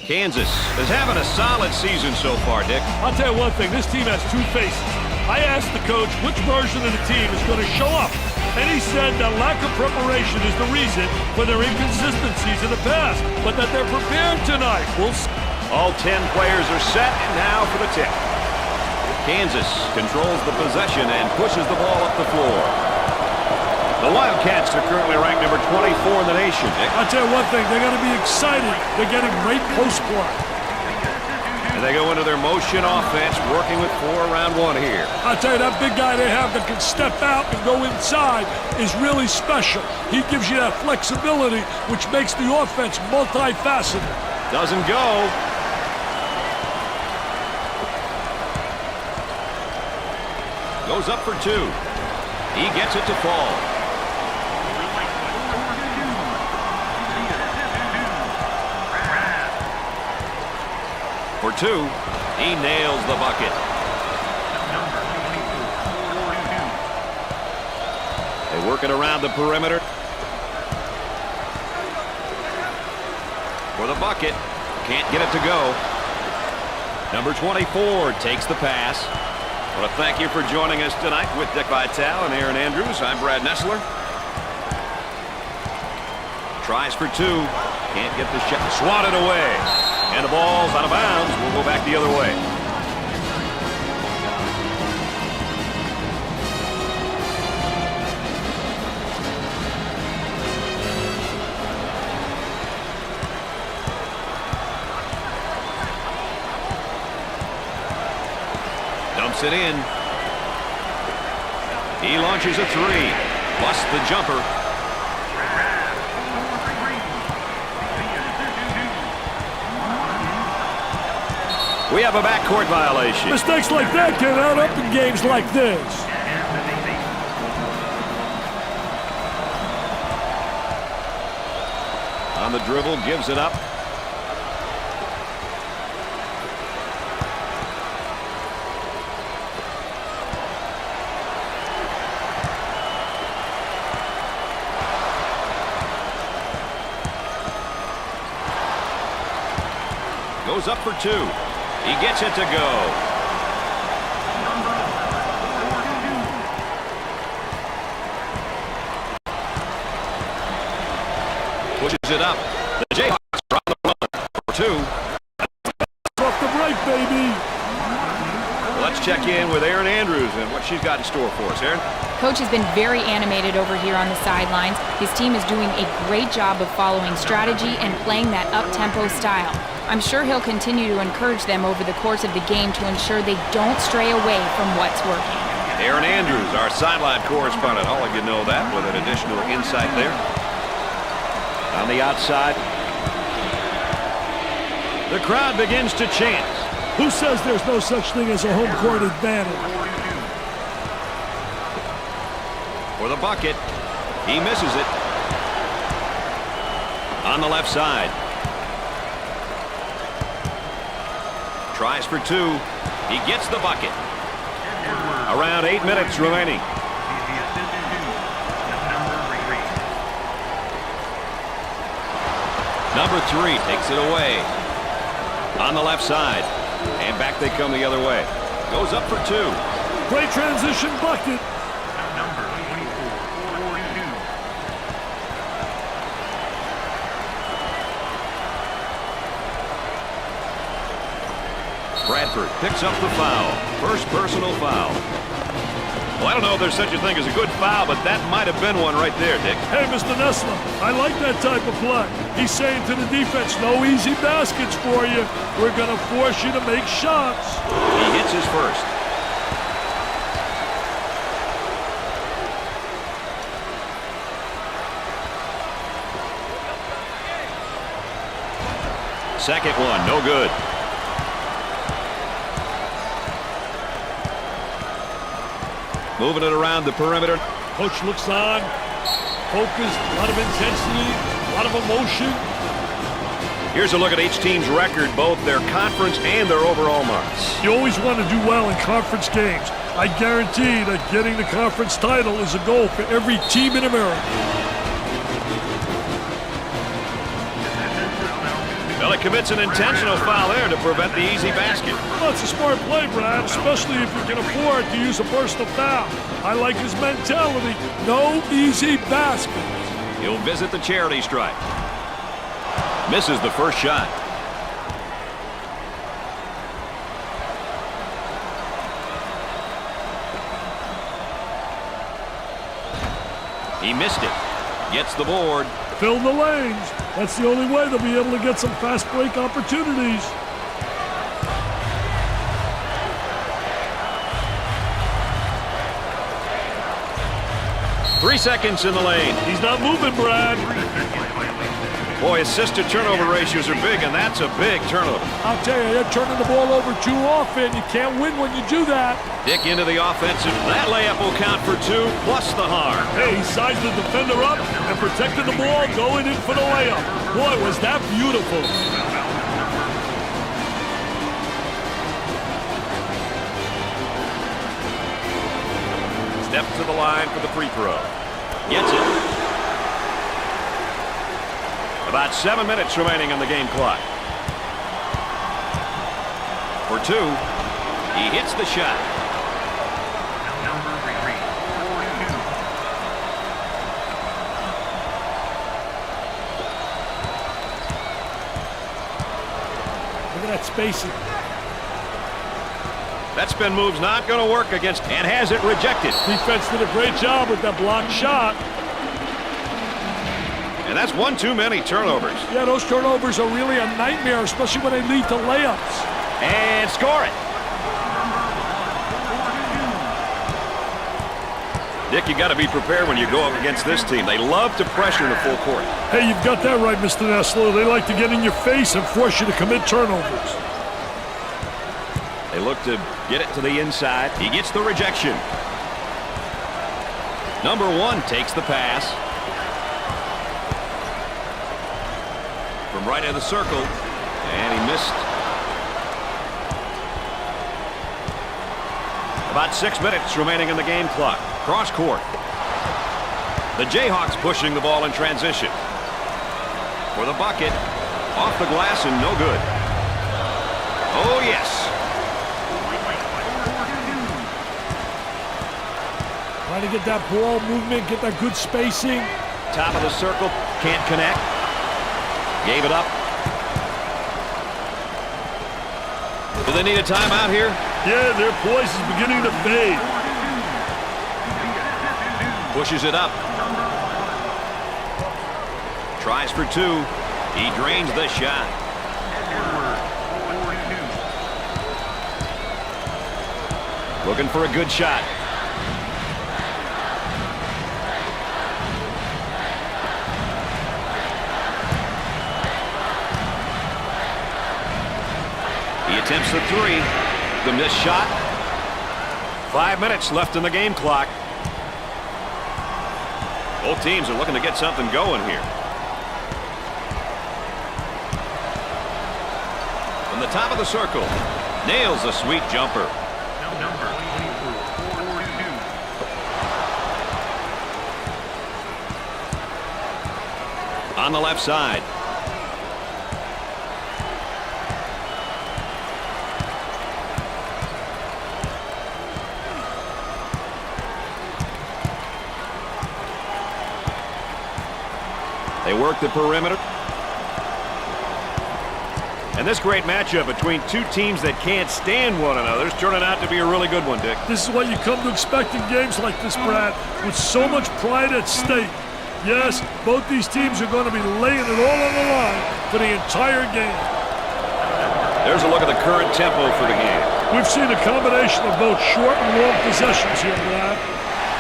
Kansas is having a solid season so far, Dick. I'll tell you one thing, this team has two faces. I asked the coach which version of the team is going to show up, and he said that lack of preparation is the reason for their inconsistencies in the past, but that they're prepared tonight. We'll see. All 10 players are set, and now for the tip. Kansas controls the possession and pushes the ball up the floor. The Wildcats are currently ranked number 24 in the nation, Dick. I'll tell you one thing, they're going to be excited. They're getting great post play. And they go into their motion offense, working with 4 around 1 here. I'll tell you, that big guy they have that can step out and go inside is really special. He gives you that flexibility, which makes the offense multifaceted. Doesn't go. Goes up for 2. He gets it to fall. For 2, he nails the bucket. They work it around the perimeter. For the bucket. Can't get it to go. Number 24 takes the pass. I want to thank you for joining us tonight with Dick Vitale and Aaron Andrews. I'm Brad Nessler. Tries for 2. Can't get the shot. Swatted away. And the ball's out of bounds. We'll go back the other way. Dumps it in. He launches a 3. Busts the jumper. We have a backcourt violation. Mistakes like that can add up in games like this. On the dribble, gives it up. Goes up for 2. He gets it to go. Pushes it up. The Jayhawks are on the run for 2. Off the break, baby. Let's check in with Aaron Andrews and what she's got in store for us. Aaron? Coach has been very animated over here on the sidelines. His team is doing a great job of following strategy and playing that up-tempo style. I'm sure he'll continue to encourage them over the course of the game to ensure they don't stray away from what's working. Aaron Andrews, our sideline correspondent. I'll let you know that with an additional insight there. On the outside, the crowd begins to chant. Who says there's no such thing as a home court advantage? For the bucket, he misses it. On the left side. Tries for 2. He gets the bucket. Around 8 minutes remaining. Number 3 takes it away. On the left side. And back they come the other way. Goes up for 2. Great transition bucket. Bradford picks up the foul. First personal foul. Well, I don't know if there's such a thing as a good foul, but that might have been one right there, Dick. Hey, Mr. Nessler, I like that type of play. He's saying to the defense, no easy baskets for you. We're going to force you to make shots. He hits his first. Second one, no good. Moving it around the perimeter. Coach looks on, focused, a lot of intensity, a lot of emotion. Here's a look at each team's record, both their conference and their overall marks. You always want to do well in conference games. I guarantee that getting the conference title is a goal for every team in America. Well, he commits an intentional foul there to prevent the easy basket. Well, it's a smart play, Brad, especially if you can afford to use a personal foul. I like his mentality. No easy basket. He'll visit the charity stripe. Misses the first shot. He missed it. Gets the board. Fill the lanes. That's the only way they'll be able to get some fast break opportunities. Three seconds in the lane. He's not moving, Brad. Boy, assist-to-turnover ratios are big, and that's a big turnover. I'll tell you, they're turning the ball over too often. You can't win when you do that. Dick into the offensive. That layup will count for two, plus the harm. Hey, he sized the defender up and protected the ball going in for the layup. Boy, was that beautiful. Steps to the line for the free throw. Gets it. About 7 minutes remaining on the game clock. For two, he hits the shot. Look at that spacing. That spin move's not going to work against, and has it rejected. Defense did a great job with that blocked shot. And that's one too many turnovers. Yeah, those turnovers are really a nightmare, especially when they lead to layups. And score it. Dick, you got to be prepared when you go up against this team. They love to pressure in the full court. Hey, you've got that right, Mr. Nessler. They like to get in your face and force you to commit turnovers. They look to get it to the inside. He gets the rejection. Number one takes the pass. From right of the circle, and he missed. About 6 minutes remaining in the game clock. Cross court. The Jayhawks pushing the ball in transition. For the bucket. Off the glass and no good. Oh, yes. Trying to get that ball movement, get that good spacing. Top of the circle, can't connect. Gave it up. Do they need a timeout here? Yeah, their poise is beginning to fade. Pushes it up. Tries for two. He drains the shot. Looking for a good shot. He attempts the three. The missed shot. 5 minutes left in the game clock. Both teams are looking to get something going here. From the top of the circle, nails a sweet jumper. On the left side. They work the perimeter. And this great matchup between two teams that can't stand one another is turning out to be a really good one, Dick. This is what you come to expect in games like this, Brad, with so much pride at stake. Yes, both these teams are going to be laying it all on the line for the entire game. There's a look at the current tempo for the game. We've seen a combination of both short and long possessions here, Brad.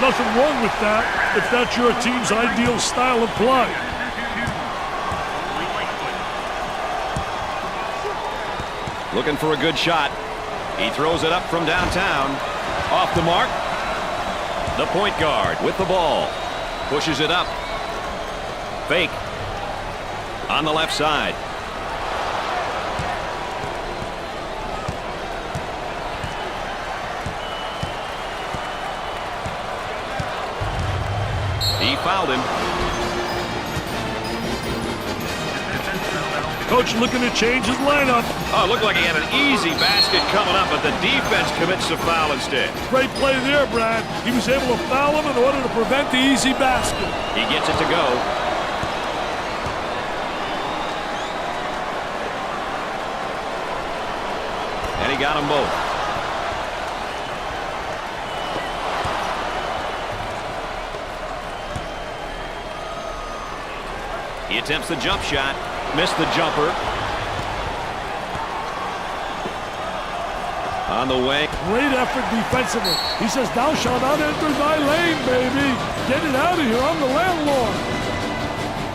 Nothing wrong with that if that's your team's ideal style of play. Looking for a good shot. He throws it up from downtown. Off the mark. The point guard with the ball. Pushes it up. Fake. On the left side. He fouled him. Coach looking to change his lineup. Oh, it looked like he had an easy basket coming up, but the defense commits a foul instead. Great play there, Brad. He was able to foul him in order to prevent the easy basket. He gets it to go. And he got them both. He attempts the jump shot. Missed the jumper. On the way. Great effort defensively. He says, "Thou shalt not enter thy lane, baby. Get it out of here. I'm the landlord."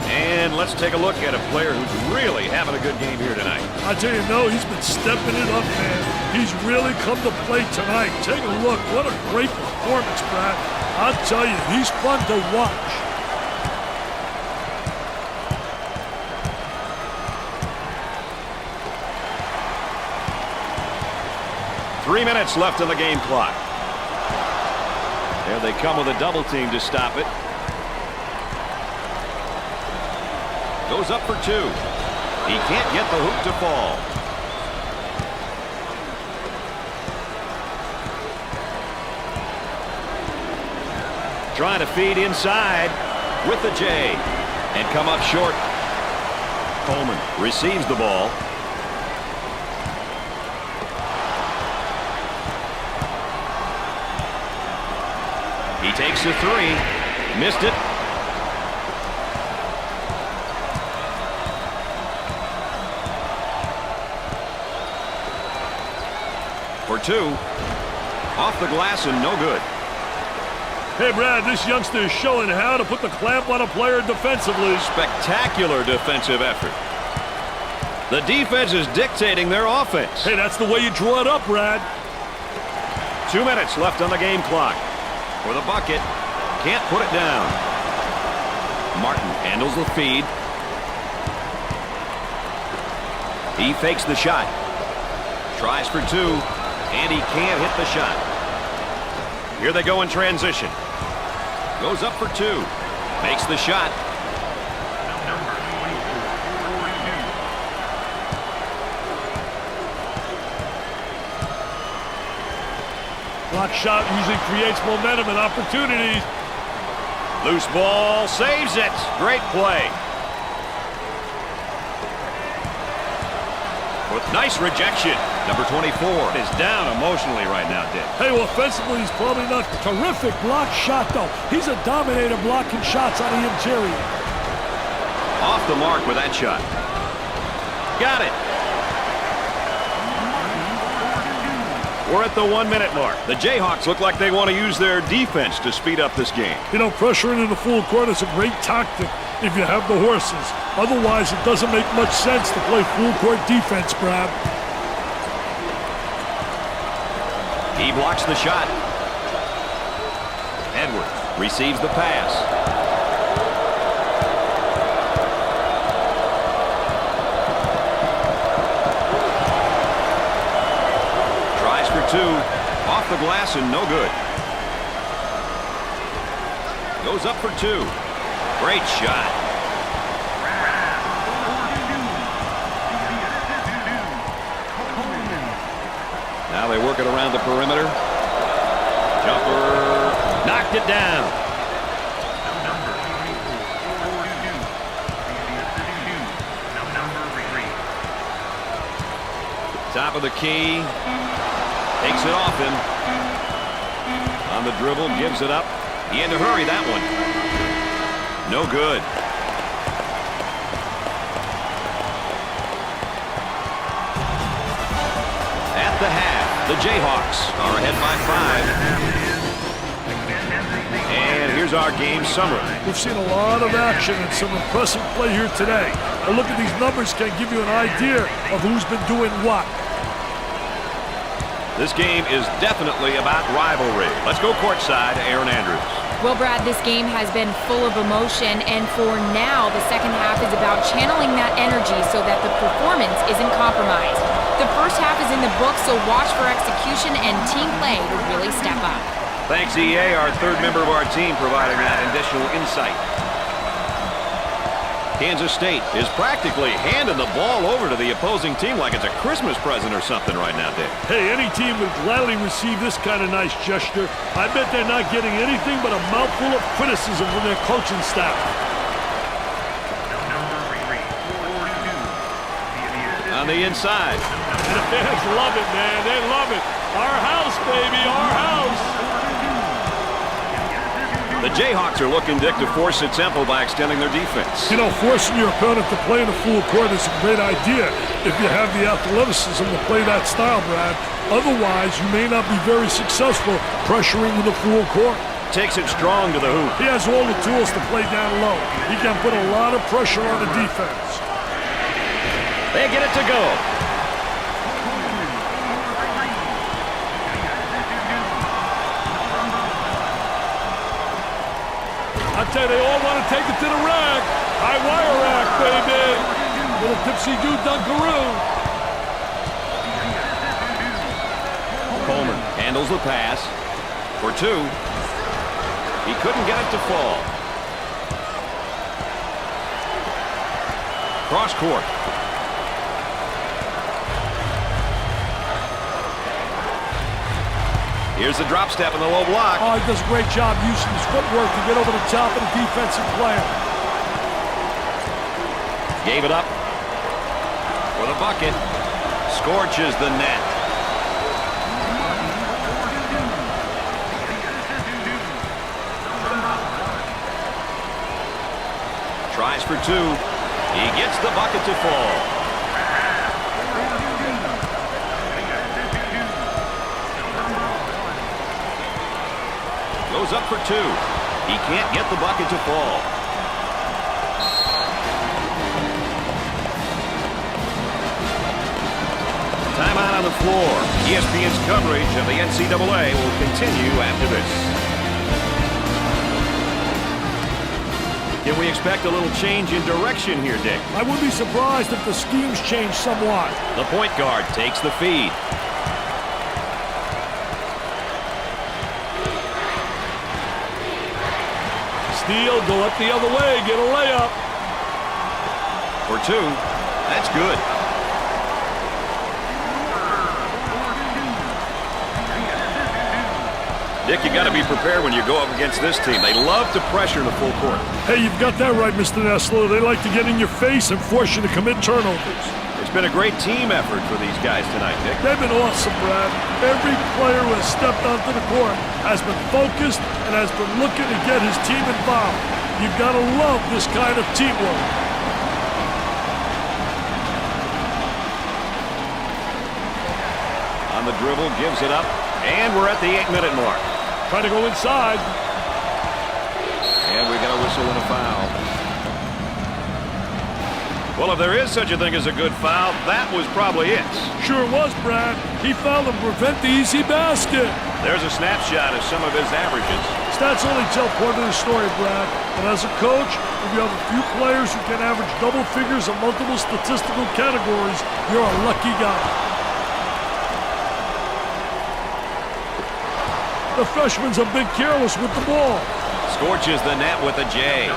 And let's take a look at a player who's really having a good game here tonight. I tell you, no, he's been stepping it up, man. He's really come to play tonight. Take a look. What a great performance, Brad. I'll tell you, he's fun to watch. Three minutes left on the game clock. There they come with a double team to stop it. Goes up for two. He can't get the hoop to fall. Trying to feed inside with the J. And come up short. Coleman receives the ball. He takes the three. Missed it. For two. Off the glass and no good. Hey, Brad, this youngster is showing how to put the clamp on a player defensively. Spectacular defensive effort. The defense is dictating their offense. Hey, that's the way you draw it up, Brad. 2 minutes left on the game clock. For the bucket. Can't put it down. Martin handles the feed. He fakes the shot. Tries for two. And he can't hit the shot. Here they go in transition. Goes up for two. Makes the shot. Block shot usually creates momentum and opportunities. Loose ball. Saves it. Great play. With nice rejection. Number 24 is down emotionally right now, Dick. Hey, well, offensively, he's probably not terrific block shot, though. He's a dominator blocking shots on the interior. Off the mark with that shot. Got it. We're at the 1 minute mark. The Jayhawks look like they want to use their defense to speed up this game. You know, pressuring in the full court is a great tactic if you have the horses. Otherwise, it doesn't make much sense to play full court defense, Brad. He blocks the shot. Edwards receives the pass. Tries for two. Off the glass and no good. Goes up for two. Great shot. Now they work it around the perimeter. Jumper. Knocked it down. Top of the key. Takes it off him. On the dribble. Gives it up. He had to hurry that one. No good. At the half. The Jayhawks are ahead by 5. And here's our game summary. We've seen a lot of action and some impressive play here today. A look at these numbers can give you an idea of who's been doing what. This game is definitely about rivalry. Let's go courtside to Aaron Andrews. Well, Brad, this game has been full of emotion, and for now, the second half is about channeling that energy so that the performance isn't compromised. The first half is in the books, so watch for execution and team play to really step up. Thanks, EA, our third member of our team, providing that additional insight. Kansas State is practically handing the ball over to the opposing team like it's a Christmas present or something right now, Dick. Hey, any team would gladly receive this kind of nice gesture. I bet they're not getting anything but a mouthful of criticism from their coaching staff. On the inside. And the fans love it, man. They love it. Our house, baby, our house. The Jayhawks are looking, Dick, to force a tempo by extending their defense. You know, forcing your opponent to play in a full court is a great idea if you have the athleticism to play that style, Brad. Otherwise, you may not be very successful pressuring with a full court. Takes it strong to the hoop. He has all the tools to play down low. He can put a lot of pressure on the defense. They get it to go. I tell you, they all want to take it to the rack. High wire rack, baby. Little tipsy-do dunkaroo. Coleman handles the pass for two. He couldn't get it to fall. Cross court. Here's the drop step in the low block. Oh, he does a great job using his footwork to get over the top of the defensive player. Gave it up for the bucket. Scorches the net. Tries for two. He gets the bucket to fall. Goes up for two. He can't get the bucket to fall. Timeout on the floor. ESPN's coverage of the NCAA will continue after this. Can we expect a little change in direction here, Dick? I wouldn't be surprised if the schemes change somewhat. The point guard takes the feed. Steal, go up the other way, get a layup. For two. That's good. Dick, you got to be prepared when you go up against this team. They love to pressure the full court. Hey, you've got that right, Mr. Nessler. They like to get in your face and force you to commit turnovers. It's been a great team effort for these guys tonight, Dick. They've been awesome, Brad. Every player who has stepped onto the court has been focused and has been looking to get his team involved. You've got to love this kind of teamwork. On the dribble, gives it up, and we're at the 8-minute mark. Trying to go inside. And we got a whistle and a foul. Well, if there is such a thing as a good foul, that was probably it. Sure was, Brad. He fouled to prevent the easy basket. There's a snapshot of some of his averages. Stats only tell part of the story, Brad. But as a coach, if you have a few players who can average double figures in multiple statistical categories, you're a lucky guy. The freshman's a bit careless with the ball. Scorches the net with a J.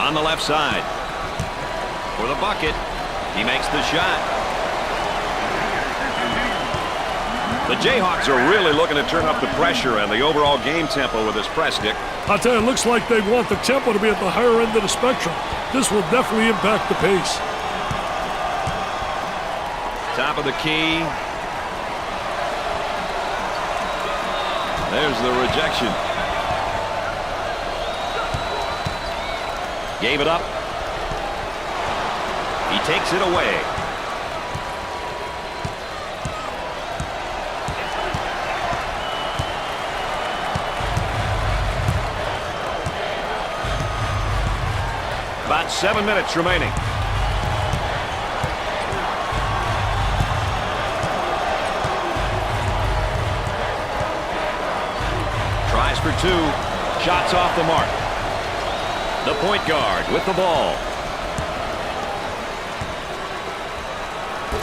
On the left side. For the bucket. He makes the shot. The Jayhawks are really looking to turn up the pressure and the overall game tempo with this press, Dick. I'll tell you, it looks like they want the tempo to be at the higher end of the spectrum. This will definitely impact the pace. Top of the key. There's the rejection. Gave it up. He takes it away. About 7 minutes remaining. Tries for two. Shots off the mark. The point guard with the ball.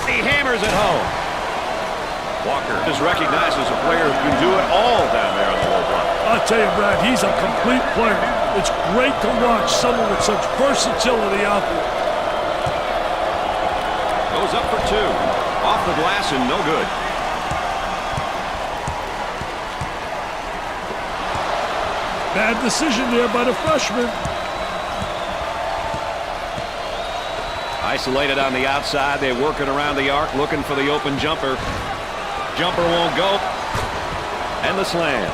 He hammers it home. Walker is recognized as a player who can do it all down there on the low block. I'll tell you, Brad, he's a complete player. It's great to watch someone with such versatility out there. Goes up for two. Off the glass and no good. Bad decision there by the freshman. Isolated on the outside. They're working around the arc, looking for the open jumper. Jumper won't go. And the slam.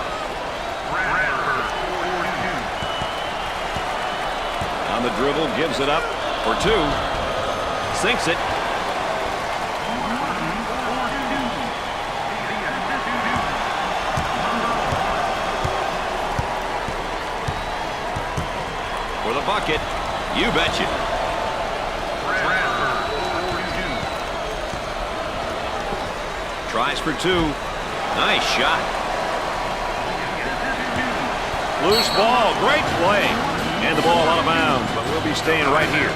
On the dribble, gives it up for two. Sinks it. For the bucket, you betcha. Tries for two. Nice shot. Loose ball. Great play. And the ball out of bounds, but we'll be staying right here.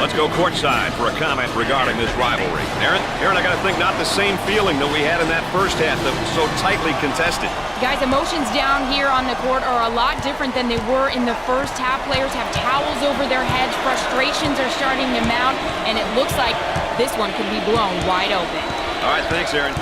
Let's go courtside for a comment regarding this rivalry. Aaron, I got to think not the same feeling that we had in that first half that was so tightly contested. Guys, emotions down here on the court are a lot different than they were in the first half. Players have towels over their heads. Frustrations are starting to mount, and it looks like this one could be blown wide open. All right, thanks, Aaron.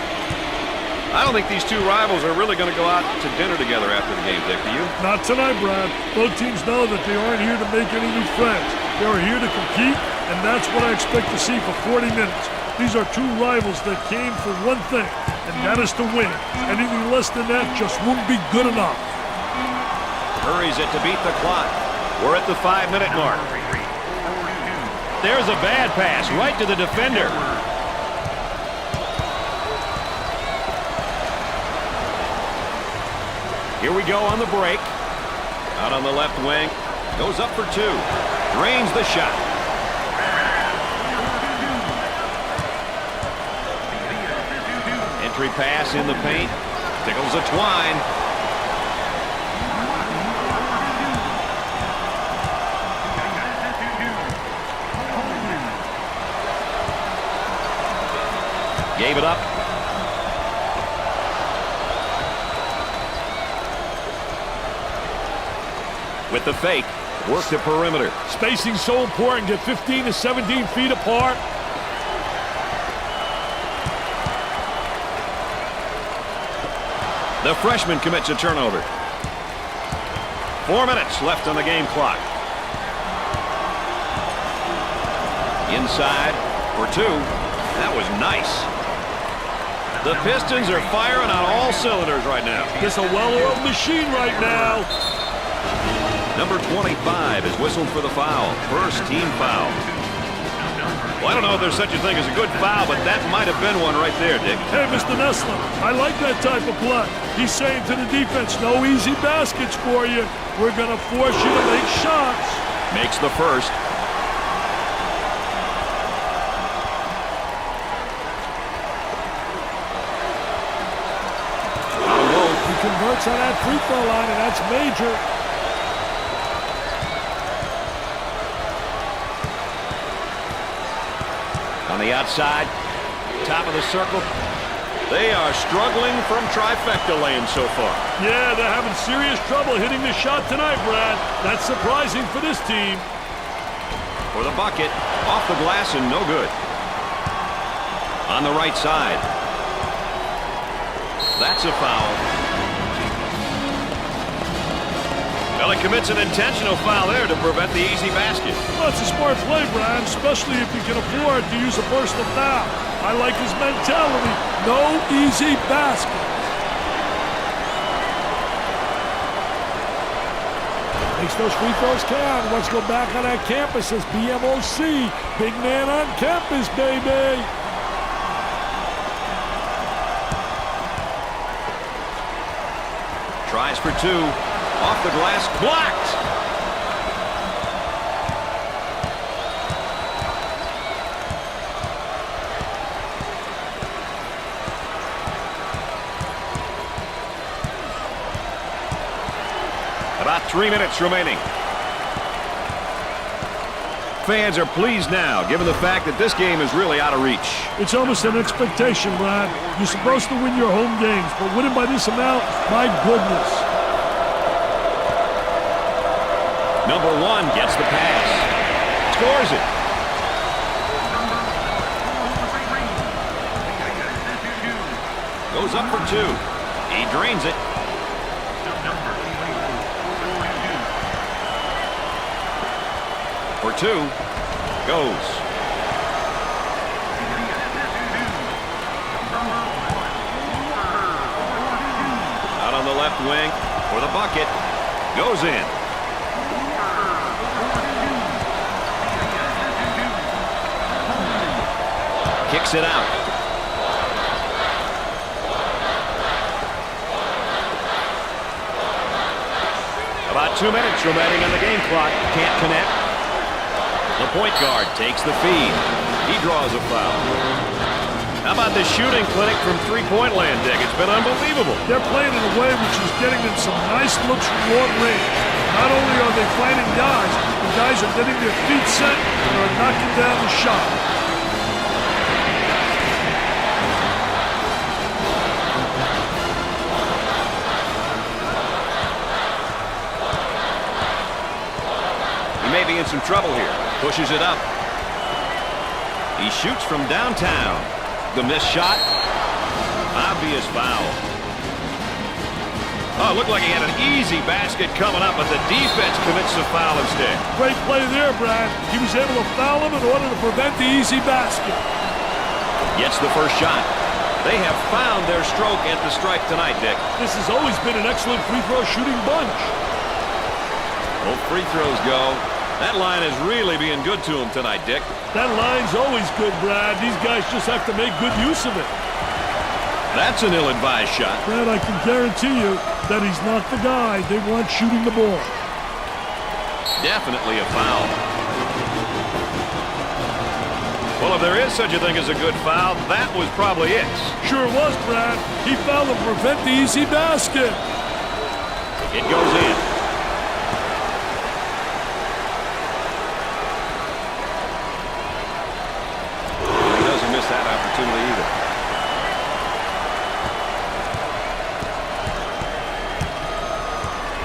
I don't think these two rivals are really going to go out to dinner together after the game, Dick. Do you? Not tonight, Brad. Both teams know that they aren't here to make any new friends. They are here to compete, and that's what I expect to see for 40 minutes. These are two rivals that came for one thing, and that is to win. Anything less than that just won't be good enough. Hurries it to beat the clock. We're at the 5-minute mark. There's a bad pass right to the defender. Here we go on the break. Out on the left wing. Goes up for two. Drains the shot. Entry pass in the paint. Tickles a twine. Gave it up. With the fake, work the perimeter. Spacing so important. Get 15 to 17 feet apart. The freshman commits a turnover. 4 minutes left on the game clock. Inside for two. That was nice. The Pistons are firing on all cylinders right now. It's a well-oiled machine right now. Number 25 is whistled for the foul. First team foul. Well, I don't know if there's such a thing as a good foul, but that might have been one right there, Dick. Hey, Mr. Nessler, I like that type of play. He's saying to the defense, no easy baskets for you. We're going to force you to make shots. Makes the first. He converts on that free throw line, and that's major. On the outside, top of the circle. They are struggling from trifecta lane so far. Yeah, they're having serious trouble hitting the shot tonight, Brad. That's surprising for this team. For the bucket, off the glass and no good. On the right side. That's a foul. Well, he commits an intentional foul there to prevent the easy basket. Well, it's a smart play, Brian, especially if you can afford to use a personal foul. I like his mentality. No easy basket. Makes those free throws count. Let's go back on that campus as BMOC. Big man on campus, baby. Tries for two. Off the glass. Blocked. About 3 minutes remaining. Fans are pleased now, given the fact that this game is really out of reach. It's almost an expectation, Brad. You're supposed to win your home games, but winning by this amount, my goodness. Number 1 gets the pass. Scores it. Goes up for 2. He drains it. For 2. Goes. Out on the left wing for the bucket. Goes in. Kicks it out. About 2 minutes remaining on the game clock. Can't connect. The point guard takes the feed. He draws a foul. How about the shooting clinic from three-point land, Dick? It's been unbelievable. They're playing in a way which is getting them some nice looks from long range. Not only are they finding guys, the guys are getting their feet set and are knocking down the shot. He may be in some trouble here. Pushes it up. He shoots from downtown. The missed shot. Obvious foul. Oh, it looked like he had an easy basket coming up, but the defense commits a foul instead. Great play there, Brad. He was able to foul him in order to prevent the easy basket. Gets the first shot. They have found their stroke at the stripe tonight, Dick. This has always been an excellent free throw shooting bunch. Both free throws go. That line is really being good to him tonight, Dick. That line's always good, Brad. These guys just have to make good use of it. That's an ill-advised shot. Brad, I can guarantee you that he's not the guy they want shooting the ball. Definitely a foul. Well, if there is such a thing as a good foul, that was probably it. Sure was, Brad. He fouled to prevent the easy basket. It goes in. He doesn't miss that opportunity either.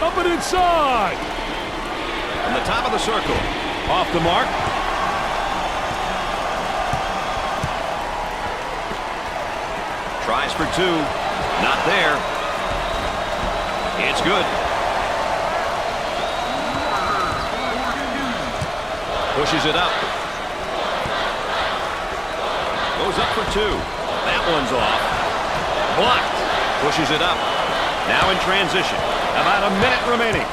Up and inside. From the top of the circle. Off the mark. Tries for 2. Not there. It's good. Pushes it up. Goes up for 2. That one's off. Blocked. Pushes it up. Now in transition. About a minute remaining.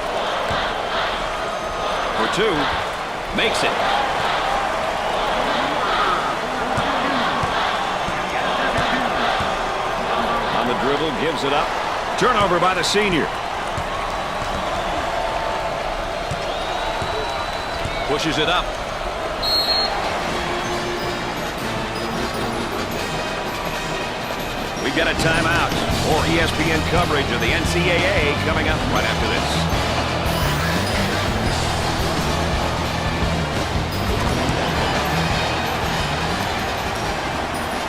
For 2. Makes it. On the dribble, gives it up. Turnover by the senior. Pushes it up. We've got a timeout. More ESPN coverage of the NCAA coming up right after this.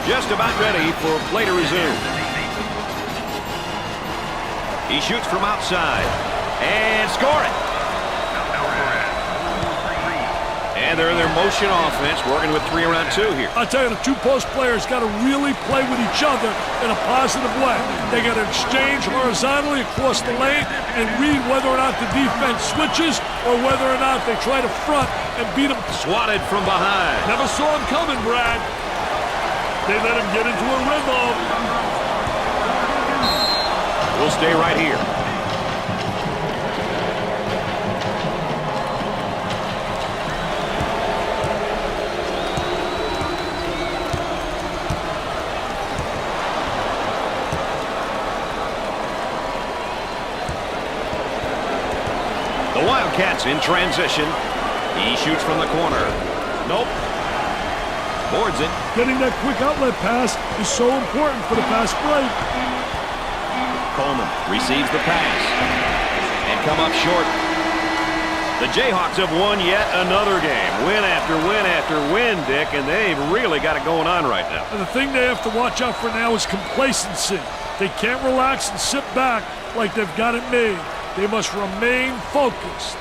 Just about ready for play to resume. He shoots from outside. And score it. And they're in their motion offense, working with 3 around 2 here. I'll tell you, the two-post players got to really play with each other in a positive way. They got to exchange horizontally across the lane and read whether or not the defense switches or whether or not they try to front and beat them. Swatted from behind. Never saw him coming, Brad. They let him get into a rhythm. We'll stay right here. The Wildcats in transition. He shoots from the corner. Nope. Boards it. Getting that quick outlet pass is so important for the fast break. Coleman receives the pass. And come up short. The Jayhawks have won yet another game. Win after win after win, Dick, and they've really got it going on right now. And the thing they have to watch out for now is complacency. They can't relax and sit back like they've got it made. They must remain focused.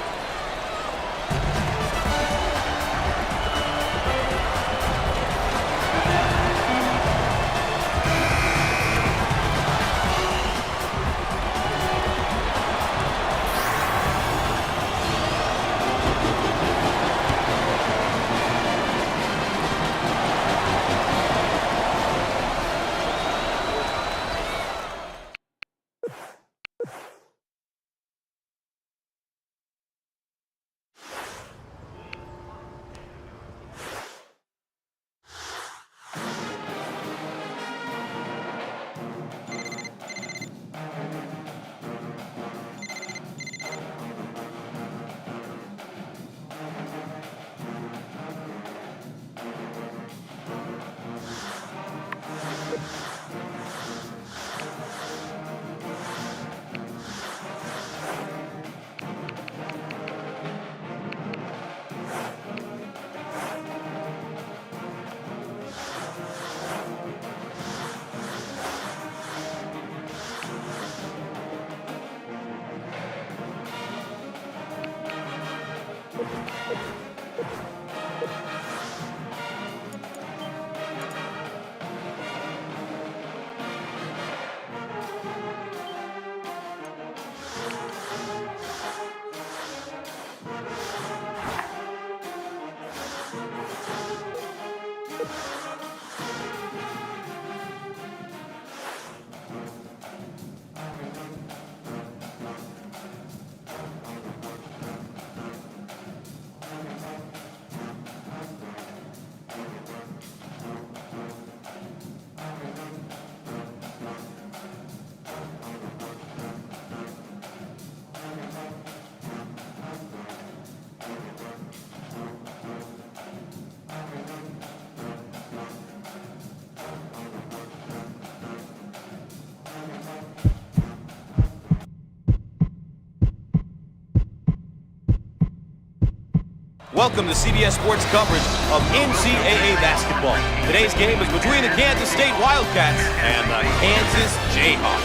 Welcome to CBS Sports coverage of NCAA basketball. Today's game is between the Kansas State Wildcats and the Kansas Jayhawks.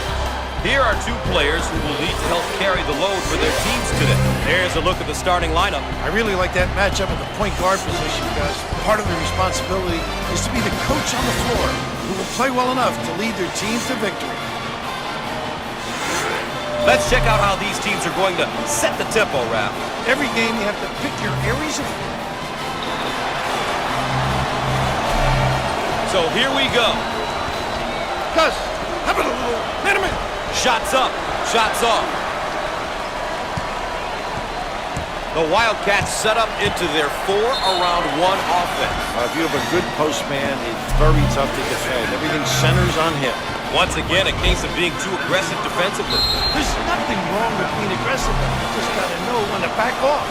Here are two players who will need to help carry the load for their teams today. There's a look at the starting lineup. I really like that matchup at the point guard position, Gus. Part of the responsibility is to be the coach on the floor who will play well enough to lead their team to victory. Let's check out how these teams are going to set the tempo, Raph. Every game you have to pick your areas of... So here we go. Gus, how about a little minute? Shots up, shots off. The Wildcats set up into their 4-around-1 offense. If you have a good post man, it's very tough to defend. Everything centers on him. Once again, a case of being too aggressive defensively. There's nothing wrong with being aggressive, but you just got to know when to back off.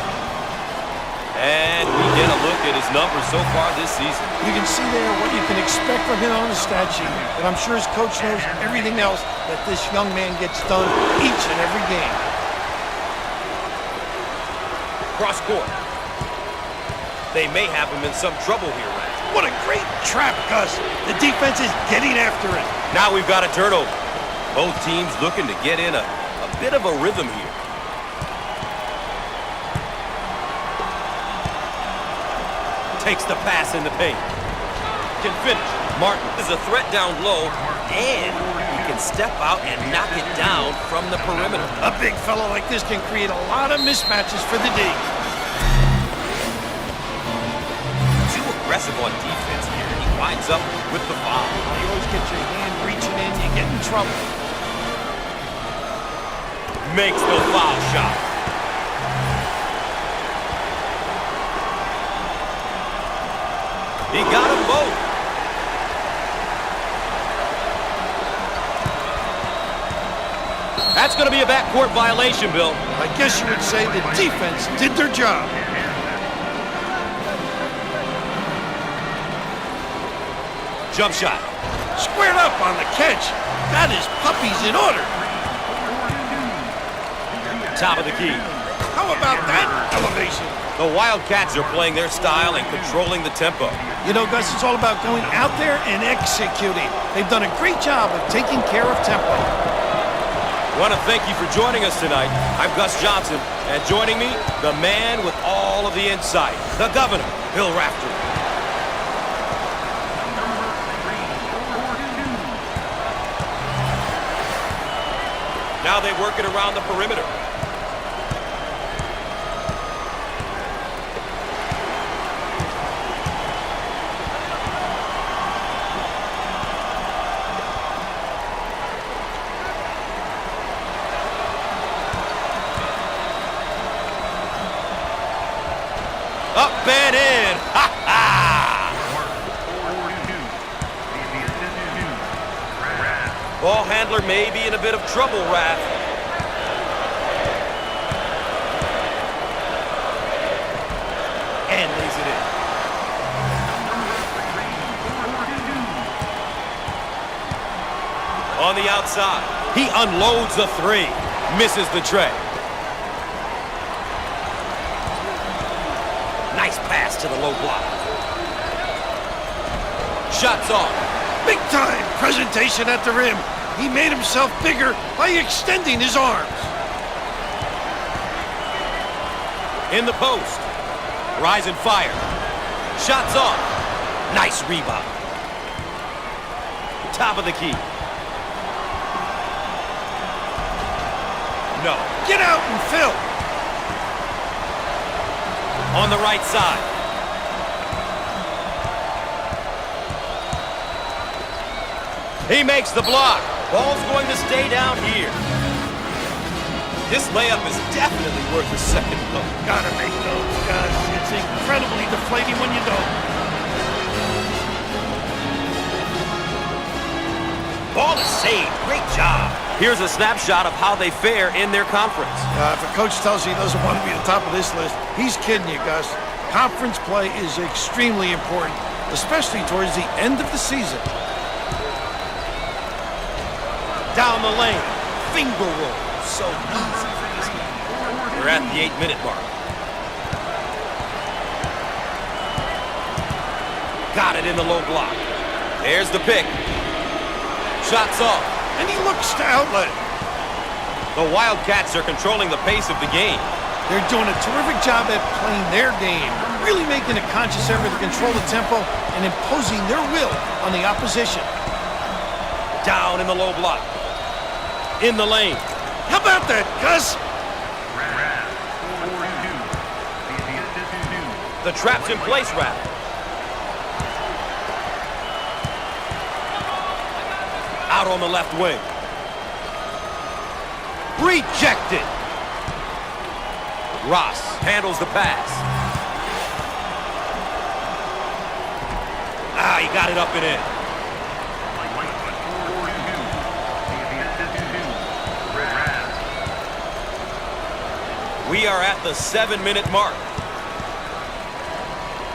And we get a look at his numbers so far this season. You can see there what you can expect from him on the stat sheet. And I'm sure his coach knows everything else that this young man gets done each and every game. Cross court. They may have him in some trouble here, Rand. What a great trap, Gus. The defense is getting after it. Now we've got a turnover. Both teams looking to get in a bit of a rhythm here. Takes the pass in the paint. Can finish. Martin is a threat down low, and he can step out and knock it down from the perimeter. A big fellow like this can create a lot of mismatches for the D. Too aggressive on defense here. He winds up with the foul. You always get your hand reaching in, you get in trouble. Makes the foul shot. He got them both. That's going to be a backcourt violation, Bill. I guess you would say the defense did their job. Jump shot. Squared up on the catch. Got his puppies in order. Top of the key. How about that elevation? The Wildcats are playing their style and controlling the tempo. You know, Gus, it's all about going out there and executing. They've done a great job of taking care of tempo. I want to thank you for joining us tonight. I'm Gus Johnson, and joining me, the man with all of the insight, the governor, Bill Rafter. Now they work it around the perimeter. Up and in. Ha ha! Ball handler may be in a bit of trouble, Raph. And lays it in. On the outside, he unloads the three. Misses the tray. Nice pass to the low block. Shots off. Big time presentation at the rim. He made himself bigger by extending his arms. In the post. Rise and fire. Shots off. Nice rebound. Top of the key. No. Get out and fill. On the right side. He makes the block. Ball's going to stay down here. This layup is definitely worth a second look. Gotta make those, Gus. It's incredibly deflating when you don't. Ball is saved. Great job. Here's a snapshot of how they fare in their conference. If a coach tells you he doesn't want to be at the top of this list, he's kidding you, Gus. Conference play is extremely important, especially towards the end of the season. Down the lane. Finger roll. So easy for this guy. We're at the 8-minute mark. Got it in the low block. There's the pick. Shots off. And he looks to outlet. The Wildcats are controlling the pace of the game. They're doing a terrific job at playing their game, really making a conscious effort to control the tempo and imposing their will on the opposition. Down in the low block. In the lane. How about that, Gus? The trap's in place, Rap. Out on the left wing. Rejected. Ross handles the pass. Ah, he got it up and in. We are at the 7-minute mark.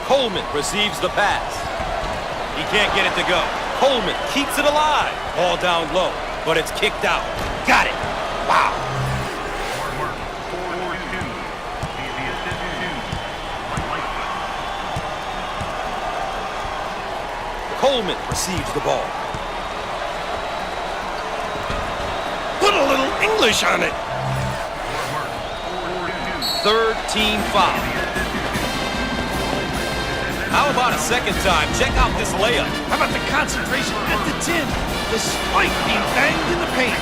Coleman receives the pass. He can't get it to go. Coleman keeps it alive. Ball down low, but it's kicked out. Got it. Wow. Coleman receives the ball. Put a little English on it. Third team foul. How about a second time? Check out this layup. How about the concentration at the 10, despite being banged in the paint?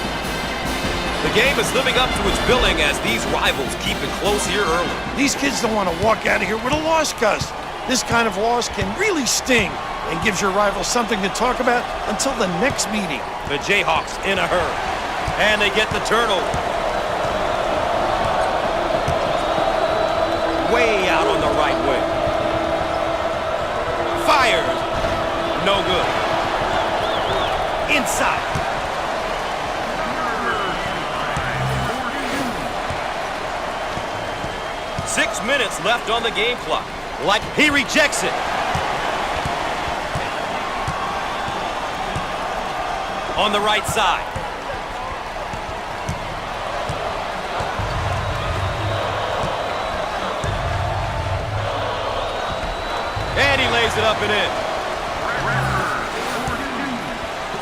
The game is living up to its billing as these rivals keep it close here early. These kids don't want to walk out of here with a loss, Gus. This kind of loss can really sting and gives your rival something to talk about until the next meeting. The Jayhawks in a hurry. And they get the turnover. Way out on the right wing. Fires. No good. Inside. Six minutes left on the game clock. Like he rejects it. On the right side. And he lays it up and in.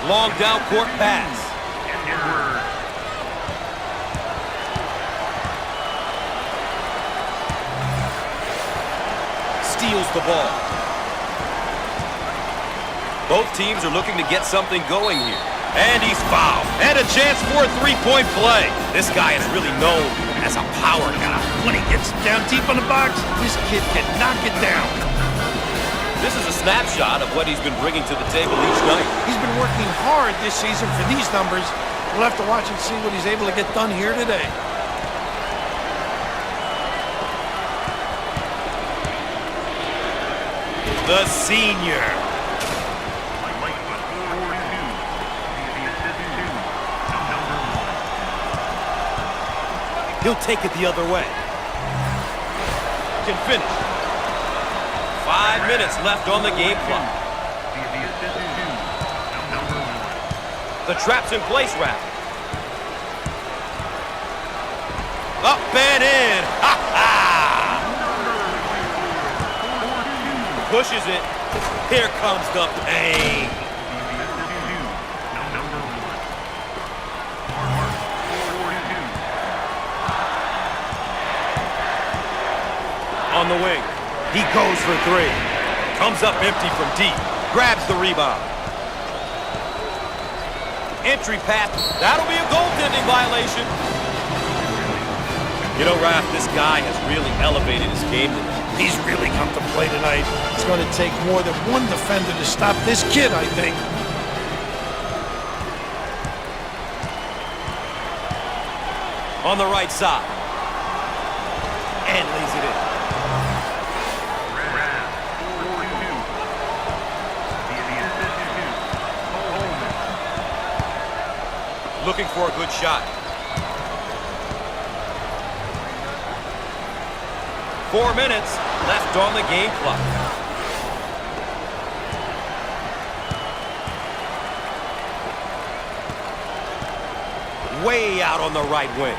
Long down court pass. Steals the ball. Both teams are looking to get something going here. And he's fouled. And a chance for a three-point play. This guy is really known as a power guy. When he gets down deep on the box, this kid can knock it down. This is a snapshot of what he's been bringing to the table each night. He's been working hard this season for these numbers. We'll have to watch and see what he's able to get done here today. The senior. He'll take it the other way. Can finish. 5 minutes left on the game clock. The trap's in place, Rap. Up and in. Ha ha! Pushes it. Here comes the pain. On the wing. He goes for three. Comes up empty from deep. Grabs the rebound. Entry pass. That'll be a goaltending violation. You know, Raph, this guy has really elevated his game today. He's really come to play tonight. It's going to take more than one defender to stop this kid, I think. On the right side. And lays it in. Looking for a good shot. 4 minutes left on the game clock. Way out on the right wing.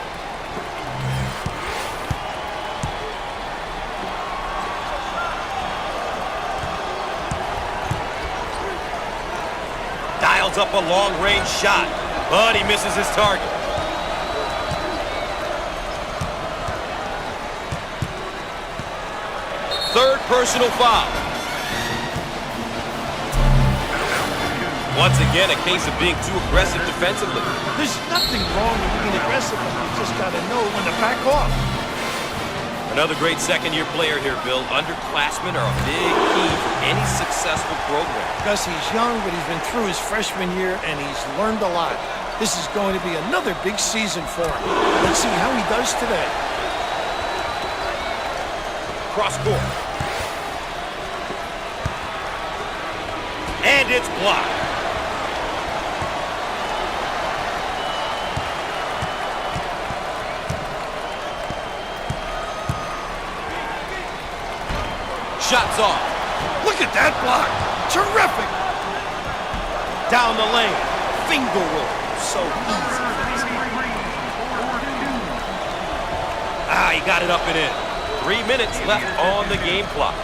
Dials up a long-range shot, but he misses his target. Third personal foul. Once again, a case of being too aggressive defensively. There's nothing wrong with being aggressive, but you just got to know when to back off. Another great second-year player here, Bill. Underclassmen are a big key for any successful program. Gus, he's young, but he's been through his freshman year, and he's learned a lot. This is going to be another big season for him. Let's see how he does today. Cross court. And it's blocked. Shots off. Look at that block. Terrific. Down the lane. Finger roll. So easy. He got it up and in. 3 minutes left on the game clock.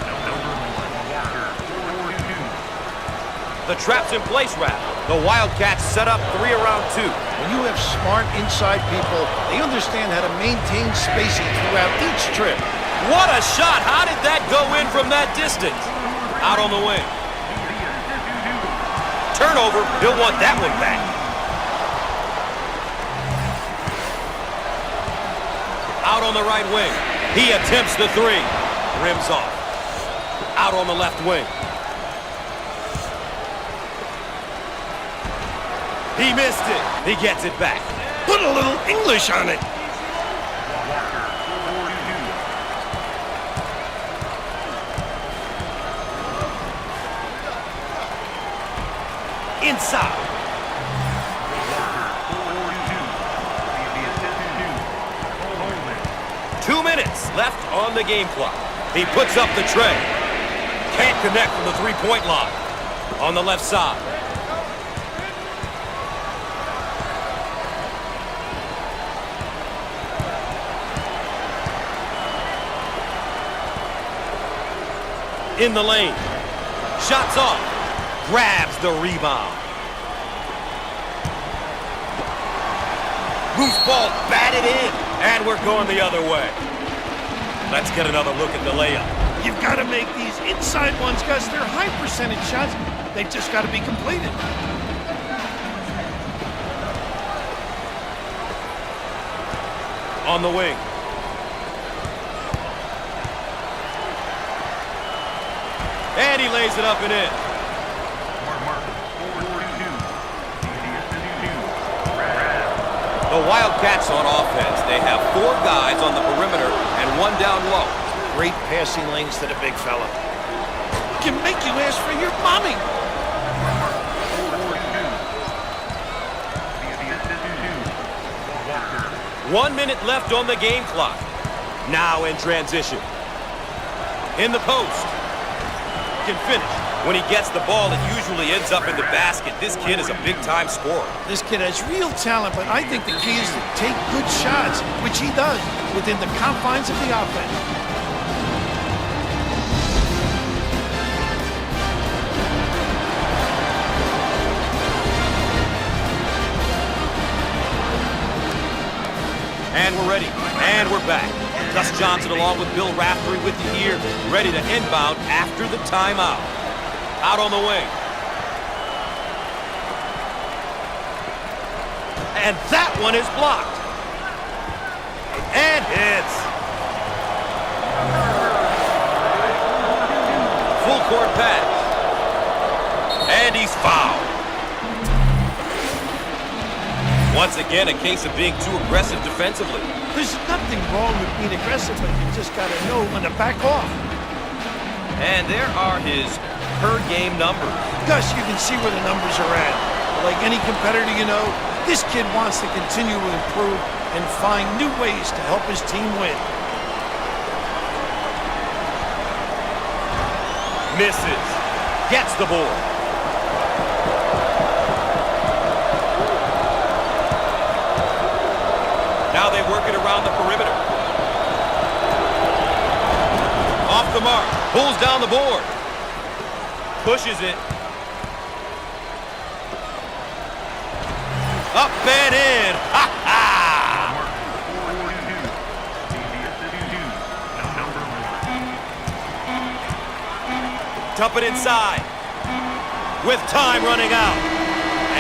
The trap's in place, Rap. The Wildcats set up 3 around 2. When you have smart inside people, they understand how to maintain spacing throughout each trip. What a shot! How did that go in from that distance? Out on the wing. Turnover. He'll want that one back. Out on the right wing. He attempts the 3. Rims off. Out on the left wing. He missed it. He gets it back. Put a little English on it. Inside. Two minutes left on the game clock. He puts up the tray. Can't connect from the three-point line. On the left side. In the lane. Shots off. Grabs the rebound. Loose ball batted in. And we're going the other way. Let's get another look at the layup. You've got to make these inside ones, Gus. They're high percentage shots. They've just got to be completed. On the wing. And he lays it up and in. The Wildcats on offense. They have 4 guys on the perimeter and 1 down low. Great passing lanes to the big fella. Can make you ask for your mommy. One minute left on the game clock. Now in transition. In the post. Can finish. When he gets the ball, it usually ends up in the basket. This kid is a big-time scorer. This kid has real talent, but I think the key is to take good shots, which he does, within the confines of the offense. And we're ready. And we're back. Gus Johnson along with Bill Raftery with you here, ready to inbound after the timeout. Out on the wing. And that one is blocked. And hits. Full court pass. And he's fouled. Once again, a case of being too aggressive defensively. There's nothing wrong with being aggressive, but you just got to know when to back off. And there are his per-game numbers. Gus, you can see where the numbers are at. Like any competitor you know, this kid wants to continue to improve and find new ways to help his team win. Misses. Gets the board. Now they work it around the perimeter. Off the mark. Pulls down the board. Pushes it. Up and in. Ha ha! Dump it inside. With time running out.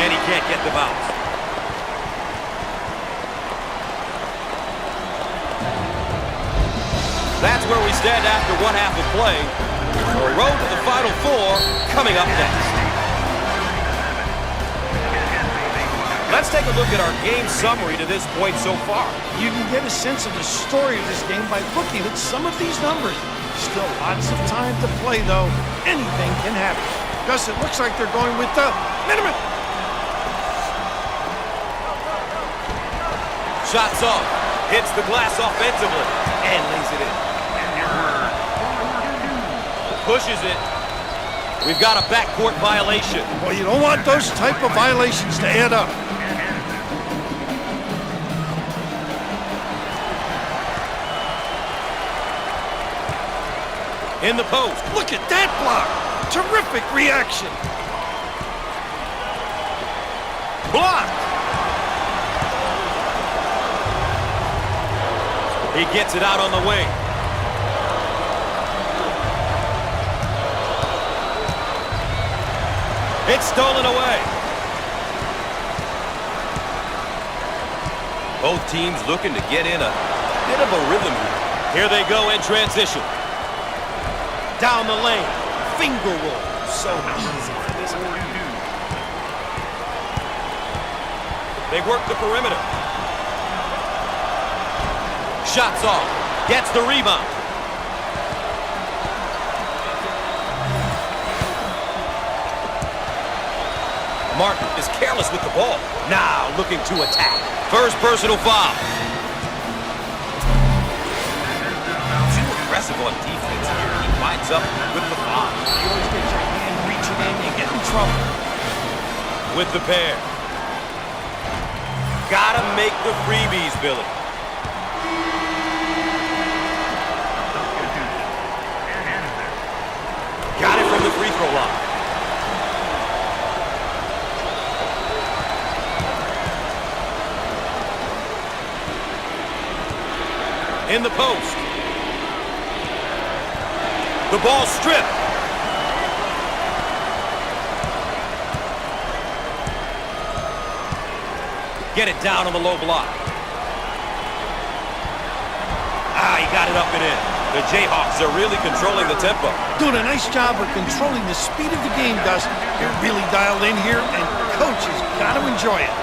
And he can't get the bounce. That's where we stand after one half of play. The road to the Final Four coming up next. Let's take a look at our game summary to this point so far. You can get a sense of the story of this game by looking at some of these numbers. Still lots of time to play, though. Anything can happen. Gus, it looks like they're going with the minimum. Shots off. Hits the glass offensively. And lays it in. Pushes it. We've got a backcourt violation. Well, you don't want those type of violations to add up. In the post. Look at that block. Terrific reaction. Blocked. He gets it out on the wing. It's stolen away. Both teams looking to get in a bit of a rhythm here. Here they go in transition. Down the lane. Finger roll. So easy for this one. They work the perimeter. Shots off. Gets the rebound. Martin is careless with the ball. Now looking to attack. First personal foul. Too aggressive on defense here. He winds up with the foul. You always get your hand reaching in, you get in trouble. With the pair. Gotta make the freebies, Billy. Got it from the free throw line. In the post. The ball stripped. Get it down on the low block. Ah, he got it up and in. The Jayhawks are really controlling the tempo. Doing a nice job of controlling the speed of the game, Gus. They're really dialed in here, and coach has got to enjoy it.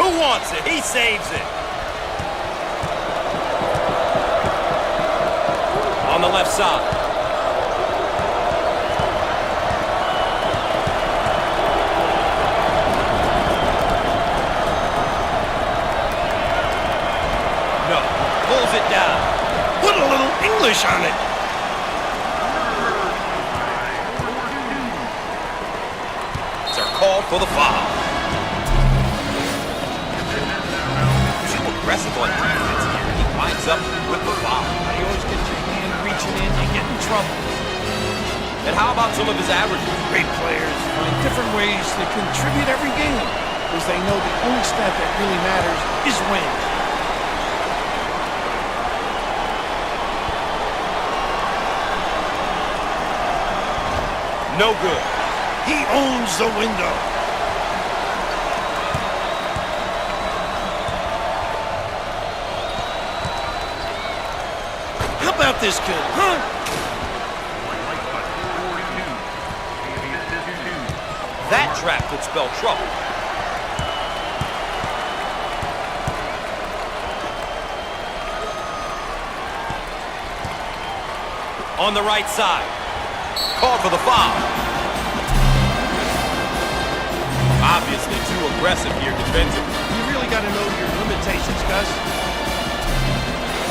Who wants it? He saves it. On the left side. No. Pulls it down. Put a little English on it. They're called for the foul. Too aggressive on defense here. He winds up with the foul. You always get your hand reaching in, you get in trouble. And how about some of his averages? Great players find different ways to contribute every game, because they know the only stat that really matters is wins. No good. He owns the window. How about this kid, huh? That trap could spell trouble. On the right side. Called for the foul. Obviously too aggressive here defensively. You really got to know your limitations, Gus.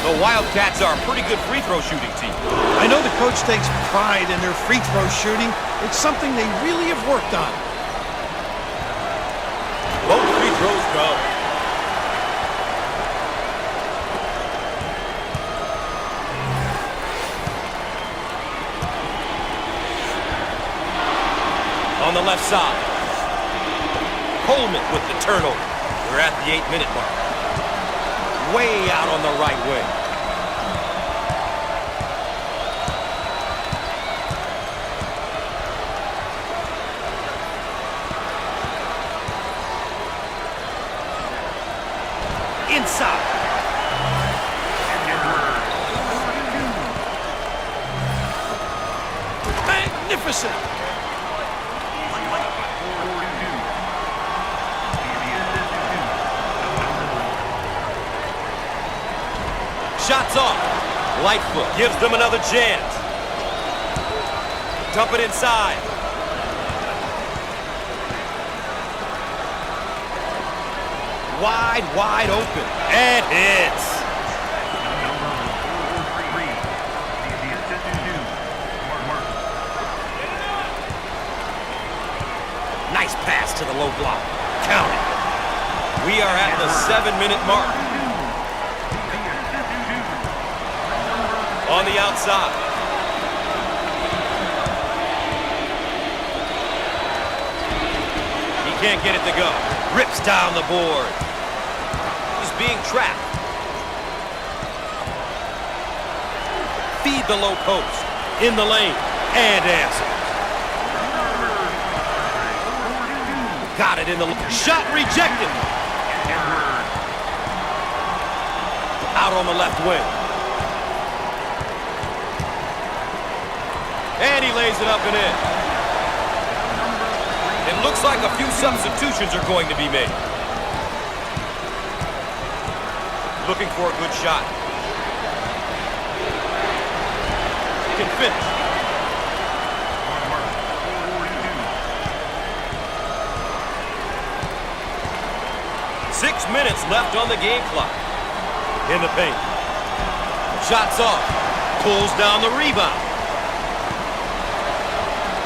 The Wildcats are a pretty good free throw shooting team. I know the coach takes pride in their free throw shooting. It's something they really have worked on. Both free throws go. On the left side. Coleman with the turnover. We're at the 8-minute mark. Way out on the right wing. Inside. Magnificent. Shots off. Lightfoot gives them another chance. Dump it inside. Wide open. And hits. Nice pass to the low block. Count it. We are at the 7-minute mark. On the outside. He can't get it to go. Rips down the board. He's being trapped. Feed the low post. In the lane. And answer. Got it in the shot rejected. Out on the left wing. And he lays it up and in. It looks like a few substitutions are going to be made. Looking for a good shot. Can finish. Six minutes left on the game clock. In the paint. Shots off. Pulls down the rebound.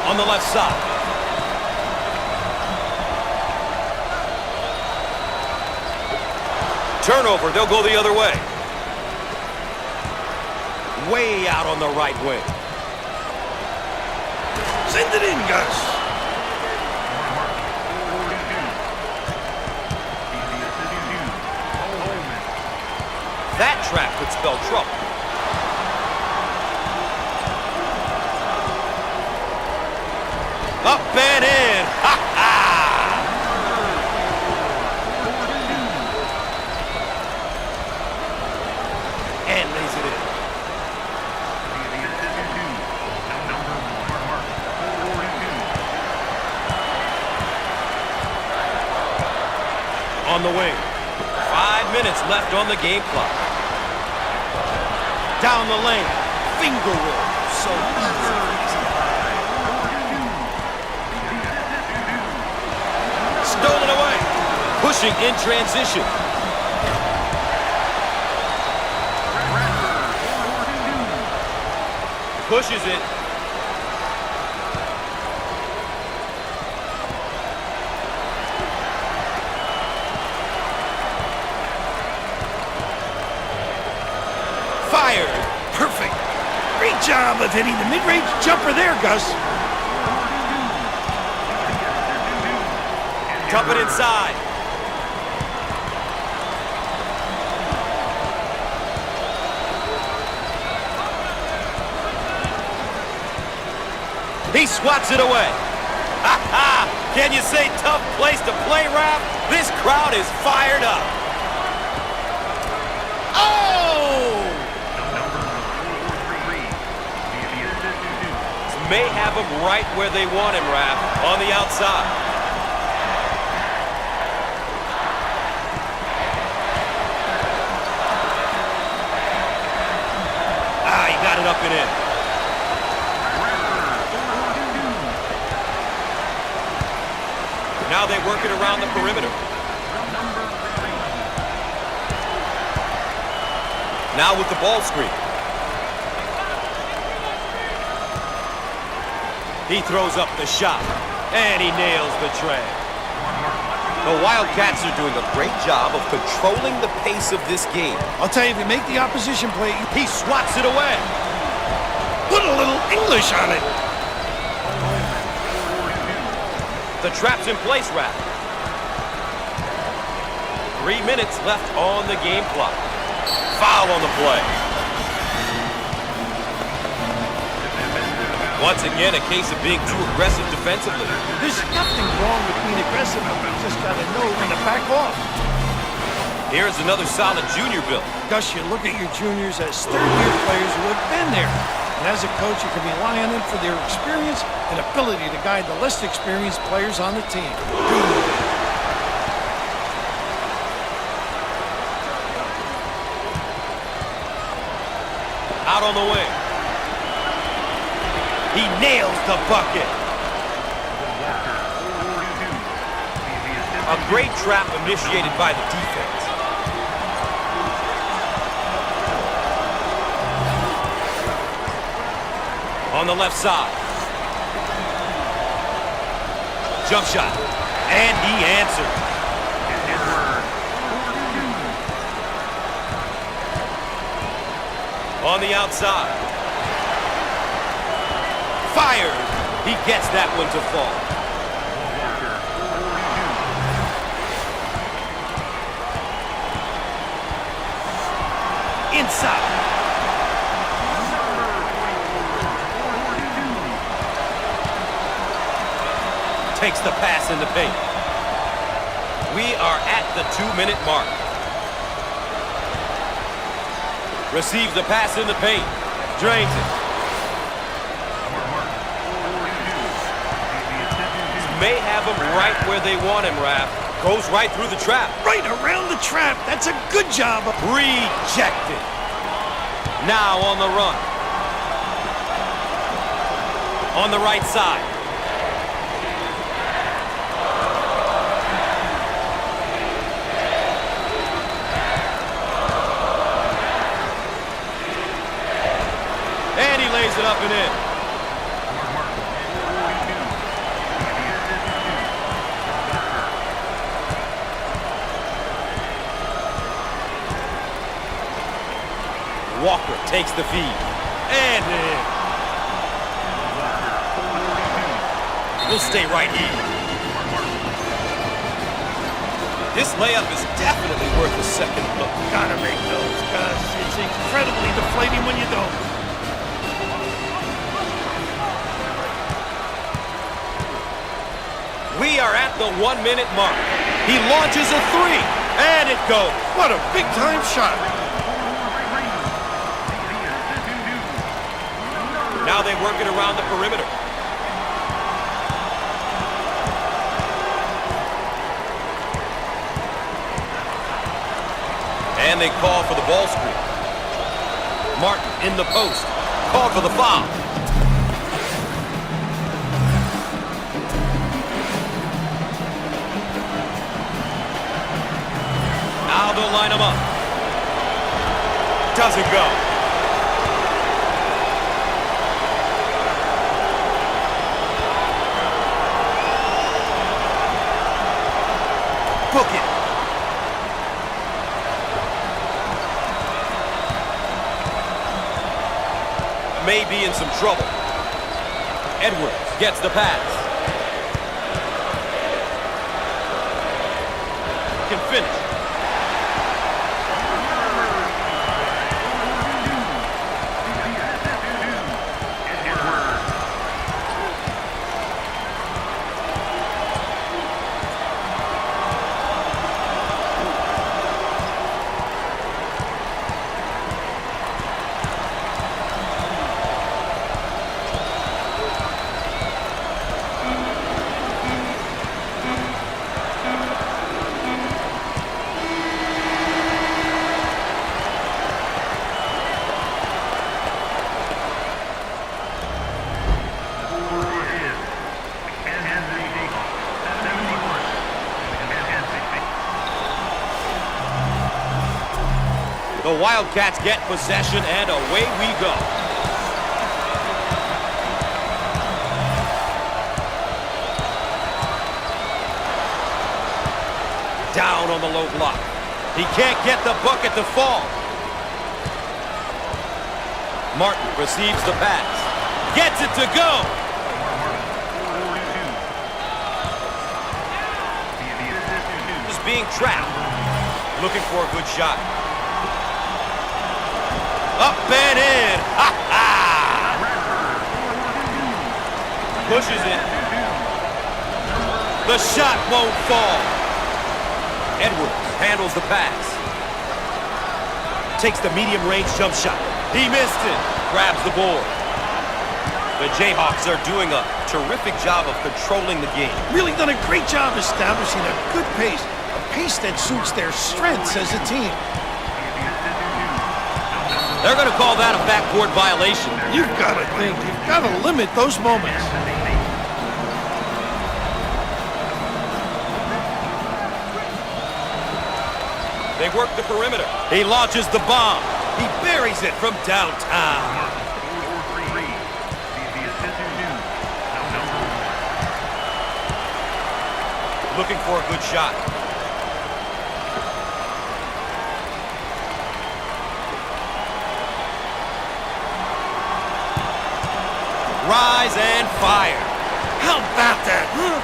On the left side. Turnover, they'll go the other way. Way out on the right wing. Send it in, Gus. That trap could spell trouble. Up and in. Ha ha! And lays it in. On the wing. 5 minutes left on the game clock. Down the lane. Finger roll. So easy. Stolen away. Pushing in transition. Pushes it. Fired. Perfect. Great job of hitting the mid-range jumper there, Gus. Dump it inside. He swats it away. Ha ha! Can you say tough place to play, Raph? This crowd is fired up. Oh! May have him right where they want him, Raph, on the outside. He got it up and in. Now they work it around the perimeter. Now with the ball screen. He throws up the shot, and he nails the tray. The Wildcats are doing a great job of controlling the pace of this game. I'll tell you, if you make the opposition play, He swats it away. put a little English on it. The trap's in place, Raph. 3 minutes left on the game clock. Foul on the play. Once again, a case of being too aggressive defensively. There's nothing wrong with being aggressive, but you just got to know when to back off. Here's another solid junior build. Gus, you look at your juniors as third-year players who have been there. And as a coach, you can rely on them for their experience and ability to guide the less experienced players on the team. Out on the wing. He nails the bucket. A great trap initiated by the defense. On the left side. Jump shot. And he answered. On the outside. Fired. He gets that one to fall. Inside. Takes the pass in the paint. We are at the 2-minute mark. Receives the pass in the paint. Drains it. May have him right where they want him, Raph. Goes right through the trap. Right around the trap. That's a good job. Rejected. Now on the run. On the right side. And he lays it up and in. Walker takes the feed. And in. We'll stay right here. This layup is definitely worth a second look. Gotta make those, Gus. It's incredibly deflating when you don't. We are at the 1-minute mark. He launches a three. And it goes. What a big-time shot. Now they work it around the perimeter. And they call for the ball screen. Martin in the post. Call for the foul. Now they'll line him up. Doesn't go. Book it. May be in some trouble. Edwards gets the pass. Can finish. The Wildcats get possession, and away we go. Down on the low block. He can't get the bucket to fall. Martin receives the pass. Gets it to go. Just being trapped. Looking for a good shot. Up and in. Ha ha! Pushes it. The shot won't fall. Edwards handles the pass. Takes the medium-range jump shot. He missed it. Grabs the board. The Jayhawks are doing a terrific job of controlling the game. Really done a great job establishing a good pace. A pace that suits their strengths as a team. They're going to call that a backboard violation. You've got to think. You've got to limit those moments. They work the perimeter. He launches the bomb. He buries it from downtown. Looking for a good shot. Rise and fire. How about that, huh?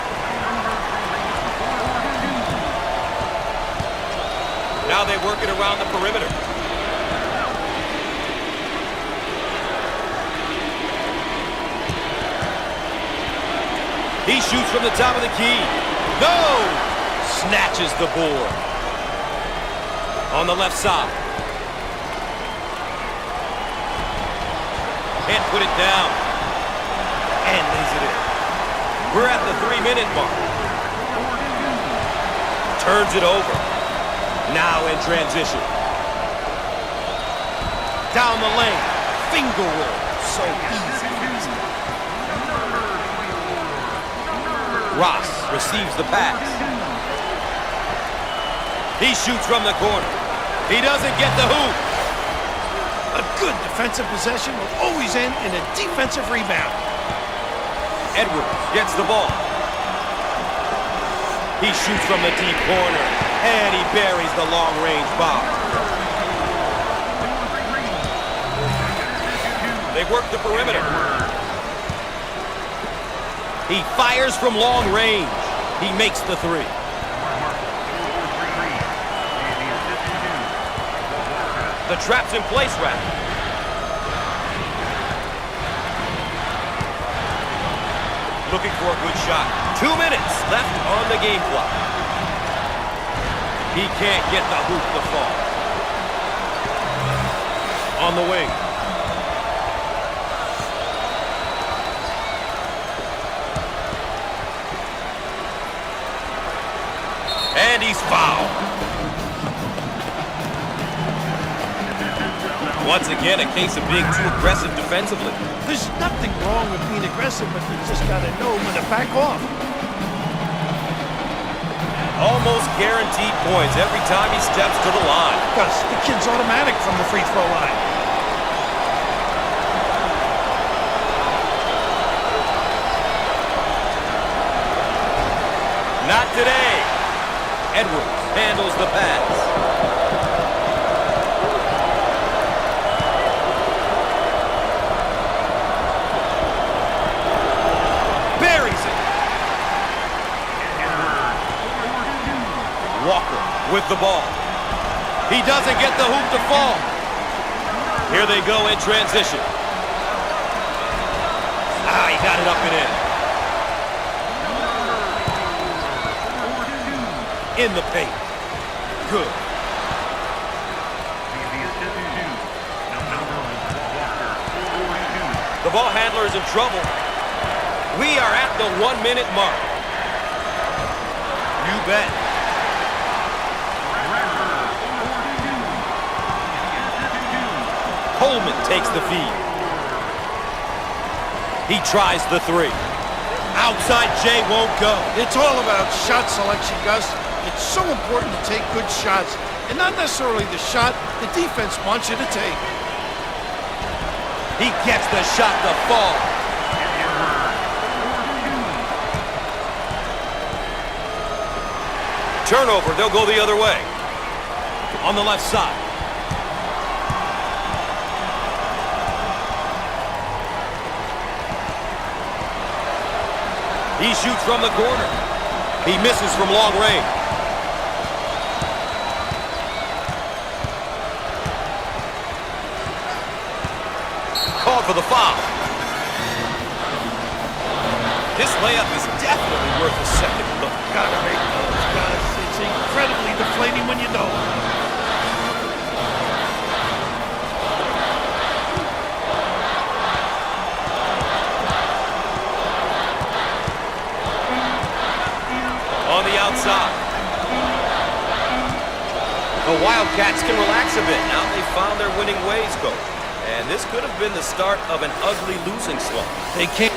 Now they work it around the perimeter. He shoots from the top of the key. No! Snatches the board. On the left side. Can't put it down. And lays it in. We're at the 3-minute mark. Turns it over. Now in transition. Down the lane. Finger roll. So easy. Ross receives the pass. He shoots from the corner. He doesn't get the hoop. A good defensive possession will always end in a defensive rebound. Edwards gets the ball. He shoots from the deep corner. And he buries the long-range bomb. They work the perimeter. He fires from long range. He makes the three. The trap's in place, Rap. Looking for a good shot. 2 minutes left on the game clock. He can't get the hoop to fall. On the wing. And he's fouled. Once again, a case of being too aggressive defensively. There's nothing wrong with being aggressive, but you just got to know when to back off. Almost guaranteed points every time he steps to the line. Gus, the kid's automatic from the free throw line. Not today. Edwards handles the pass. Buries it. Walker with the ball. He doesn't get the hoop to fall. Here they go in transition. He got it up and in. In the paint. Good. The ball handler is in trouble. We are at the 1-minute mark. You bet. Coleman takes the feed. He tries the three. Outside J won't go. It's all about shot selection, Gus. It's so important to take good shots, and not necessarily the shot the defense wants you to take. He gets the shot to fall. Turnover, they'll go the other way. On the left side. He shoots from the corner. He misses from long range. called for the foul. This layup is definitely worth a second look. Gotta make those, guys. It's incredibly deflating when you don't. On the outside. The Wildcats can relax a bit. Now they found their winning ways, coach. And this could have been the start of an ugly losing slump. They can't.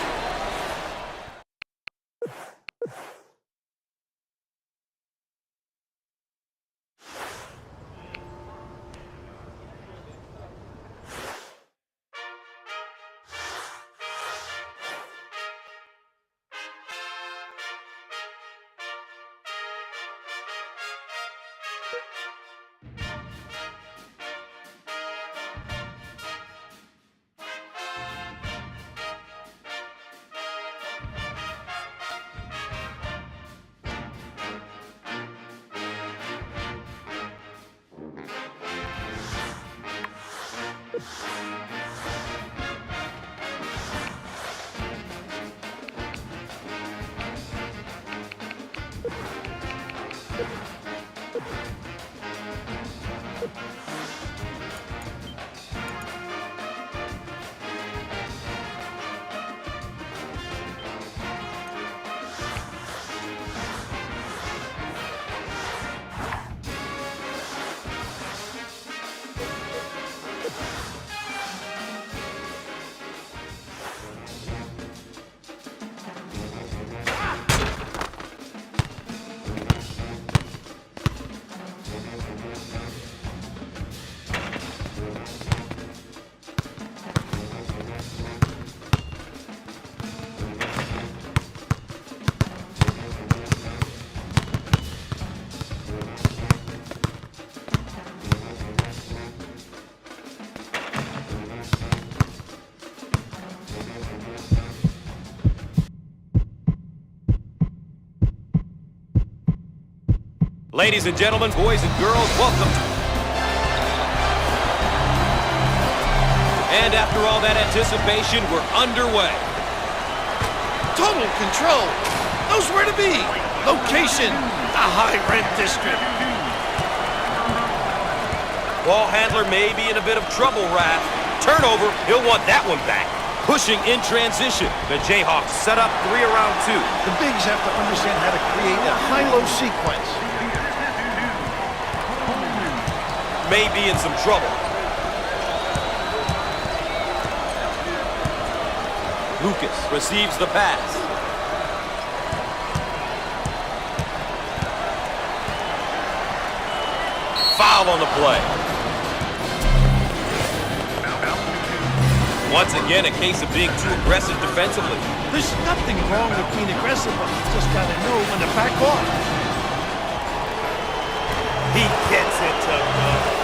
Ladies and gentlemen, boys and girls, welcome. And after all that anticipation, we're underway. Total control. Knows where to be. Location, the high-rent district. Ball handler may be in a bit of trouble, Raph. Turnover, he'll want that one back. Pushing in transition. The Jayhawks set up 3 around 2. The bigs have to understand how to create a high-low sequence. May be in some trouble. Lucas receives the pass. Foul on the play. Once again, a case of being too aggressive defensively. There's nothing wrong with being aggressive, but you just gotta know when to back off. He gets it to go.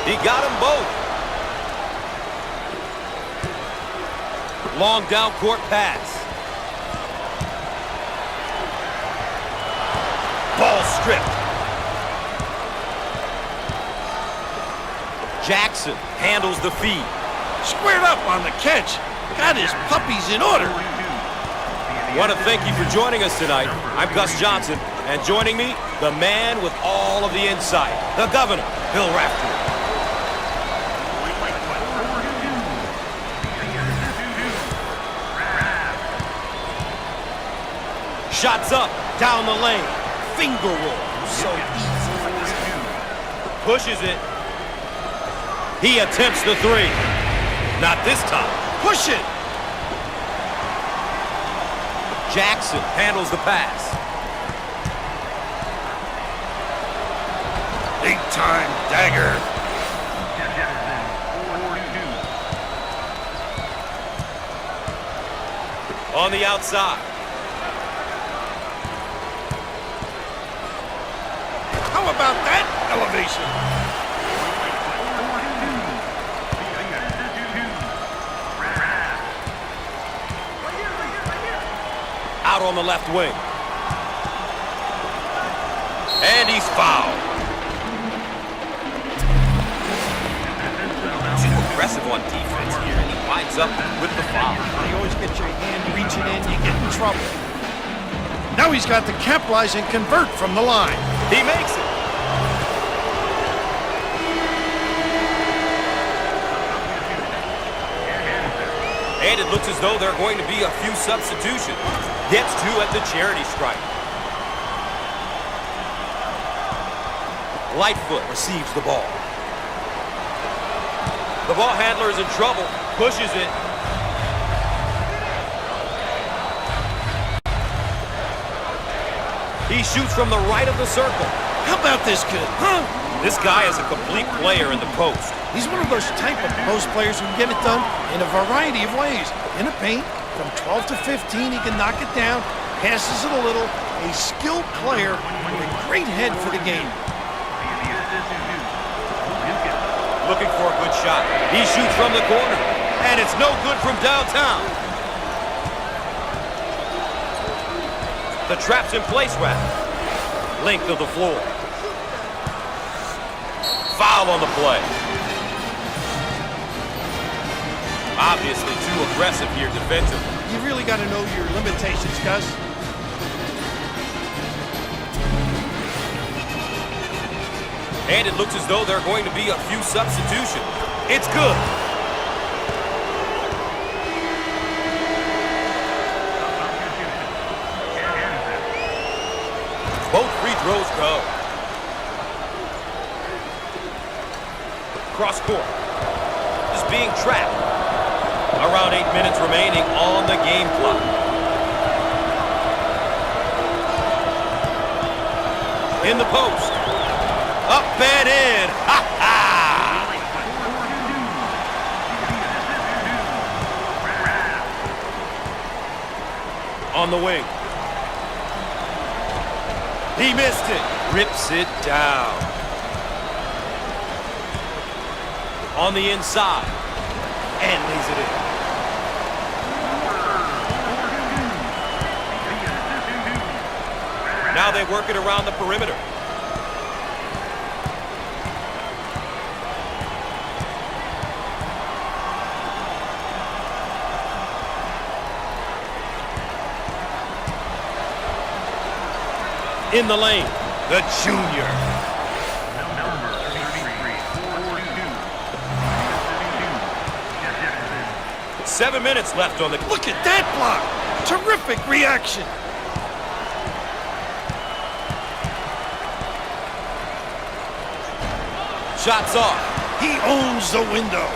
He got them both. Long down court pass. Ball stripped. Jackson handles the feed. Squared up on the catch. Got his puppies in order. I want to thank you for joining us tonight. I'm Gus Johnson, and joining me, the man with all of the insight, the governor, Bill Raftery. Shots up, down the lane. Finger roll. So easy for this guy. Pushes it. He attempts the 3. Not this time. Push it. Jackson handles the pass. Big time dagger. On the outside. How about that elevation? Out on the left wing. And he's fouled. aggressive on defense here, and he winds up with the foul. You always get your hand reaching in, you get in trouble. Now he's got to capitalize and convert from the line. He makes it. And it looks as though there are going to be a few substitutions. Gets two at the charity stripe. Lightfoot receives the ball. The ball handler is in trouble, pushes it. He shoots from the right of the circle. How about this kid, huh? This guy is a complete player in the post. He's one of those type of post players who can get it done in a variety of ways. In the paint, from 12 to 15, he can knock it down, passes it a little. A skilled player with a great head for the game. Looking for a good shot. He shoots from the corner, and it's no good from downtown. The trap's in place, Rap. Length of the floor. Foul on the play. Obviously too aggressive here defensively. You really got to know your limitations, Gus. And it looks as though there are going to be a few substitutions. It's good. Both free throws go. Cross court. Is being trapped. Around 8 minutes remaining on the game clock. In the post. Up and in. Ha ha! On the wing. He missed it. Rips it down. On the inside. And lays it in. Now they work it around the perimeter. In the lane, the junior. 7 minutes left on the... Look at that block. Terrific reaction. Shots off. He owns the window.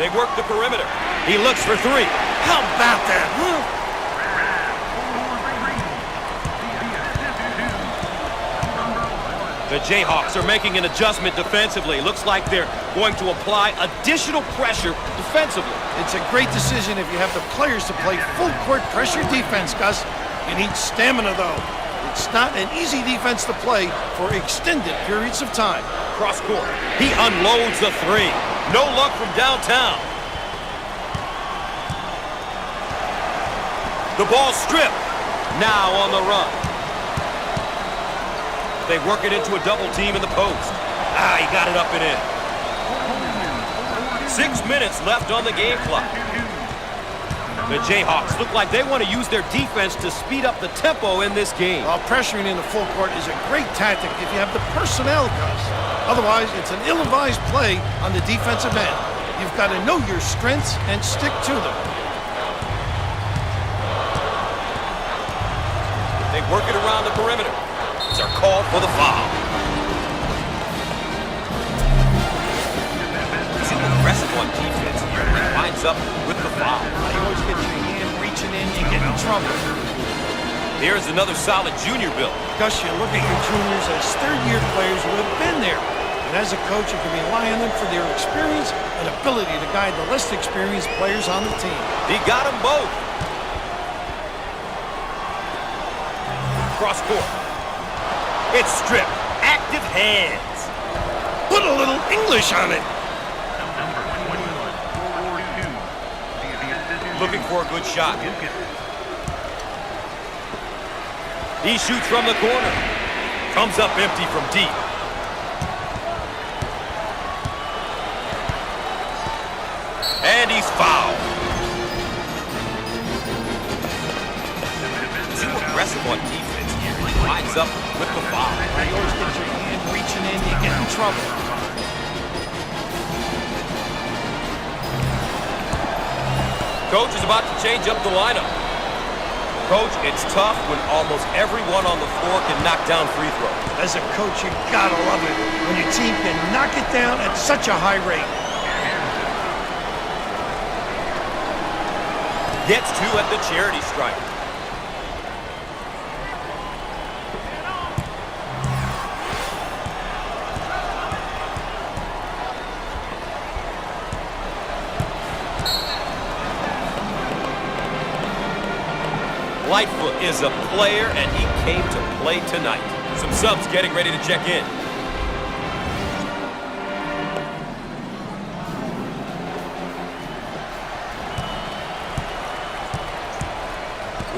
They work the perimeter. He looks for three. How about that, huh? The Jayhawks are making an adjustment defensively. Looks like they're going to apply additional pressure defensively. It's a great decision if you have the players to play full court pressure defense, Gus. You need stamina, though. It's not an easy defense to play for extended periods of time. Cross court. He unloads the three. No luck from downtown. The ball stripped. Now on the run. They work it into a double team in the post. He got it up and in. 6 minutes left on the game clock. The Jayhawks look like they want to use their defense to speed up the tempo in this game. While pressuring in the full court is a great tactic if you have the personnel, Gus. Otherwise, it's an ill-advised play on the defensive end. You've got to know your strengths and stick to them. They work it around the perimeter. Are called for the foul. He's aggressive on defense here. He winds up with the foul. You always get your hand reaching in, you get in trouble. Here's another solid junior build. Gus, you look at your juniors as third-year players who have been there. And as a coach, you can rely on them for their experience and ability to guide the less experienced players on the team. He got them both. Cross court. It's stripped. Active hands. Put a little English on it. Looking for a good shot. He shoots from the corner. Comes up empty from deep. on defense here. He lines up with the foul. You always get your hand reaching in, you get in trouble. Coach is about to change up the lineup. Coach, it's tough when almost everyone on the floor can knock down free throws. As a coach, you gotta love it when your team can knock it down at such a high rate. Gets two at the charity stripe. Lightfoot is a player, and he came to play tonight. Some subs getting ready to check in.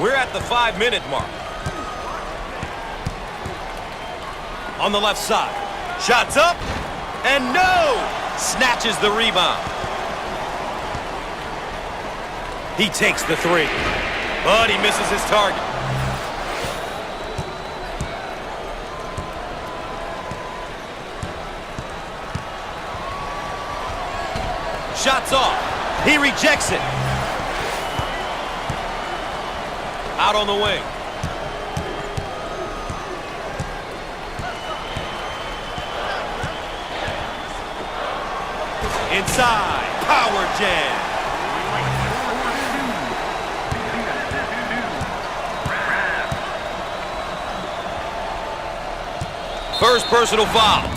We're at the 5-minute mark. On the left side. Shots up, and no! Snatches the rebound. He takes the three. But he misses his target. Shots off. He rejects it. Out on the wing. Inside. Power jam. First personal foul.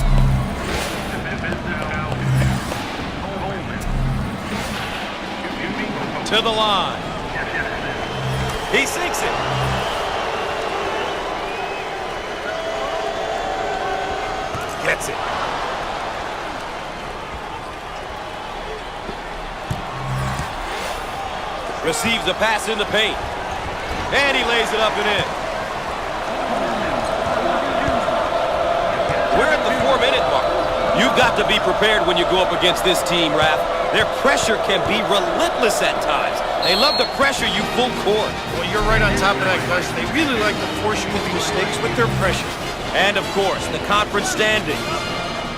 To the line. He sinks it. Gets it. Receives a pass in the paint. And he lays it up and in. We're at the 4-minute mark. You've got to be prepared when you go up against this team, Raph. Their pressure can be relentless at times. They love to pressure you full court. Well, you're right on top of that, Gus. They really like to force you into mistakes with their pressure. And, of course, the conference standing.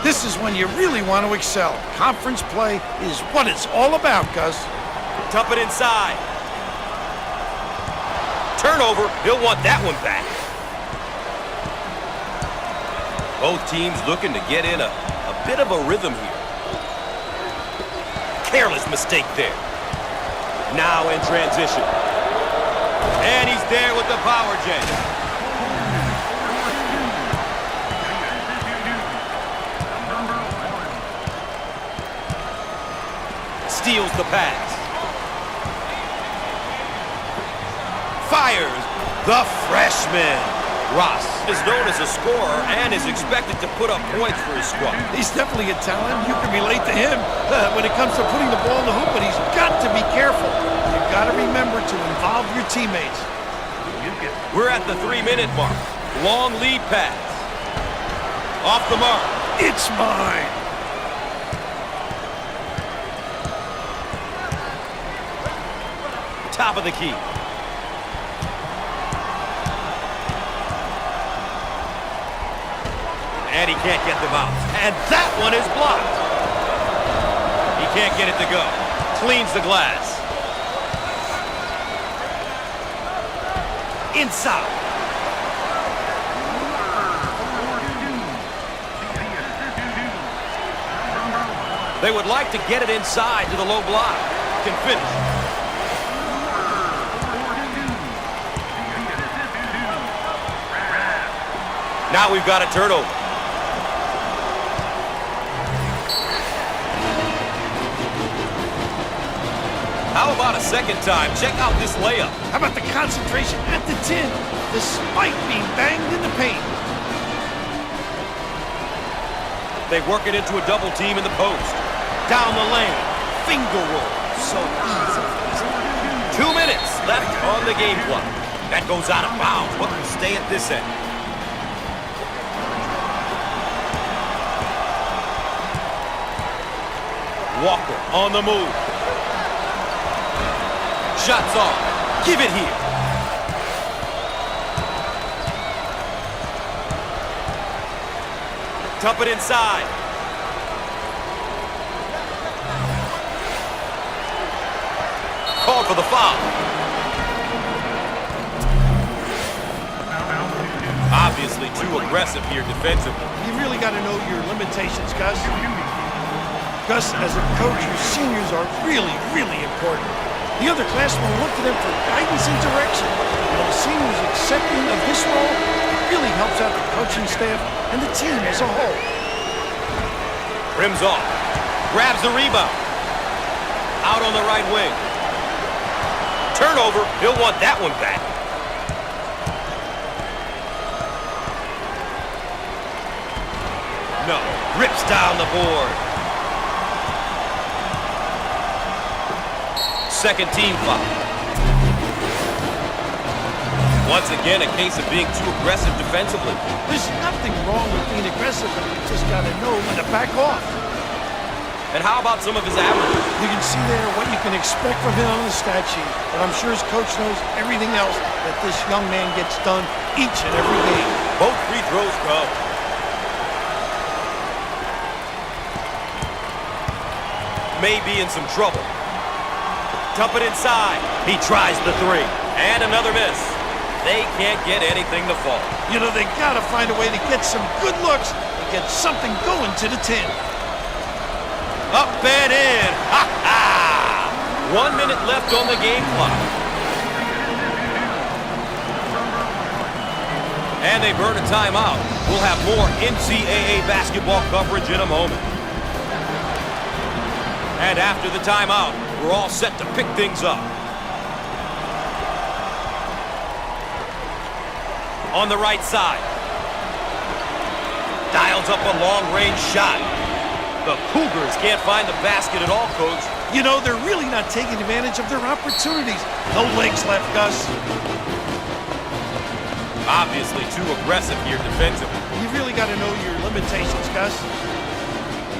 This is when you really want to excel. Conference play is what it's all about, Gus. Dump it inside. Turnover. He'll want that one back. Both teams looking to get in a bit of a rhythm here. Careless mistake there. Now in transition. And he's there with the power jam. Steals the pass. Fires the freshman. Ross is known as a scorer and is expected to put up points for his squad. He's definitely a talent. You can relate to him when it comes to putting the ball in the hoop, but he's got to be careful. You've got to remember to involve your teammates. We're at the 3-minute mark. Long lead pass. Off the mark. It's mine. Top of the key. And he can't get them out. And that one is blocked. He can't get it to go. Cleans the glass. Inside. They would like to get it inside to the low block. Can finish. Now we've got a turnover. How about a second time? Check out this layup. How about the concentration at the 10, despite being banged in the paint? They work it into a double team in the post. Down the lane. Finger roll. So easy. 2 minutes left on the game clock. That goes out of bounds. What can stay at this end? Walker on the move. Shots off. Give it here. Dump it inside. Called for the foul. Obviously too aggressive here defensively. You really got to know your limitations, Gus. Gus, as a coach, your seniors are really, really important. The other classmen look to them for guidance and direction. And the seniors accepting of this role really helps out the coaching staff and the team as a whole. Rims off. Grabs the rebound. Out on the right wing. Turnover. He'll want that one back. No. Rips down the board. Second team foul. Once again, a case of being too aggressive defensively. There's nothing wrong with being aggressive, but you just got to know when to back off. And how about some of his averages? You can see there what you can expect from him on the stat sheet, but I'm sure his coach knows everything else that this young man gets done each and every game. Both free throws go. May be in some trouble. Dump it inside. He tries the three. And another miss. They can't get anything to fall. You know, they got to find a way to get some good looks and get something going to the 10. Up and in. Ha ha! 1 minute left on the game clock. And they burn a timeout. We'll have more NCAA basketball coverage in a moment. And after the timeout, we're all set to pick things up. On the right side. Dials up a long-range shot. The Cougars can't find the basket at all, Coach. You know, they're really not taking advantage of their opportunities. No legs left, Gus. Obviously too aggressive here defensively. You really got to know your limitations, Gus.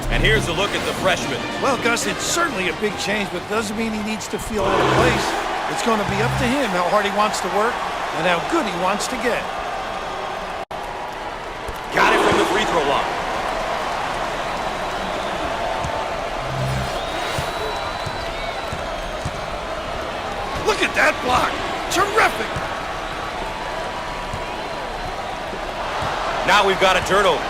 And here's a look at the freshman. Well, Gus, it's certainly a big change, but doesn't mean he needs to feel out of place. It's going to be up to him how hard he wants to work and how good he wants to get. Got it from the free throw line. Look at that block. Terrific. Now we've got a turnover.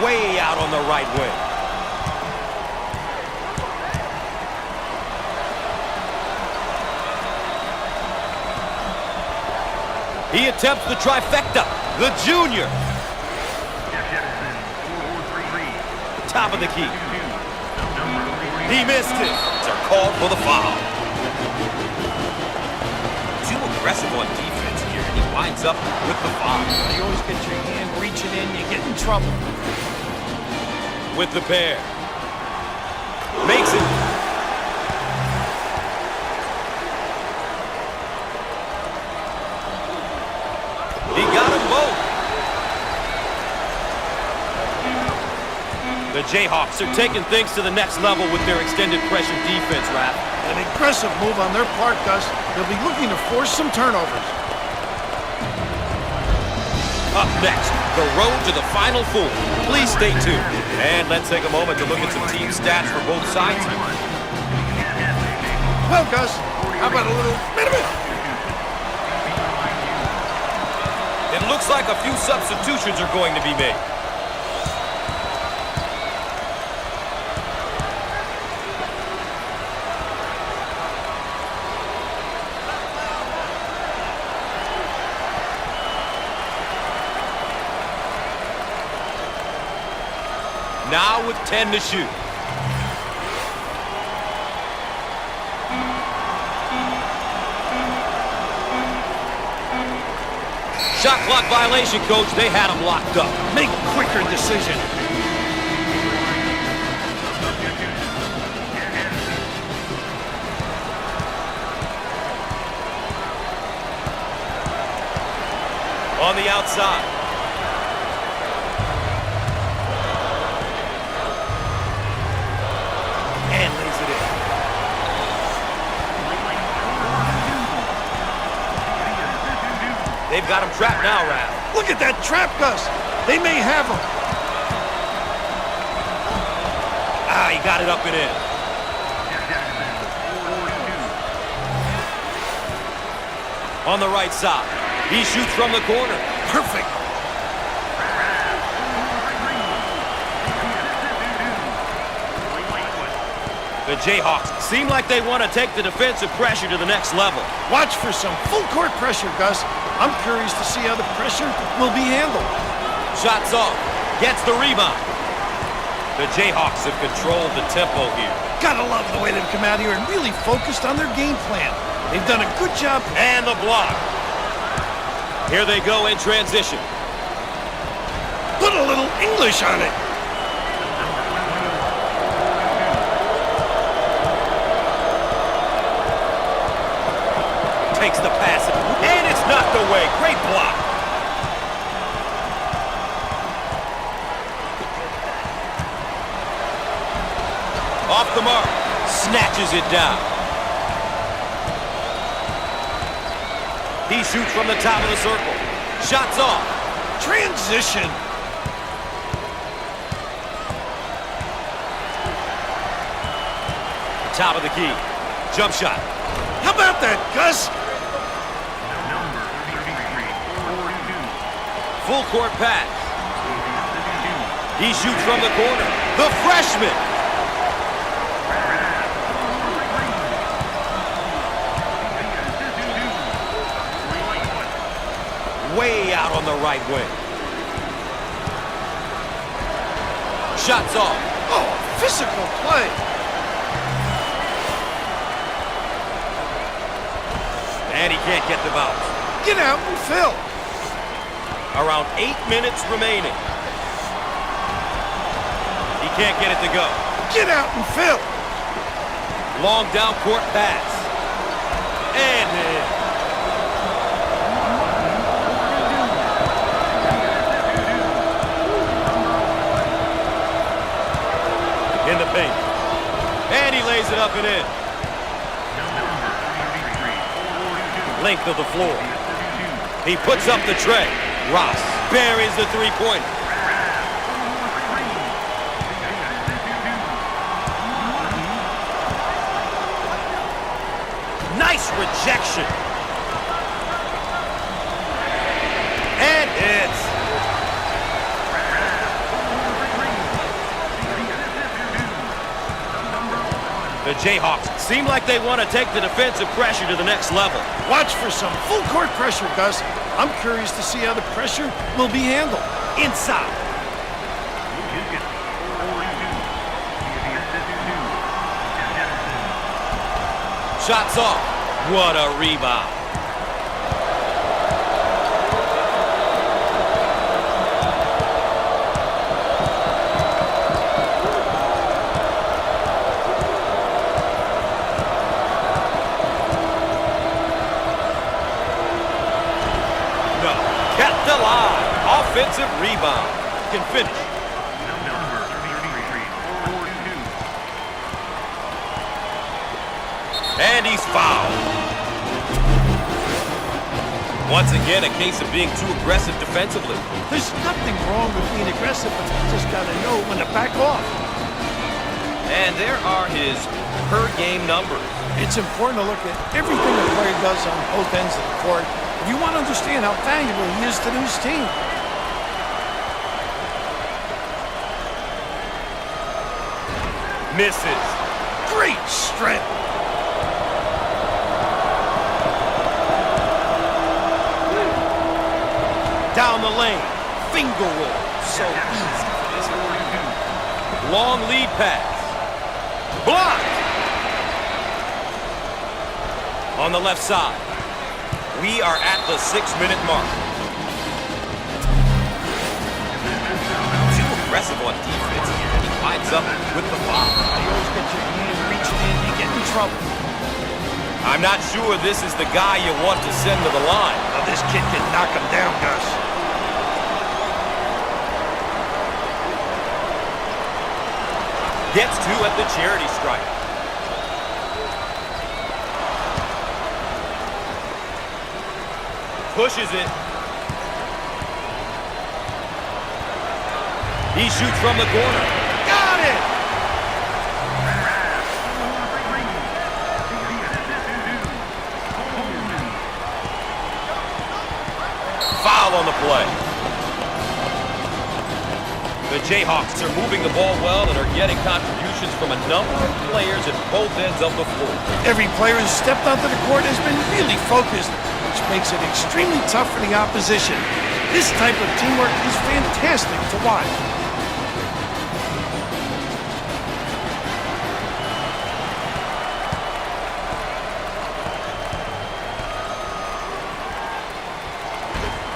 Way out on the right wing. He attempts the trifecta, the junior. Top of the key. He missed it. They're called for the foul. Too aggressive on defense here, and he winds up with the foul. You always get your hand reaching in, you get in trouble. With the pair. Makes it. He got them both. The Jayhawks are taking things to the next level with their extended pressure defense, Raph. An aggressive move on their part, Gus. They'll be looking to force some turnovers. Up next, the road to the Final Four. Please stay tuned. And let's take a moment to look at some team stats for both sides here. Well, Gus, how about a little bit of it? It looks like a few substitutions are going to be made. Now with 10 to shoot. Shot clock violation, Coach. They had him locked up. Make quicker decision. On the outside. And lays it in. they've got him trapped now, Raph. Look at that trap, Gus. They may have him. Ah, he got it up and in. On the right side, he shoots from the corner. Perfect. The Jayhawks seem like they want to take the defensive pressure to the next level. Watch for some full court pressure, Gus. I'm curious to see how the pressure will be handled. Shots off, gets the rebound. The Jayhawks have controlled the tempo here. Gotta love the way they've come out here and really focused on their game plan. They've done a good job. And the block. Here they go in transition. Put a little English on it. Takes the pass, and it's knocked away. Great block. Off the mark, snatches it down. He shoots from the top of the circle. Shots off. Transition. Top of the key. Jump shot. How about that, Gus? Full court pass. He shoots from the corner. The freshman. Way out on the right wing. Shots off. Oh, physical play. And he can't get the bounce. Get out and fill. Around 8 minutes remaining. He can't get it to go. Get out and fill. Long down court pass. And in the paint. And he lays it up and in. Length of the floor. He puts up the tray. Ross buries the three-pointer. Nice rejection. And it's the Jayhawks seem like they want to take the defensive pressure to the next level. Watch for some full court pressure, Gus. I'm curious to see how the pressure will be handled. Inside. Shots off. What a rebound. Kept alive. Offensive rebound. Can finish. And he's fouled. Once again, a case of being too aggressive defensively. There's nothing wrong with being aggressive, but you just got to know when to back off. And there are his per-game numbers. It's important to look at everything a player does on both ends of the court if you want to understand how valuable he is to his team. Misses. Great strength. Down the lane. Finger roll. So easy. Long lead pass. Blocked. On the left side. We are at the 6-minute mark. Too aggressive on defense. He winds up with the foul. You always get your hand reaching in, you get in trouble. I'm not sure this is the guy you want to send to the line. Now this kid can knock him down, Gus. Gets two at the charity stripe. Pushes it. He shoots from the corner. Got it! Foul on the play. The Jayhawks are moving the ball well and are getting contributions from a number of players at both ends of the floor. Every player who's stepped onto the court has been really focused, which makes it extremely tough for the opposition. This type of teamwork is fantastic to watch.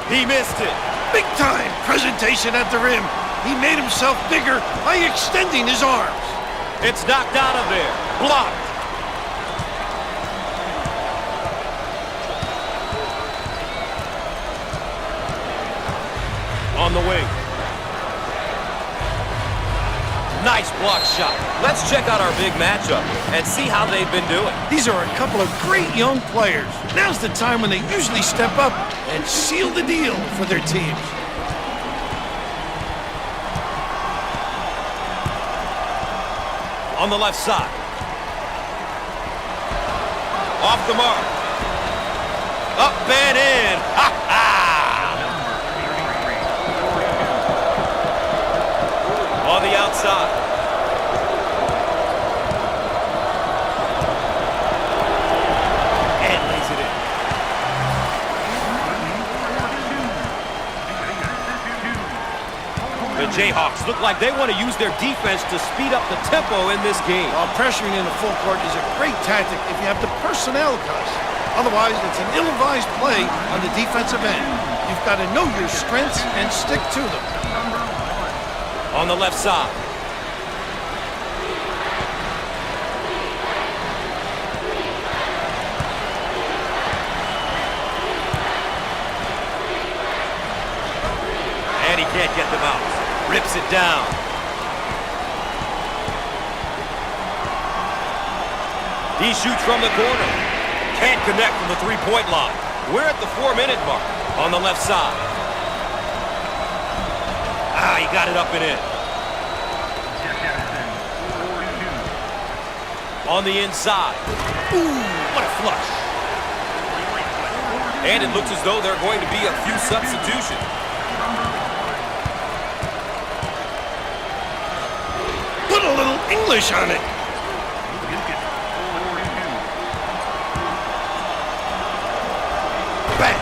He missed it. Big time presentation at the rim. He made himself bigger by extending his arms. It's knocked out of there. Blocked. On the wing. Nice block shot. Let's check out our big matchup and see how they've been doing. These are a couple of great young players. Now's the time when they usually step up and seal the deal for their teams. On the left side. Off the mark. Up and in. Ha ha! On the outside. And lays it in. The Jayhawks look like they want to use their defense to speed up the tempo in this game. While pressuring in the full court is a great tactic if you have the personnel, Gus. Otherwise, it's an ill-advised play on the defensive end. You've got to know your strengths and stick to them. On the left side. And he can't get them out. Rips it down. He shoots from the corner. Can't connect from the three-point line. We're at the 4-minute mark on the left side. Ah, he got it up and in. On the inside. Ooh, what a flush. And it looks as though there are going to be a few substitutions. Put a little English on it. Bang!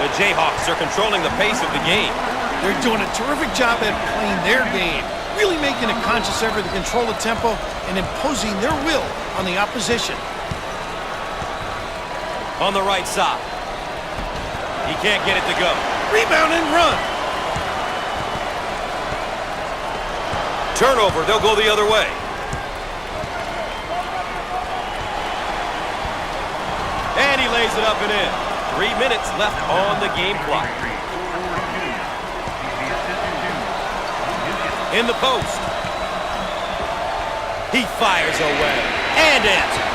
The Jayhawks are controlling the pace of the game. They're doing a terrific job at playing their game, really making a conscious effort to control the tempo and imposing their will on the opposition. On the right side. He can't get it to go. Rebound and run. Turnover, they'll go the other way. And he lays it up and in. 3 minutes left on the game clock. In the post. He fires away. And answers.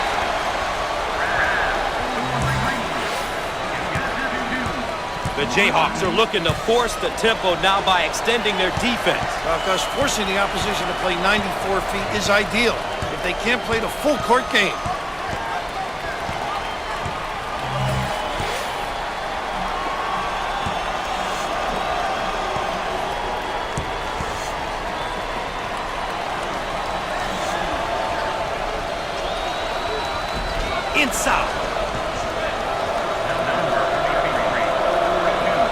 The Jayhawks are looking to force the tempo now by extending their defense. Gus, forcing the opposition to play 94 feet is ideal if they can't play the full court game. Inside.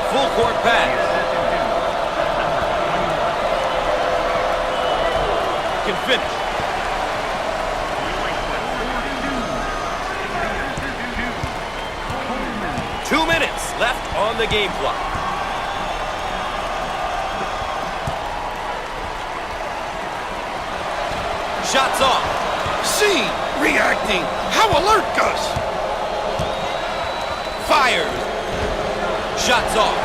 Full court pass. Can finish. Two minutes left on the game clock. Shots off. Seen, reacting. How alert, Gus. Fired. Shots off.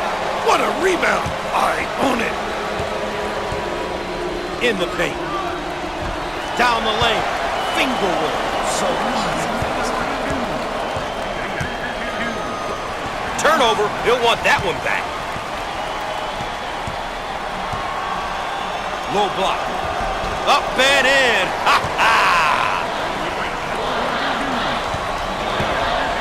What a rebound. I own it. In the paint. Down the lane. Finger roll. So easy. Turnover. He'll want that one back. Low block. Up and in. Ha ha!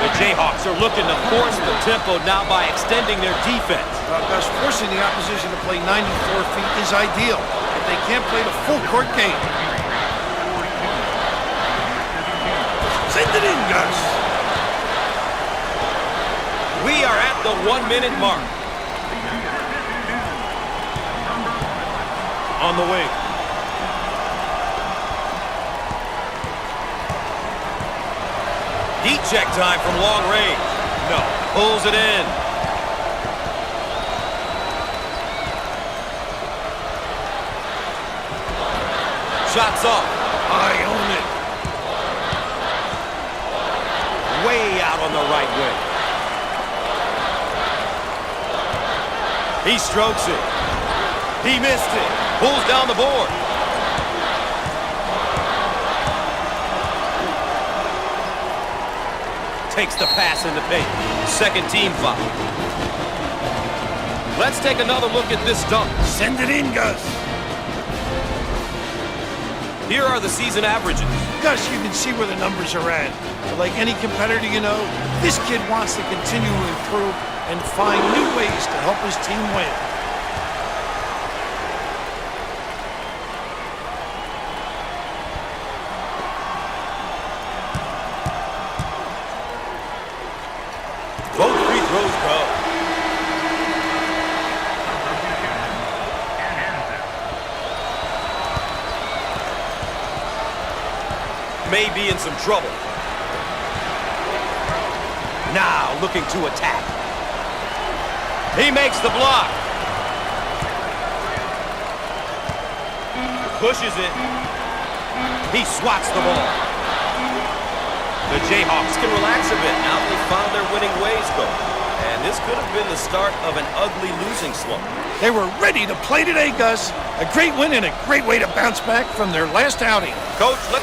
The Jayhawks are looking to force the tempo now by extending their defense. Gus, forcing the opposition to play 94 feet is ideal if they can't play the full court game. Send it in, Gus. We are at the 1-minute mark. On the wing. Heat check time from long range. No. Pulls it in. Shots off. I own it. Way out on the right wing. He strokes it. He missed it. Pulls down the board. Takes the pass in the paint. Second team foul. Let's take another look at this dunk. Send it in, Gus. Here are the season averages. Gus, you can see where the numbers are at. But like any competitor you know, this kid wants to continue to improve and find new ways to help his team win. Both free throws go. May be in some trouble. Now looking to attack. He makes the block. Pushes it. He swats the ball. The Jayhawks can relax a bit now that they've found their winning ways, Coach. And this could have been the start of an ugly losing slump. They were ready to play today, Gus. A great win and a great way to bounce back from their last outing. Coach, look.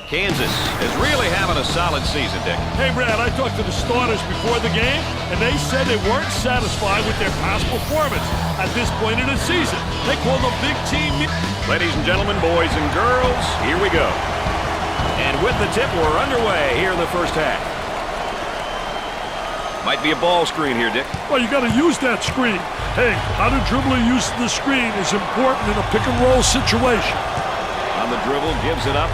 Kansas is really having a solid season, Dick. Hey, Brad, I talked to the starters before the game, and they said they weren't satisfied with their past performance at this point in the season. They called them big team. Ladies and gentlemen, boys and girls, here we go. And with the tip, we're underway here in the first half. Might be a ball screen here, Dick. Well, you got to use that screen. Hey, how to dribble and use the screen is important in a pick-and-roll situation. On the dribble, gives it up.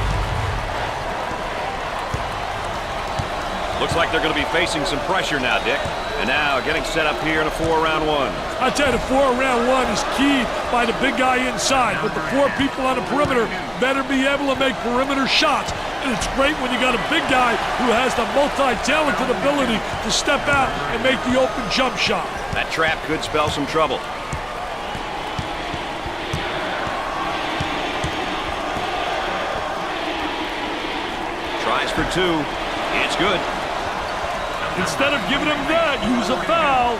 Looks like they're going to be facing some pressure now, Dick. And now getting set up here in a 4-round one. I tell you, the 4-round one is keyed by the big guy inside, but the 4 people on the perimeter better be able to make perimeter shots. And it's great when you got a big guy who has the multi-talented ability to step out and make the open jump shot. That trap could spell some trouble. Tries for 2. It's good. Instead of giving him that, use a foul.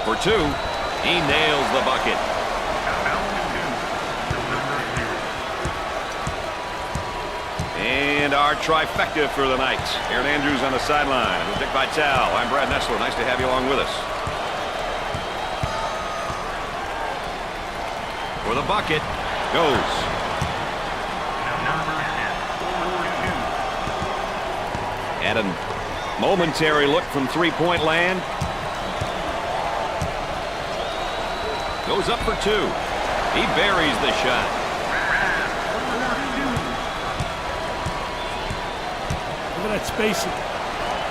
For 2, he nails the bucket. And our trifecta for the night. Aaron Andrews on the sideline. With Dick Vitale, I'm Brad Nessler. Nice to have you along with us. For the bucket, goes. Had a momentary look from three-point land. Goes up for 2. He buries the shot. Look at that spacing.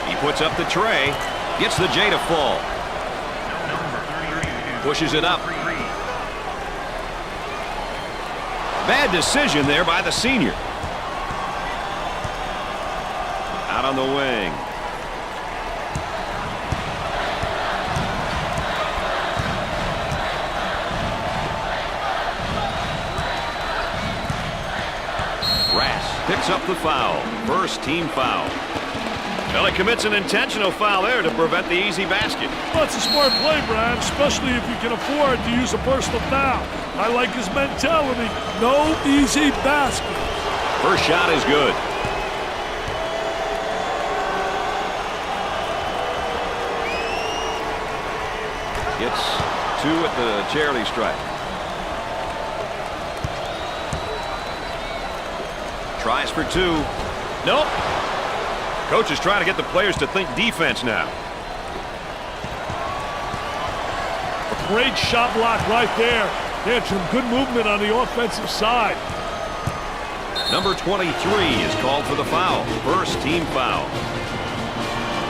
He puts up the tray. Gets the J to fall. Pushes it up. Bad decision there by the senior. Out on the wing. Rass picks up the foul. First team foul. Well, he commits an intentional foul there to prevent the easy basket. Well, it's a smart play, Brad, especially if you can afford to use a personal foul. I like his mentality. No easy basket. First shot is good. Gets 2 at the charity stripe. Tries for 2. Nope. Coach is trying to get the players to think defense now. A great shot block right there. They had some good movement on the offensive side. Number 23 is called for the foul. First team foul.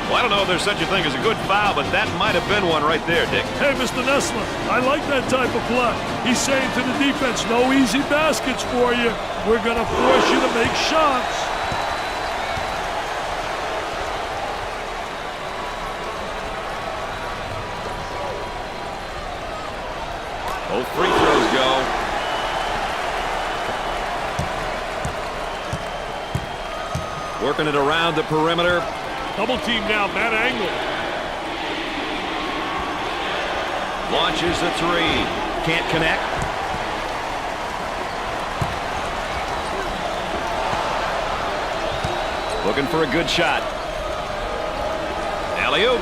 Well, I don't know if there's such a thing as a good foul, but that might have been one right there, Dick. Hey, Mr. Nessler, I like that type of play. He's saying to the defense, no easy baskets for you. We're going to force you to make shots. Both free throws go. Working it around the perimeter. Double team now, Matt Angle. Launches the 3. Can't connect. Looking for a good shot. Alley-oop.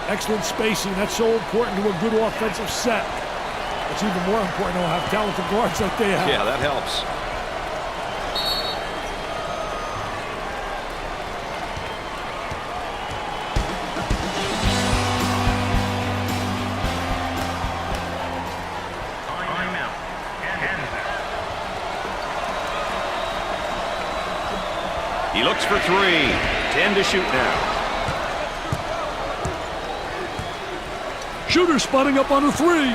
Excellent spacing. That's so important to a good offensive set. It's even more important to have talented guards like they have. Yeah, that helps. He looks for 3. 10 to shoot now. Shooter spotting up on a 3.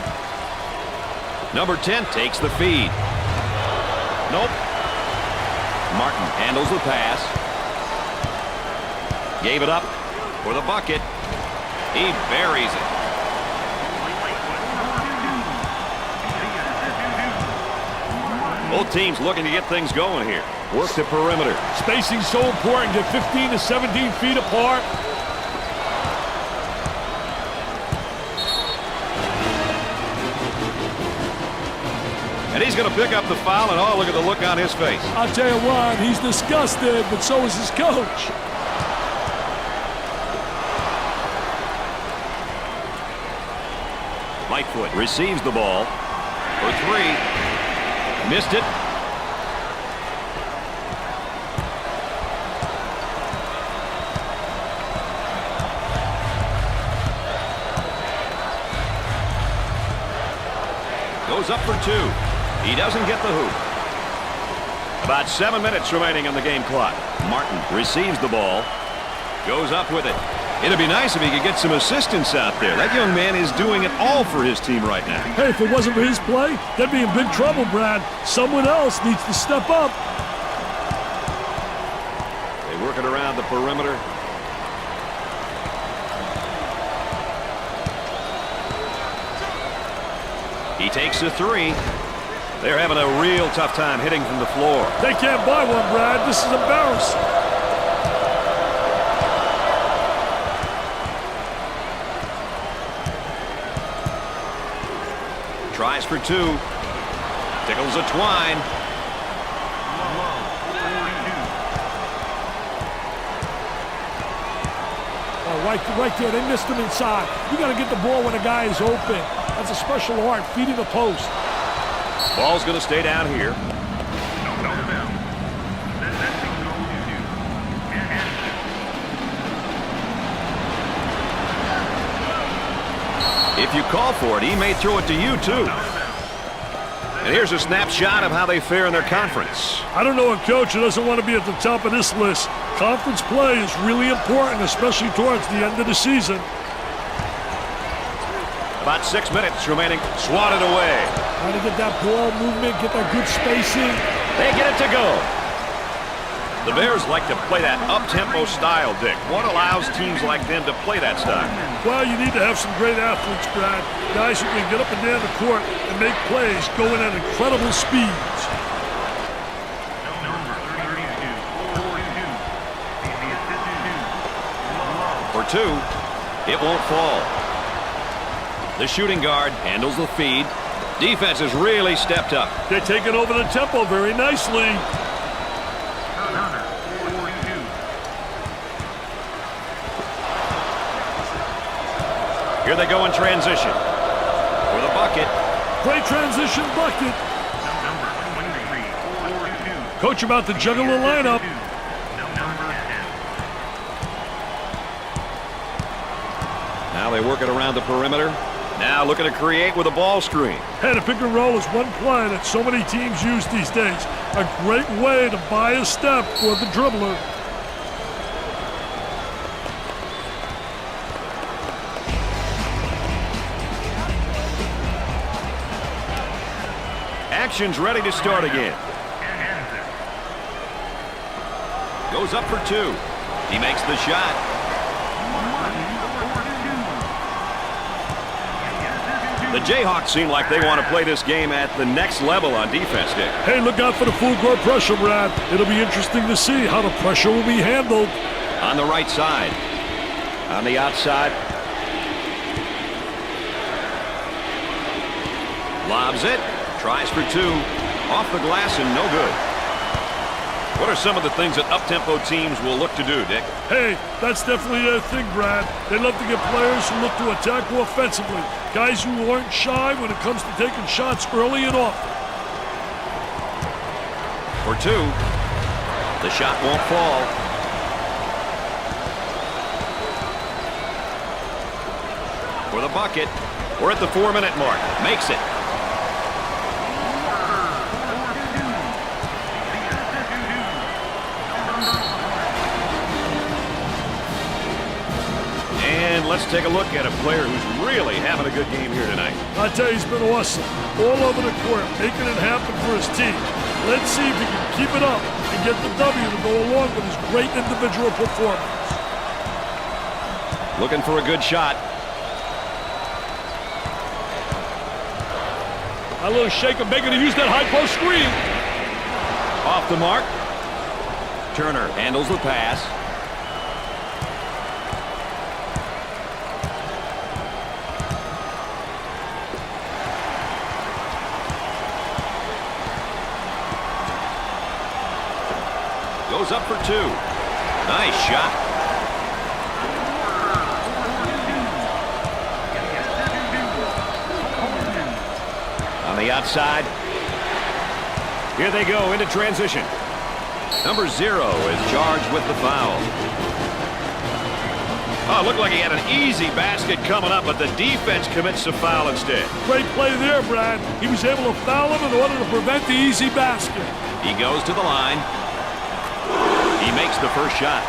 Number 10 takes the feed. Nope. Martin handles the pass. Gave it up for the bucket. He buries it. Both teams looking to get things going here. Work the perimeter. Spacing so important. Get 15 to 17 feet apart. And he's going to pick up the foul, and oh, look at the look on his face. I'll tell you what, he's disgusted, but so is his coach. Lightfoot receives the ball for three. Missed it. Goes up for two. He doesn't get the hoop. About 7 minutes remaining on the game clock. Martin receives the ball. Goes up with it. It'd be nice if he could get some assistance out there. That young man is doing it all for his team right now. Hey, if it wasn't for his play, they'd be in big trouble, Brad. Someone else needs to step up. They work it around the perimeter. He takes a three. They're having a real tough time hitting from the floor. They can't buy one, Brad. This is embarrassing. Tries for two. Tickles a twine. Oh, right there. They missed him inside. You got to get the ball when a guy is open. That's a special art, feeding the post. Ball's going to stay down here. If you call for it, he may throw it to you, too. And here's a snapshot of how they fare in their conference. I don't know a coach who doesn't want to be at the top of this list. Conference play is really important, especially towards the end of the season. About 6 minutes remaining. Swatted away. Trying to get that ball movement, get that good spacing. They get it to go. The Bears like to play that up-tempo style, Dick. What allows teams like them to play that style? Well, you need to have some great athletes, Brad. Guys who can get up and down the court and make plays going at incredible speeds. For two, it won't fall. The shooting guard handles the feed. Defense has really stepped up. They're taking over the tempo very nicely. Here they go in transition. For the bucket. Great transition bucket. Coach about to juggle the lineup. Now they work it around the perimeter. Now looking to create with a ball screen. Hey, the pick and roll is one play that so many teams use these days. A great way to buy a step for the dribbler. Action's ready to start again. Goes up for two. He makes the shot. The Jayhawks seem like they want to play this game at the next level on defense, Dick. Hey, look out for the full court pressure, Brad. It'll be interesting to see how the pressure will be handled. On the right side. On the outside. Lobs it. Tries for two. Off the glass and no good. What are some of the things that up-tempo teams will look to do, Dick? Hey, that's definitely their thing, Brad. They love to get players who look to attack offensively. Guys who aren't shy when it comes to taking shots early and often. For two. The shot won't fall. For the bucket. We're at the 4-minute mark. Makes it. And let's take a look at a player who's really having a good game here tonight. I tell you, he's been awesome. All over the court, making it happen for his team. Let's see if he can keep it up and get the W to go along with his great individual performance. Looking for a good shot. A little shake and bake to use that high post screen. Off the mark. Turner handles the pass. for 2. Nice shot. On the outside. Here they go into transition. Number 0 is charged with the foul. Oh, it looked like he had an easy basket coming up, but the defense commits a foul instead. Great play there, Brad. He was able to foul him in order to prevent the easy basket. He goes to the line. He makes the first shot.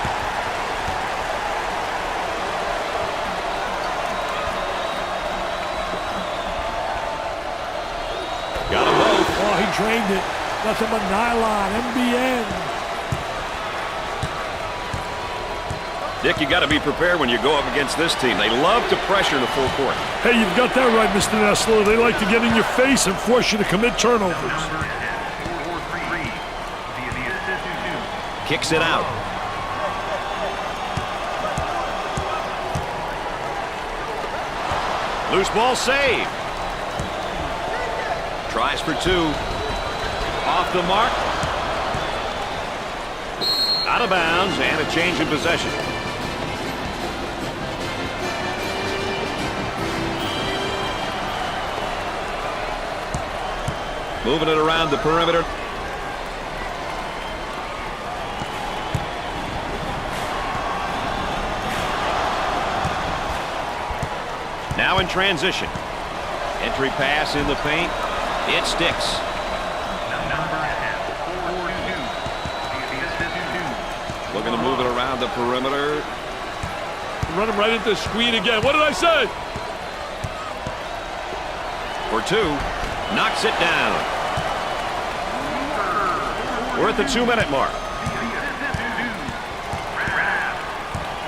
Got them both. Oh, he drained it. Nothing but nylon, MBN. Dick, you got to be prepared when you go up against this team. They love to pressure the full court. Hey, you've got that right, Mr. Nessler. They like to get in your face and force you to commit turnovers. Kicks it out. Loose ball saved. Tries for 2. Off the mark. Out of bounds and a change in possession. Moving it around the perimeter. Now in transition. Entry pass in the paint. It sticks. Looking to move it around the perimeter. Run him right into the screen again. What did I say? For 2. Knocks it down. We're at the 2-minute mark.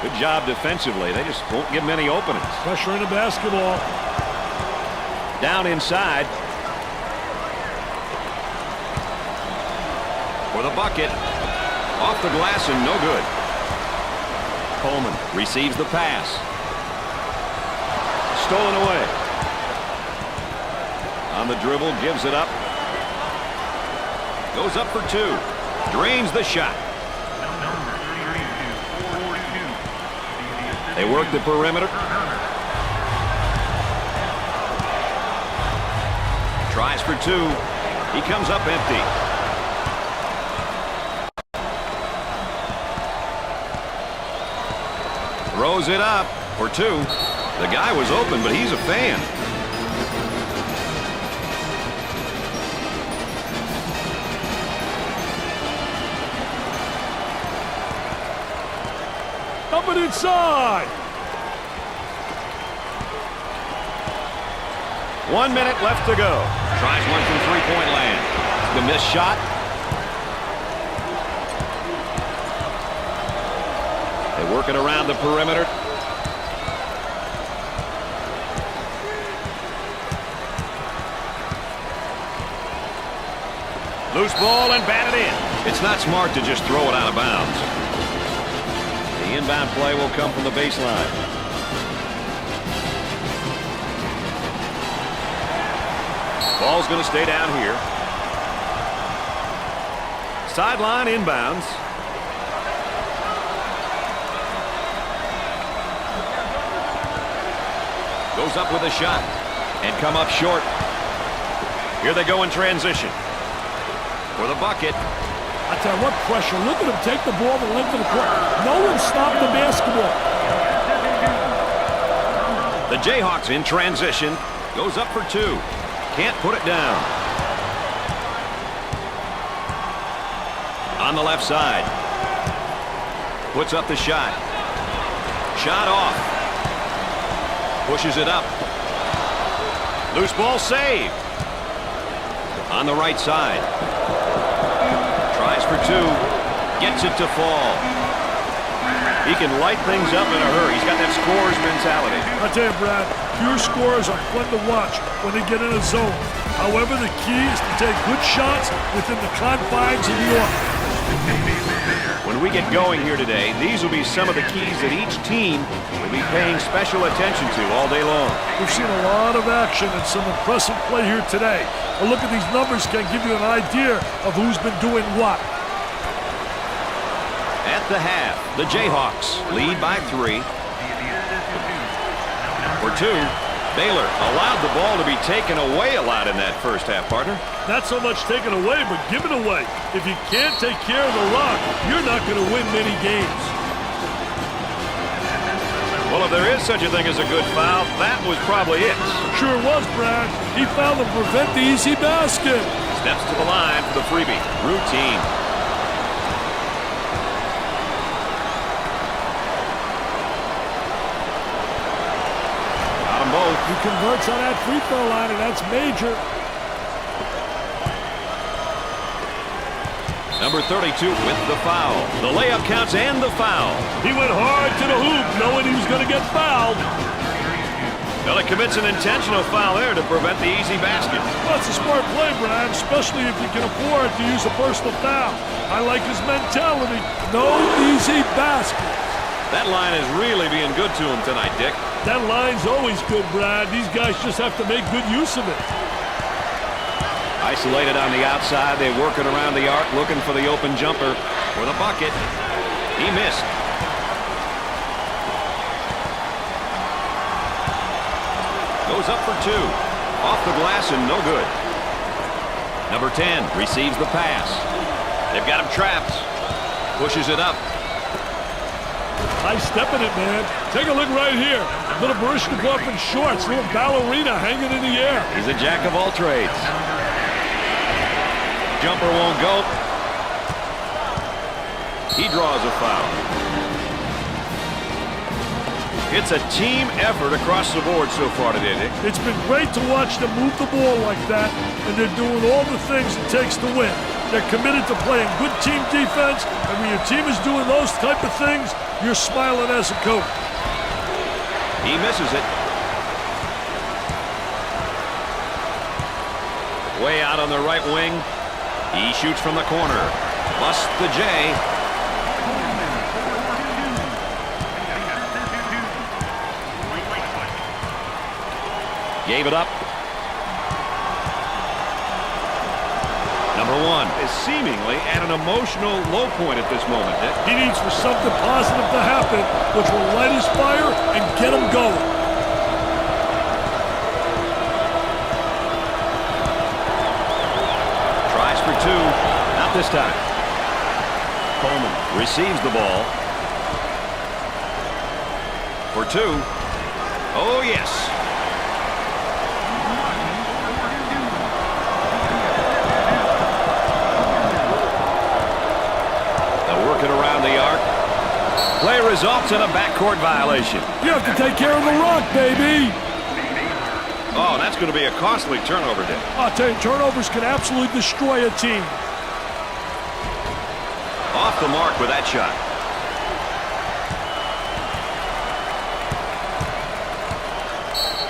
Good job defensively. They just won't give him any openings. Pressure in the basketball. Down inside. For the bucket. Off the glass and no good. Coleman receives the pass. Stolen away. On the dribble, gives it up. Goes up for 2. Drains the shot. They work the perimeter. Tries for 2. He comes up empty. Throws it up for 2. The guy was open, but he's a fan. Up and inside. 1 minute left to go. Tries one from three-point land. The missed shot. They work it around the perimeter. Loose ball and batted in. It's not smart to just throw it out of bounds. The inbound play will come from the baseline. Ball's going to stay down here. Sideline inbounds. Goes up with a shot and come up short. Here they go in transition. For the bucket. I tell you what, pressure. Look at him take the ball the length of the court. No one stopped the basketball. The Jayhawks in transition. Goes up for 2. Can't put it down. On the left side. Puts up the shot. Shot off. Pushes it up. Loose ball saved. On the right side. Tries for 2. Gets it to fall. He can light things up in a hurry. He's got that scorer's mentality. I tell you, Brad, pure scorers are fun to watch when they get in a zone. However, the key is to take good shots within the confines of the offense. When we get going here today, these will be some of the keys that each team will be paying special attention to all day long. We've seen a lot of action and some impressive play here today. A look at these numbers can give you an idea of who's been doing what. the half. The Jayhawks lead by 3. For 2, Baylor allowed the ball to be taken away a lot in that first half, partner. Not so much taken away, but given away. If you can't take care of the rock, you're not going to win many games. Well, if there is such a thing as a good foul, that was probably it. Sure was, Brad. He fouled to prevent the easy basket. Steps to the line for the freebie. Routine. Got them both. He converts on that free throw line, and that's major. Number 32 with the foul. The layup counts and the foul. He went hard to the hoop, knowing he was going to get fouled. Well, he commits an intentional foul there to prevent the easy basket. Well, it's a smart play, Brad, especially if you can afford to use a personal foul. I like his mentality. No easy basket. That line is really being good to him tonight, Dick. That line's always good, Brad. These guys just have to make good use of it. Isolated on the outside, they working around the arc, looking for the open jumper for the bucket. He missed. Goes up for 2. Off the glass and no good. Number 10 receives the pass. They've got him trapped. Pushes it up. Nice step in it, man. Take a look right here. Little Barishnikov in shorts, little ballerina hanging in the air. He's a jack of all trades. Jumper won't go. He draws a foul. It's a team effort across the board so far today, Dick. It's been great to watch them move the ball like that, and they're doing all the things it takes to win. They're committed to playing good team defense, and when your team is doing those type of things, you're smiling as a coach. He misses it. Way out on the right wing. He shoots from the corner. Busts the J. Gave it up. Number 1 is seemingly at an emotional low point at this moment, Dick. He needs for something positive to happen, which will light his fire and get him going. Tries for 2. Not this time. Coleman receives the ball. For 2. Oh, yes. Around the arc. Play results in a backcourt violation. You have to take care of the rock, baby. Oh, that's going to be a costly turnover, Dick. I'll tell you, turnovers can absolutely destroy a team. Off the mark with that shot.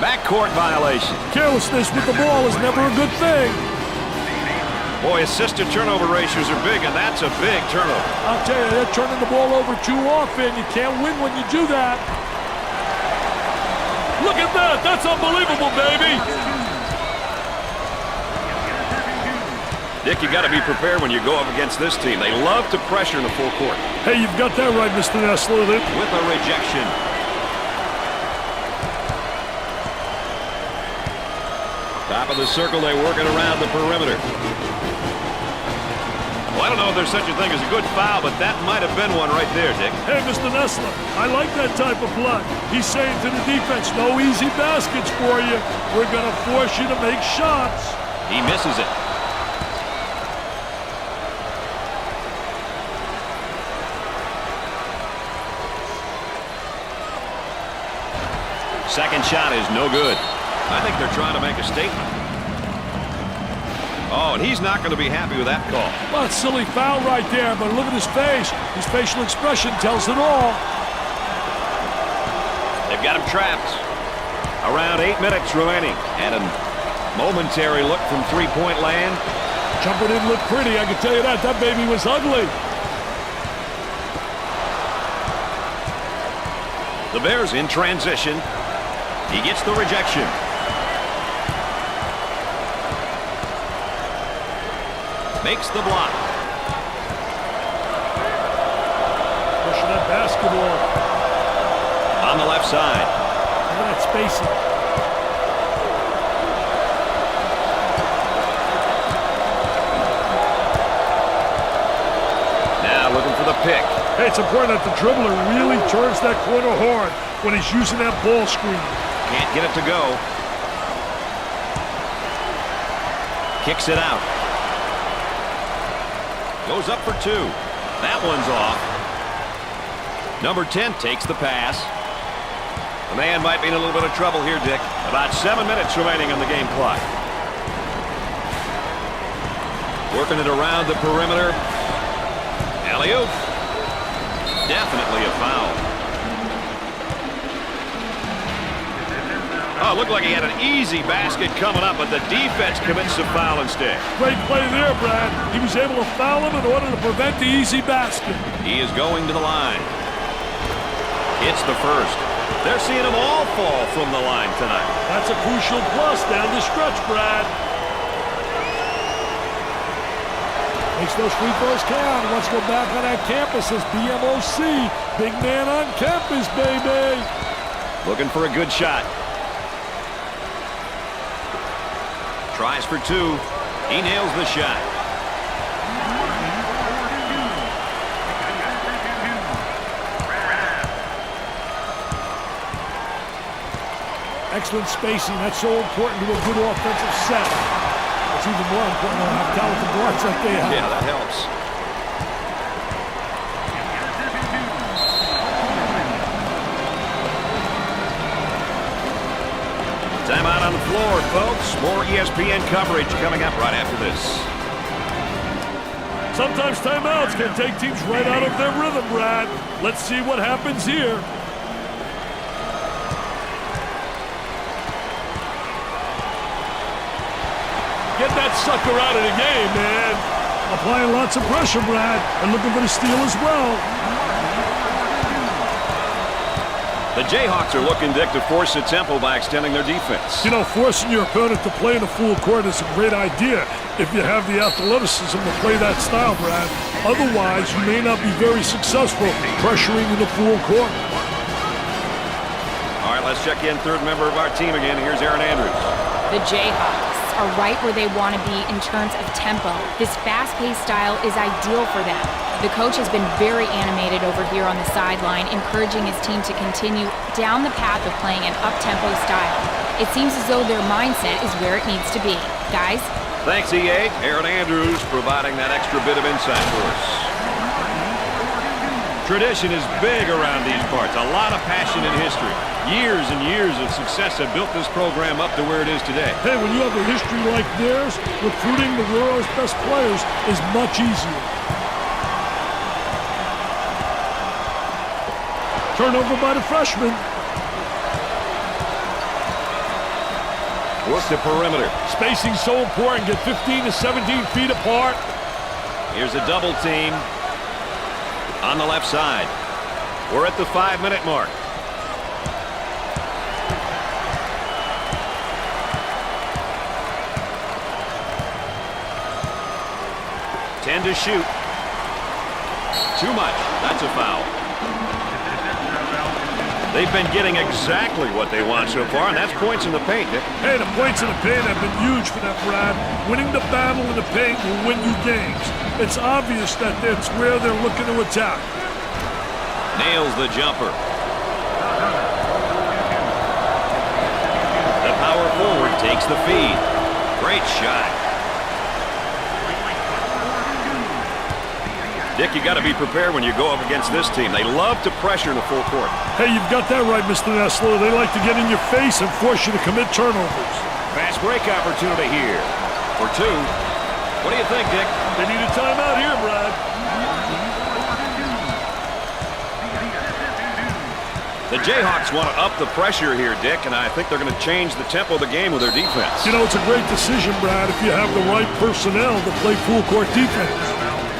Backcourt violation. Carelessness with the ball is never a good thing. Boy, assisted turnover ratios are big, and that's a big turnover. I'll tell you, they're turning the ball over too often. You can't win when you do that. Look at that. That's unbelievable, baby. Dick, you got to be prepared when you go up against this team. They love to pressure in the full court. Hey, you've got that right, Mr. Nessler. With a rejection. Top of the circle, they work it around the perimeter. Well, I don't know if there's such a thing as a good foul, but that might have been one right there, Dick. Hey, Mr. Nessler, I like that type of play. He's saying to the defense, no easy baskets for you. We're going to force you to make shots. He misses it. Second shot is no good. I think they're trying to make a statement. Oh, and he's not going to be happy with that call. Well, it's a silly foul right there, but look at his face. His facial expression tells it all. They've got him trapped. Around 8 minutes remaining. And a momentary look from three-point land. Jumper didn't look pretty, I can tell you that. That baby was ugly. The Bears in transition. He gets the rejection. Makes the block. basketball. On the left side. Look at that spacing. Now looking for the pick. Hey, it's important that the dribbler really turns that corner hard when he's using that ball screen. Can't get it to go. Kicks it out. Goes up for two. That one's off. Number 10 takes the pass. The man might be in a little bit of trouble here, Dick. About 7 minutes remaining on the game clock. Working it around the perimeter. Alley-oop. Definitely a foul. Oh, it looked like he had an easy basket coming up, but the defense commits the foul instead. Great play there, Brad. He was able to foul him in order to prevent the easy basket. He is going to the line. Hits the first. They're seeing them all fall from the line tonight. That's a crucial plus down the stretch, Brad. Makes those free throws count. Let's go back on that campus as BMOC. Big man on campus, baby. Looking for a good shot. Tries for two. He nails the shot. Excellent spacing. That's so important to a good offensive set. It's even more important to have talented guards like they have. Yeah, that helps. Timeout on the floor, folks. More ESPN coverage coming up right after this. Sometimes timeouts can take teams right out of their rhythm, Brad. Let's see what happens here. Get that sucker out of the game, man. Applying lots of pressure, Brad, and looking for the steal as well. The Jayhawks are looking, Dick, to force the tempo by extending their defense. You know, forcing your opponent to play in a full court is a great idea if you have the athleticism to play that style, Brad. Otherwise, you may not be very successful pressuring in the full court. All right, let's check in third member of our team again. Here's Aaron Andrews. The Jayhawks are right where they want to be in terms of tempo. This fast-paced style is ideal for them. The coach has been very animated over here on the sideline, encouraging his team to continue down the path of playing an up-tempo style. It seems as though their mindset is where it needs to be. Guys? Thanks, EA. Aaron Andrews providing that extra bit of insight for us. Tradition is big around these parts. A lot of passion and history. Years and years of success have built this program up to where it is today. Hey, when you have a history like theirs, recruiting the world's best players is much easier. Turnover by the freshman. Work the perimeter. Spacing so important. Get 15 to 17 feet apart. Here's a double team on the left side. We're at the 5-minute mark. Ten to shoot. Too much. That's a foul. They've been getting exactly what they want so far, and that's points in the paint, Dick. Hey, the points in the paint have been huge for them, Brad. Winning the battle in the paint will win you games. It's obvious that that's where they're looking to attack. Nails the jumper. The power forward takes the feed. Great shot. Dick, you got to be prepared when you go up against this team. They love to pressure in the full court. Hey, you've got that right, Mr. Nessler. They like to get in your face and force you to commit turnovers. Fast break opportunity here for two. What do you think, Dick? They need a timeout here, Brad. The Jayhawks want to up the pressure here, Dick, and I think they're going to change the tempo of the game with their defense. You know, it's a great decision, Brad, if you have the right personnel to play full court defense.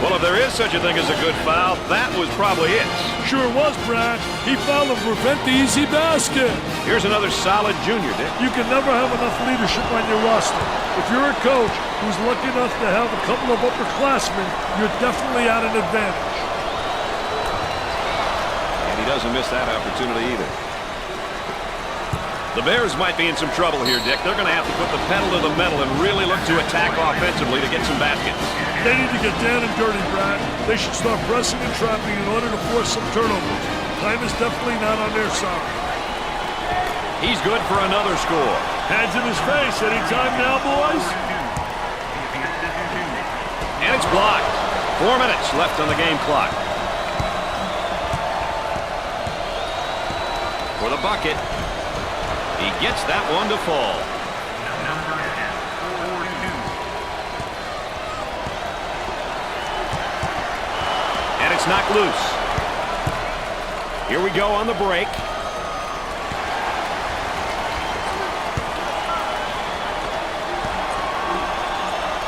Well, if there is such a thing as a good foul, that was probably it. Sure was, Brad. He fouled to prevent the easy basket. Here's another solid junior, Dick. You can never have enough leadership on your roster. If you're a coach who's lucky enough to have a couple of upperclassmen, you're definitely at an advantage. And doesn't miss that opportunity either. The Bears might be in some trouble here, Dick. They're going to have to put the pedal to the metal and really look to attack offensively to get some baskets. They need to get down and dirty, Brad. They should start pressing and trapping in order to force some turnovers. Time is definitely not on their side. He's good for another score. Hands in his face. Any time now, boys? And it's blocked. 4 minutes left on the game clock. For the bucket. He gets that one to fall. And it's knocked loose. Here we go on the break.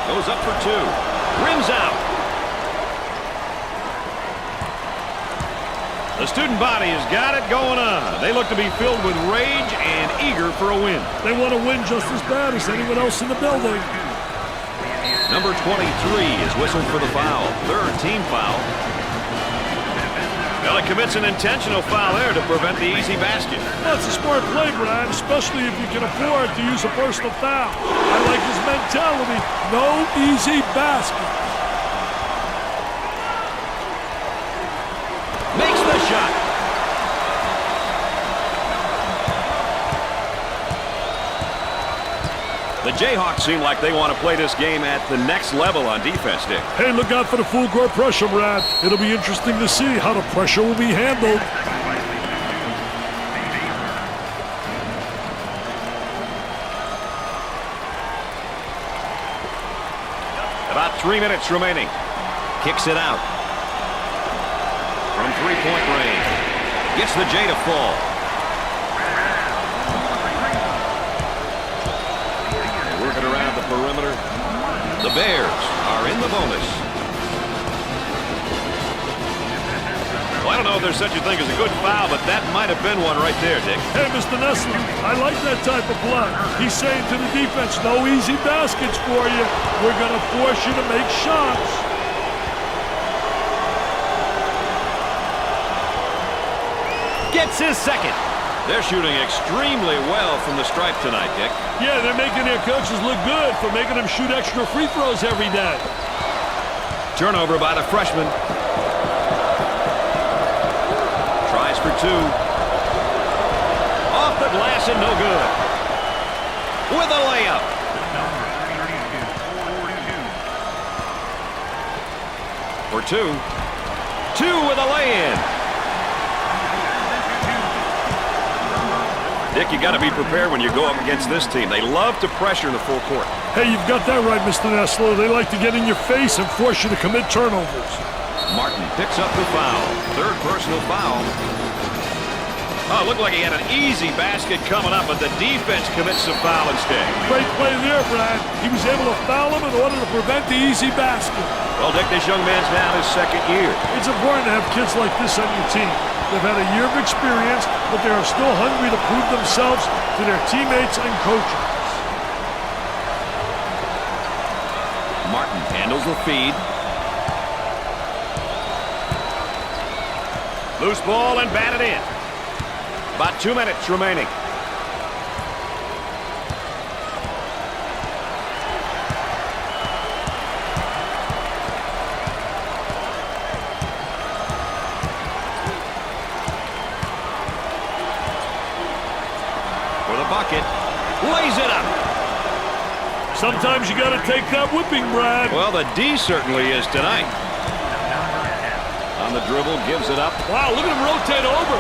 Goes up for two. Rims out. The student body has got it going on. They look to be filled with rage and eager for a win. They want to win just as bad as anyone else in the building. Number 23 is whistled for the foul. Third team foul. Well, it commits an intentional foul there to prevent the easy basket. That's a smart play, Brad, especially if you can afford to use a personal foul. I like his mentality. No easy basket. Makes the shot. The Jayhawks seem like they want to play this game at the next level on defense, Dick. Hey, look out for the full court pressure, Brad. It'll be interesting to see how the pressure will be handled. About 3 minutes remaining. Kicks it out. From three-point range. Gets the J to fall. Working around the perimeter. The Bears are in the bonus. Well, I don't know if there's such a thing as a good foul, but that might have been one right there, Dick. Hey, Mr. Nestle, I like that type of play. He's saying to the defense, no easy baskets for you. We're going to force you to make shots. Gets his second. They're shooting extremely well from the stripe tonight, Dick. Yeah, they're making their coaches look good for making them shoot extra free throws every day. Turnover by the freshman. Tries for two. Off the glass and no good. With a layup. For two. Two with a lay-in. Dick, you got to be prepared when you go up against this team. They love to pressure in the full court. Hey, you've got that right, Mr. Nessler. They like to get in your face and force you to commit turnovers. Martin picks up the foul. Third personal foul. Oh, it looked like he had an easy basket coming up, but the defense commits the foul instead. Great play there, Brad. He was able to foul him in order to prevent the easy basket. Well, Dick, this young man's now in his second year. It's important to have kids like this on your team. They've had a year of experience, but they are still hungry to prove themselves to their teammates and coaches. Martin handles the feed. Loose ball and batted in. About 2 minutes remaining. For the bucket. Lays it up. Sometimes you got to take that whipping, Brad. Well, the D certainly is tonight. On the dribble, gives it up. Wow, look at him rotate over.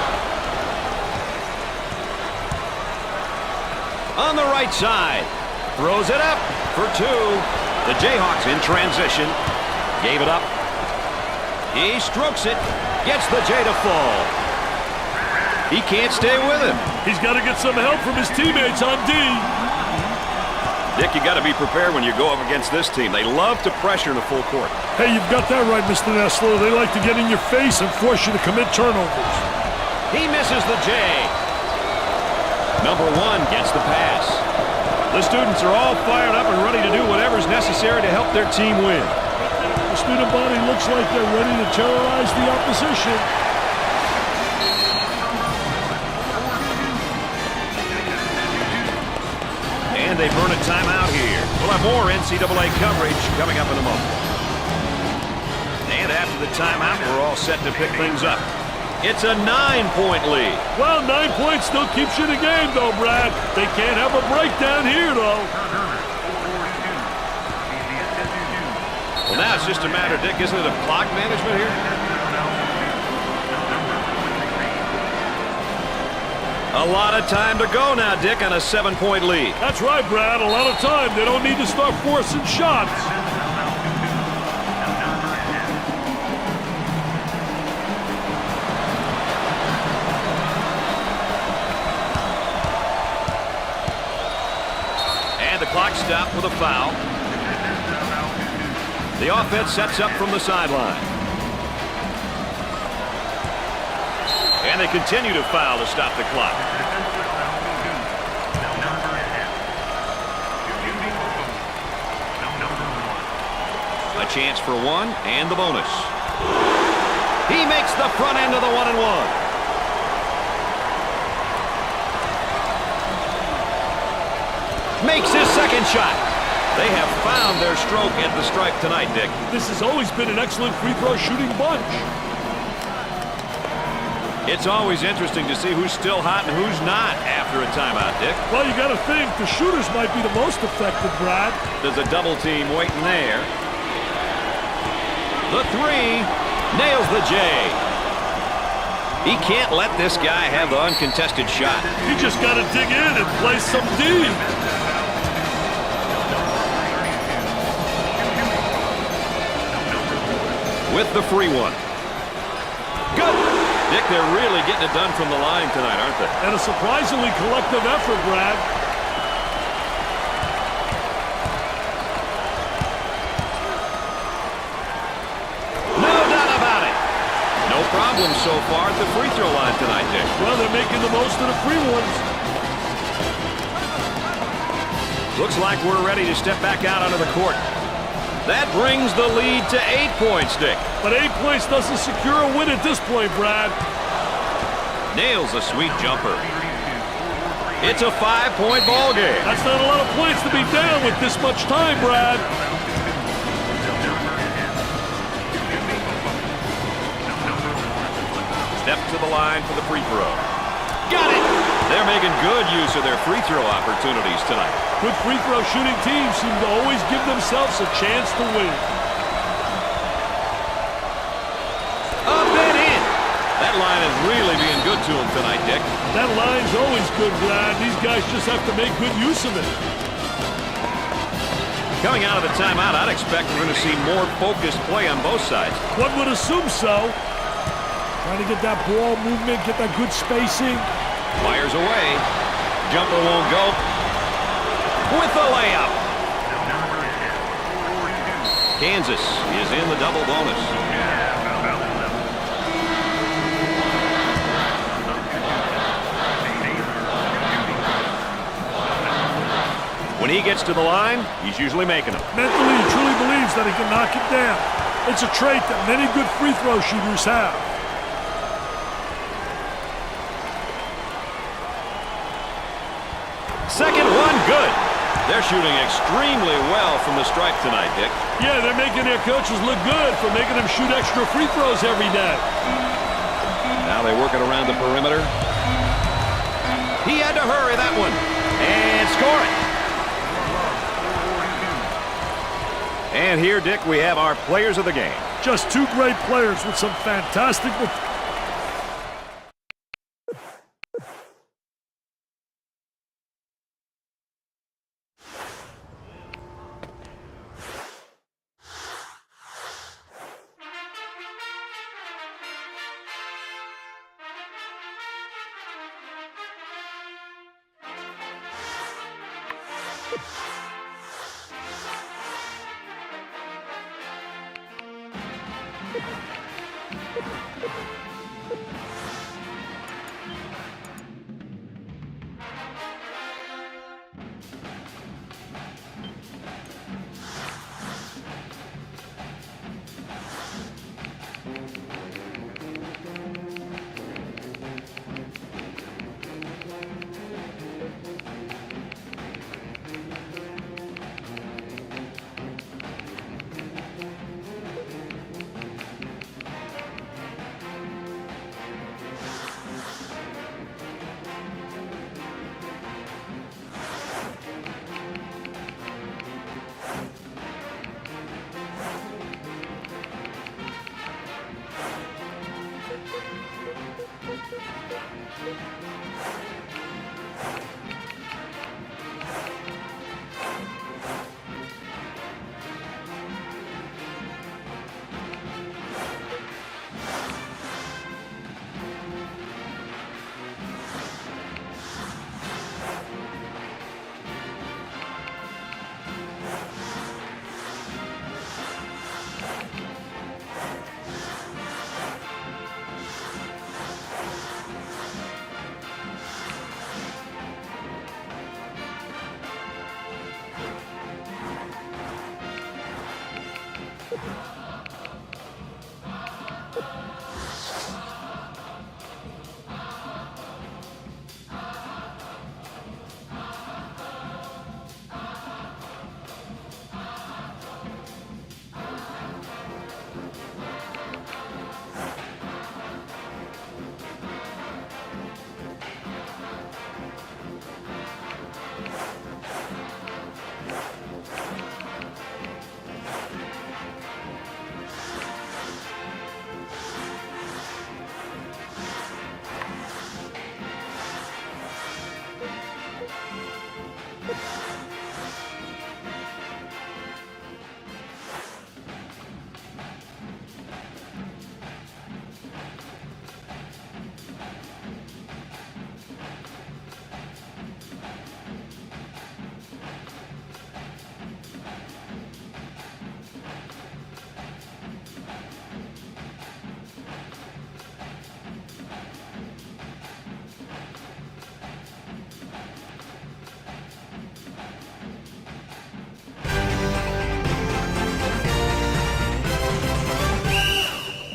On the right side. Throws it up for two. The Jayhawks in transition. Gave it up. He strokes it. Gets the J to fall. He can't stay with him. He's got to get some help from his teammates on D. Dick, you got to be prepared when you go up against this team. They love to pressure in the full court. Hey, you've got that right, Mr. Nessler. They like to get in your face and force you to commit turnovers. He misses the J. Number one gets the pass. The students are all fired up and ready to do whatever's necessary to help their team win. The student body looks like they're ready to terrorize the opposition. And they burn a timeout here. We'll have more NCAA coverage coming up in a moment. And after the timeout, we're all set to pick things up. It's a 9-point lead. Well, 9 points still keeps you in the game, though, Brad. They can't have a breakdown here, though. Well, now it's just a matter, Dick, isn't it, of clock management here? A lot of time to go now, Dick, on a 7-point lead. That's right, Brad. A lot of time. They don't need to start forcing shots. And the clock stopped with a foul. The offense sets up from the sideline. And they continue to foul to stop the clock. A chance for one and the bonus. He makes the front end of the 1-and-1. Makes his second shot. They have found their stroke at the stripe tonight, Dick. This has always been an excellent free throw shooting bunch. It's always interesting to see who's still hot and who's not after a timeout, Dick. Well, you got to think the shooters might be the most effective, Brad. There's a double team waiting there. The three nails the J. He can't let this guy have the uncontested shot. He just got to dig in and play some D. With the free one. Good. Dick, they're really getting it done from the line tonight, aren't they? And a surprisingly collective effort, Brad. No doubt about it. No problem so far at the free throw line tonight, Dick. Well, they're making the most of the free ones. Looks like we're ready to step back out onto the court. That brings the lead to 8 points, Dick. But 8 points doesn't secure a win at this point, Brad. Nails a sweet jumper. It's a 5-point ball game. That's not a lot of points to be down with this much time, Brad. Step to the line for the free throw. Got it! They're making good use of their free throw opportunities tonight. Good free throw shooting teams seem to always give themselves a chance to win. Up and in. That line is really being good to them tonight, Dick. That line's always good, Brad. These guys just have to make good use of it. Coming out of the timeout, I'd expect we're going to see more focused play on both sides. One would assume so. Trying to get that ball movement, get that good spacing. Fires away. Jumper won't go. With the layup. Kansas is in the double bonus. When he gets to the line, he's usually making them. Mentally, he truly believes that he can knock it down. It's a trait that many good free throw shooters have. Second one, good. They're shooting extremely well from the stripe tonight, Dick. Yeah, they're making their coaches look good for making them shoot extra free throws every day. Now they work it around the perimeter. He had to hurry that one. And score it. And here, Dick, we have our players of the game. Just two great players with some fantastic...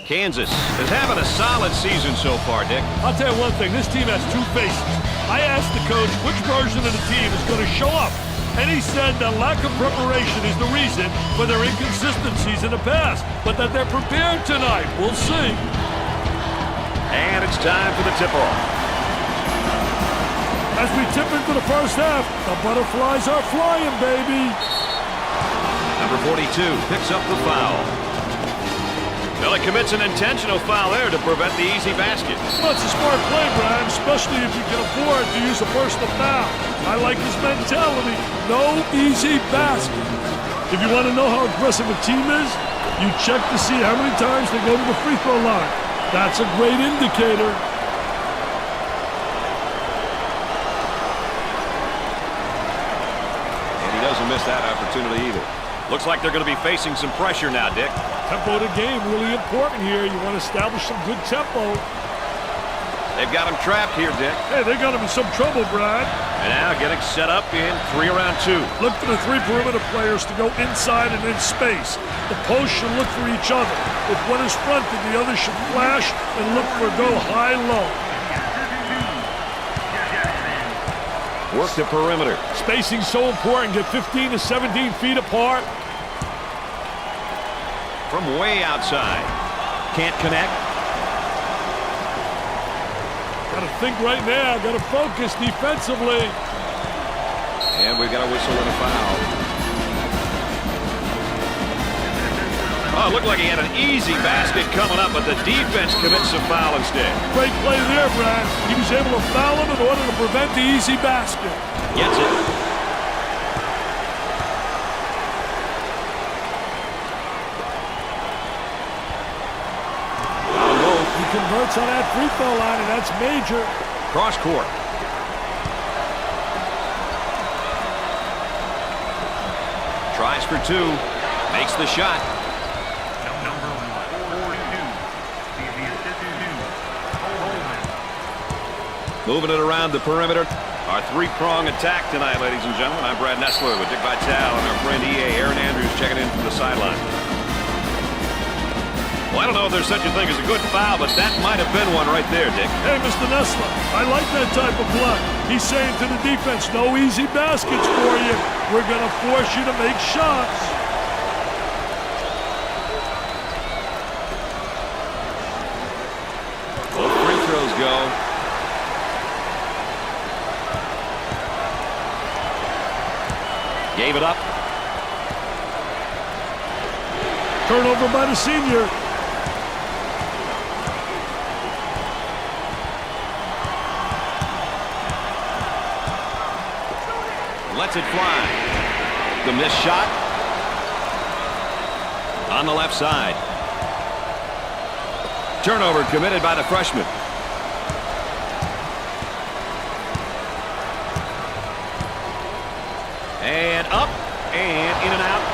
Kansas is having a solid season so far, Dick. I'll tell you one thing, this team has two faces. I asked the coach which version of the team is going to show up, and he said that lack of preparation is the reason for their inconsistencies in the past, but that they're prepared tonight. We'll see. And it's time for the tip-off. As we tip into the first half, the butterflies are flying, baby. Number 42 picks up the foul. Well, he commits an intentional foul there to prevent the easy basket. Well, it's a smart play, Brian, especially if you can afford to use a personal foul. I like his mentality. No easy basket. If you want to know how aggressive a team is, you check to see how many times they go to the free throw line. That's a great indicator. And he doesn't miss that opportunity either. Looks like they're going to be facing some pressure now, Dick. Tempo of the game, really important here. You want to establish some good tempo. They've got him trapped here, Dick. Hey, they got him in some trouble, Brad. And now getting set up in 3-around 2. Look for the three perimeter players to go inside and in space. The posts should look for each other. If one is fronted, the other should flash and look for go high-low. Work the perimeter. Spacing's so important. Get 15 to 17 feet apart. From way outside. Can't connect. Got to think right now. Got to focus defensively. And we've got a whistle and a foul. Oh, it looked like he had an easy basket coming up, but the defense commits a foul instead. Great play there, Brad. He was able to foul him in order to prevent the easy basket. Gets it. Converts on that free throw line, and that's major. Cross court. Tries for 2. Makes the shot. Moving it around the perimeter. Our three-prong attack tonight, ladies and gentlemen. I'm Brad Nessler with Dick Vitale and our friend EA Aaron Andrews checking in from the sideline. Well, I don't know if there's such a thing as a good foul, but that might have been one right there, Dick. Hey, Mr. Nessler, I like that type of play. He's saying to the defense, no easy baskets for you. We're going to force you to make shots. Both free throws go. Gave it up. Turnover by the senior. Lets it fly. The missed shot. On the left side. Turnover committed by the freshman. And up and in and out.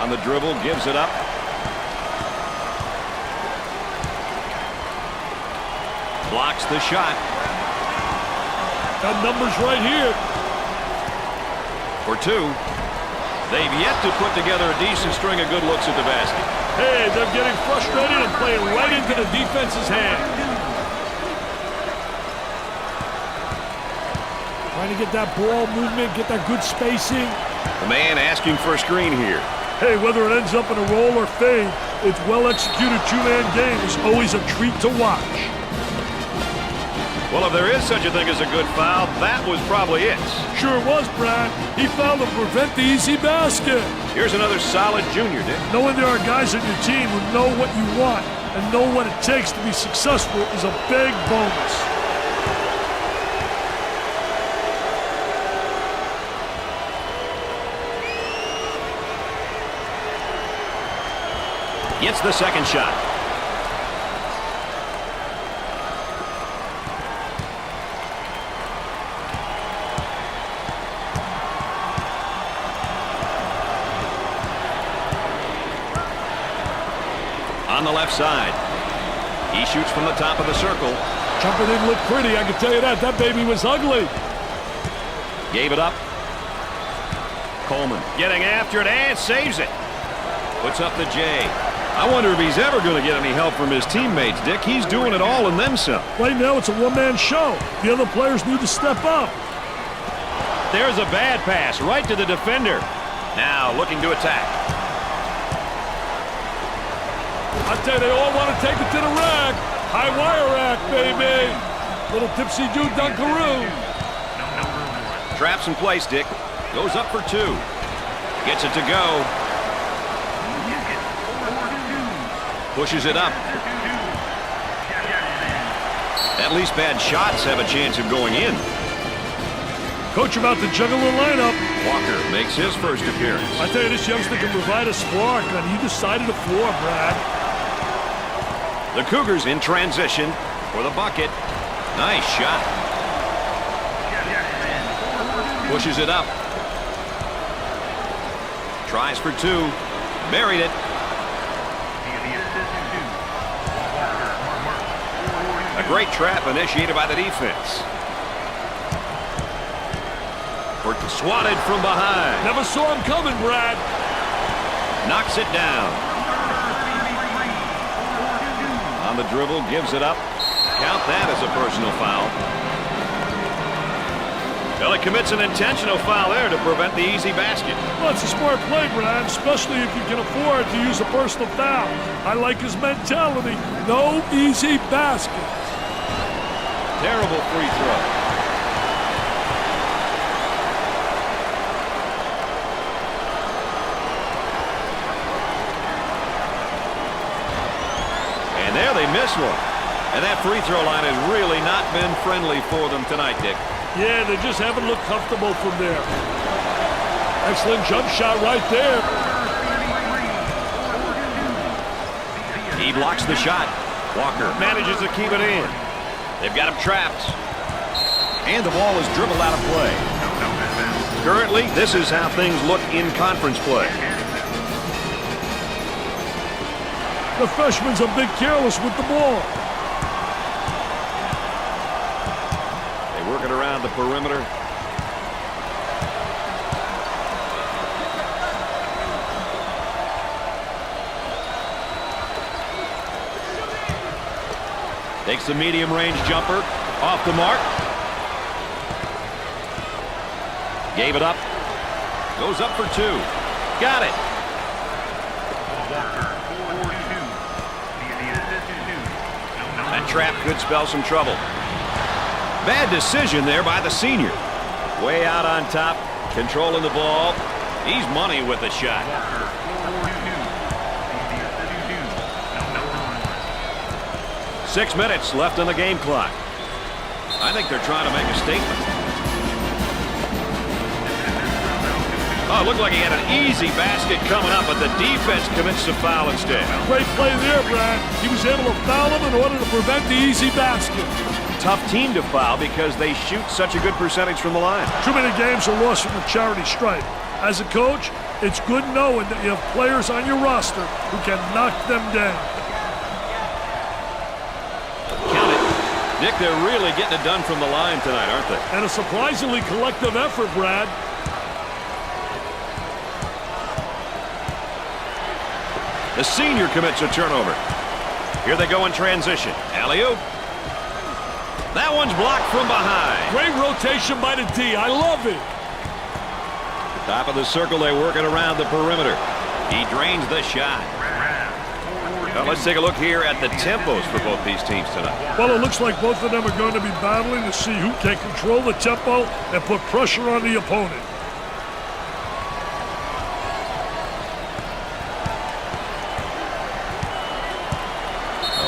On the dribble, gives it up. Blocks the shot. Got numbers right here. For 2. They've yet to put together a decent string of good looks at the basket. Hey, they're getting frustrated and playing right into the defense's hand. Trying to get that ball movement, get that good spacing. The man asking for a screen here. Hey, whether it ends up in a roll or fade, it's well-executed two-man game. It's always a treat to watch. Well, if there is such a thing as a good foul, that was probably it. Sure was, Brad. He fouled to prevent the easy basket. Here's another solid junior, Dick. Knowing there are guys on your team who know what you want and know what it takes to be successful is a big bonus. Gets the second shot. On the left side. He shoots from the top of the circle. Jumper didn't look pretty, I can tell you that. That baby was ugly. Gave it up. Coleman getting after it and saves it. Puts up the J. I wonder if he's ever going to get any help from his teammates, Dick. He's doing it all and then some. Right now, it's a one-man show. The other players need to step up. There's a bad pass right to the defender. Now looking to attack. I tell you, they all want to take it to the rack. High wire rack, baby. Little tipsy-do dunkaroo. Traps in place, Dick. Goes up for two. Gets it to go. Pushes it up. At least bad shots have a chance of going in. Coach about to juggle the lineup. Walker makes his first appearance. I tell you, this youngster can provide a spark on either side of the floor, Brad. The Cougars in transition for the bucket. Nice shot. Pushes it up. Tries for two. Buried it. A great trap initiated by the defense. Swatted from behind. Never saw him coming, Brad. Knocks it down. On the dribble, gives it up. Count that as a personal foul. Well, he commits an intentional foul there to prevent the easy basket. Well, it's a smart play, Brad, especially if you can afford to use a personal foul. I like his mentality. No easy baskets. Terrible free throw. And there they miss one. And that free throw line has really not been friendly for them tonight, Dick. Yeah, they just haven't looked comfortable from there. Excellent jump shot right there. He blocks the shot. Walker manages to keep it in. They've got him trapped. And the ball is dribbled out of play. Currently, this is how things look in conference play. The freshman's a bit careless with the ball. They work it around the perimeter. Takes the medium-range jumper. Off the mark. Gave it up. Goes up for two. Got it. That trap could spell some trouble. Bad decision there by the senior. Way out on top, controlling the ball. He's money with the shot. 6 minutes left on the game clock. I think they're trying to make a statement. Oh, it looked like he had an easy basket coming up, but the defense commits the foul instead. Great play there, Brad. He was able to foul him in order to prevent the easy basket. Tough team to foul because they shoot such a good percentage from the line. Too many games are lost from the charity stripe. As a coach, it's good knowing that you have players on your roster who can knock them down. Count it. Nick, they're really getting it done from the line tonight, aren't they? And a surprisingly collective effort, Brad. The senior commits a turnover. Here they go in transition. Alley-oop. That one's blocked from behind. Great rotation by the D. I love it. Top of the circle, they work it around the perimeter. He drains the shot. Now let's take a look here at the tempos for both these teams tonight. Well, it looks like both of them are going to be battling to see who can control the tempo and put pressure on the opponent.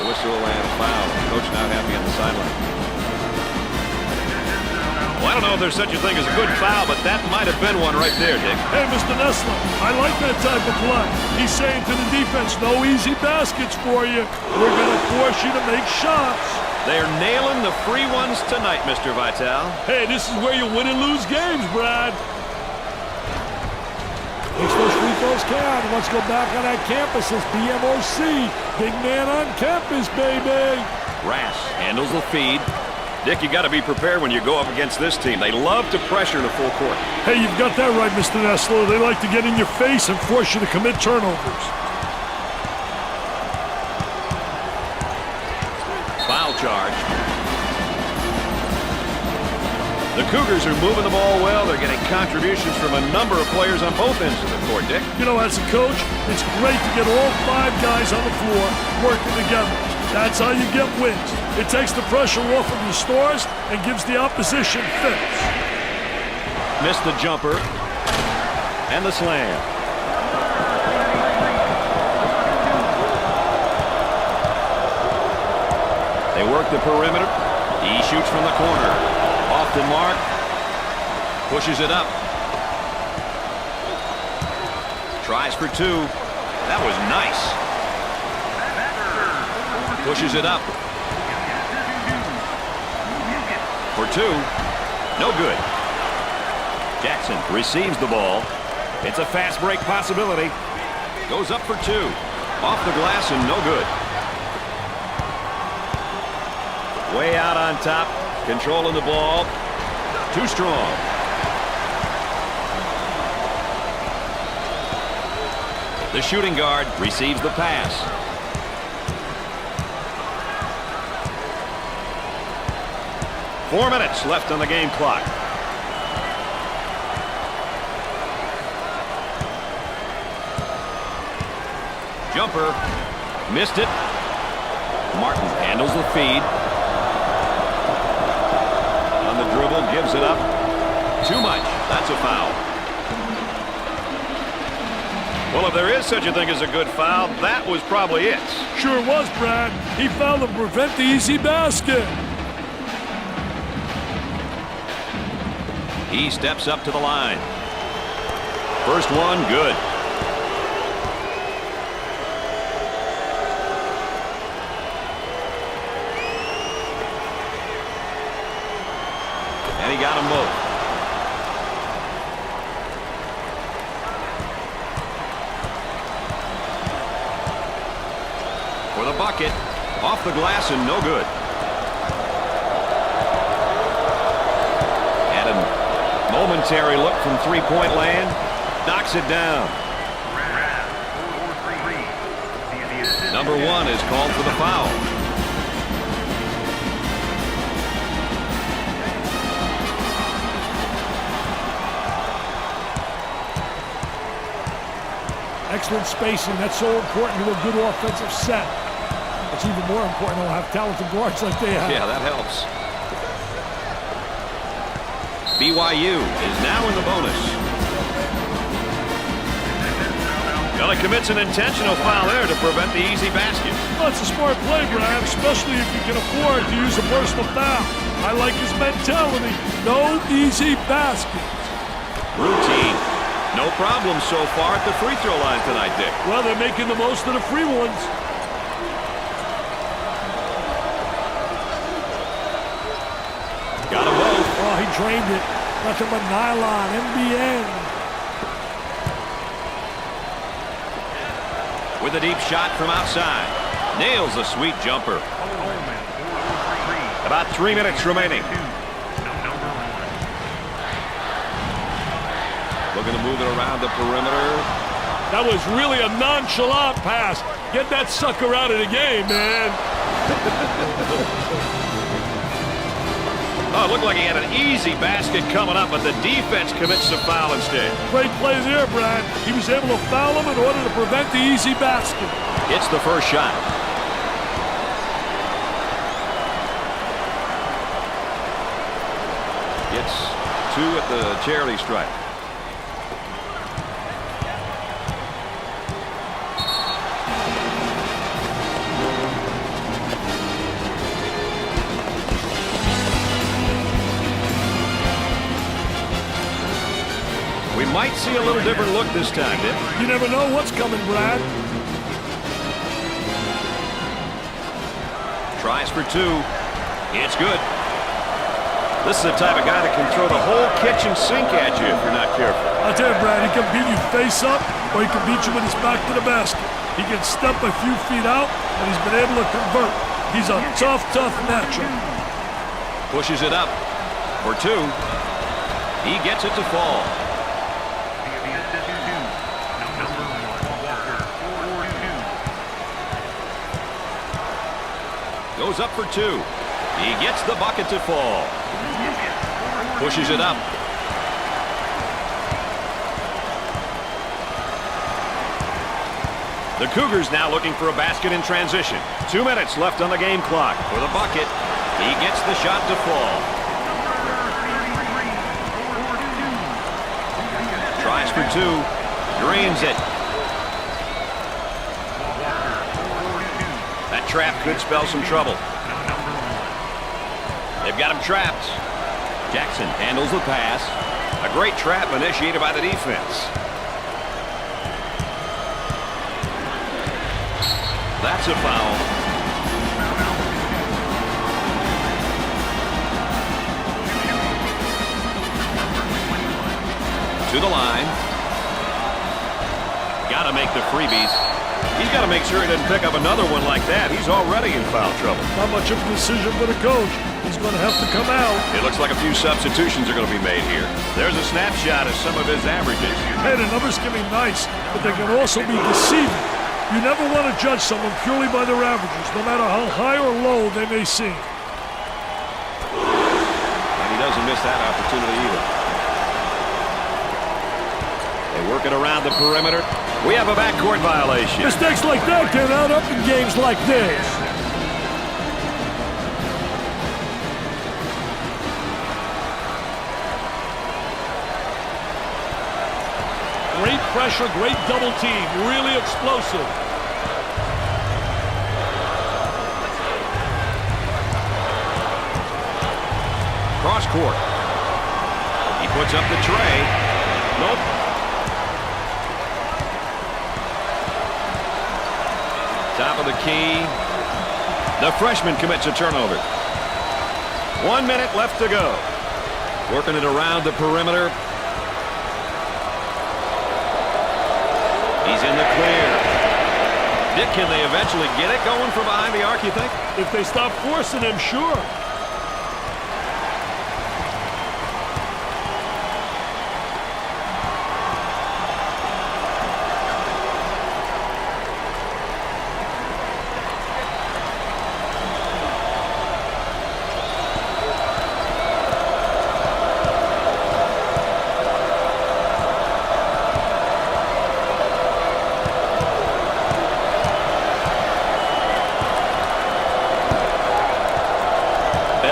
Whistle and foul. Coach not happy on the sideline. Well, I don't know if there's such a thing as a good foul, but that might have been one right there, Dick. Hey, Mr. Nessler, I like that type of play. He's saying to the defense, no easy baskets for you. We're going to force you to make shots. They're nailing the free ones tonight, Mr. Vitale. Hey, this is where you win and lose games, Brad. Makes those free throws count. Let's go back on that campus as BMOC. Big man on campus, baby. Rass handles the feed. Dick, you got to be prepared when you go up against this team. They love to pressure the full court. Hey, you've got that right, Mr. Nessler. They like to get in your face and force you to commit turnovers. Foul charge. The Cougars are moving the ball well. They're getting contributions from a number of players on both ends of the court, Dick. You know, as a coach, it's great to get all 5 guys on the floor working together. That's how you get wins. It takes the pressure off of your stars and gives the opposition fits. Missed the jumper. And the slam. They work the perimeter. He shoots from the corner. Off the mark. Pushes it up. Tries for 2. That was nice. Pushes it up. For 2. No good. Jackson receives the ball. It's a fast break possibility. Goes up for 2. Off the glass and no good. Way out on top. Controlling the ball. Too strong. The shooting guard receives the pass. Four minutes left on the game clock. Jumper. Missed it. Martin handles the feed. On the dribble, gives it up. Too much. That's a foul. Well, if there is such a thing as a good foul, that was probably it. Sure was, Brad. He fouled to prevent the easy basket. He steps up to the line. First one, good. And he got them both. For the bucket. Off the glass and no good. Momentary look from three-point land. Knocks it down. Number 1 is called for the foul. Excellent spacing. That's so important to a good offensive set. It's even more important to have talented guards like they have. Yeah, that helps. BYU is now in the bonus. Well, he commits an intentional foul there to prevent the easy basket. Well, it's a smart play, Brad, especially if you can afford to use a personal foul. I like his mentality. No easy baskets. Routine. No problem so far at the free throw line tonight, Dick. Well, they're making the most of the free ones. Got them both. Oh, he drained it. Nothing but nylon, NBN. With a deep shot from outside. Nails a sweet jumper. About 3 minutes remaining. Looking to move it around the perimeter. That was really a nonchalant pass. Get that sucker out of the game, man. Oh, it looked like he had an easy basket coming up, but the defense commits the foul instead. Great play there, Brad. He was able to foul him in order to prevent the easy basket. Hits the first shot. Gets 2 at the charity stripe. might see a little different look this time, Dick. You never know what's coming, Brad. Tries for two. It's good. This is the type of guy that can throw the whole kitchen sink at you if you're not careful. I'll tell you, Brad, he can beat you face up, or he can beat you with his back to the basket. He can step a few feet out, and he's been able to convert. He's a tough matchup. Pushes it up for two. He gets it to fall. Goes up for two. He gets the bucket to fall. Pushes it up. The Cougars now looking for a basket in transition. 2 minutes left on the game clock. For the bucket, he gets the shot to fall. Tries for two. Drains it. That trap could spell some trouble. They've got him trapped. Jackson handles the pass. A great trap initiated by the defense. That's a foul. To the line. Got to make the freebies. He's got to make sure he doesn't pick up another one like that. He's already in foul trouble. Not much of a decision for the coach. He's going to have to come out. It looks like a few substitutions are going to be made here. There's a snapshot of some of his averages. Hey, the numbers can be nice, but they can also be deceiving. You never want to judge someone purely by their averages, no matter how high or low they may seem. And he doesn't miss that opportunity either. They work it around the perimeter. We have a backcourt violation. Mistakes like that can add up in games like this. Great pressure, great double team, really explosive. Cross court. He puts up the tray. Nope. Top of the key. The freshman commits a turnover. 1 minute left to go. Working it around the perimeter. He's in the clear. Dick, can they eventually get it going from behind the arc, you think? If they stop forcing him, sure.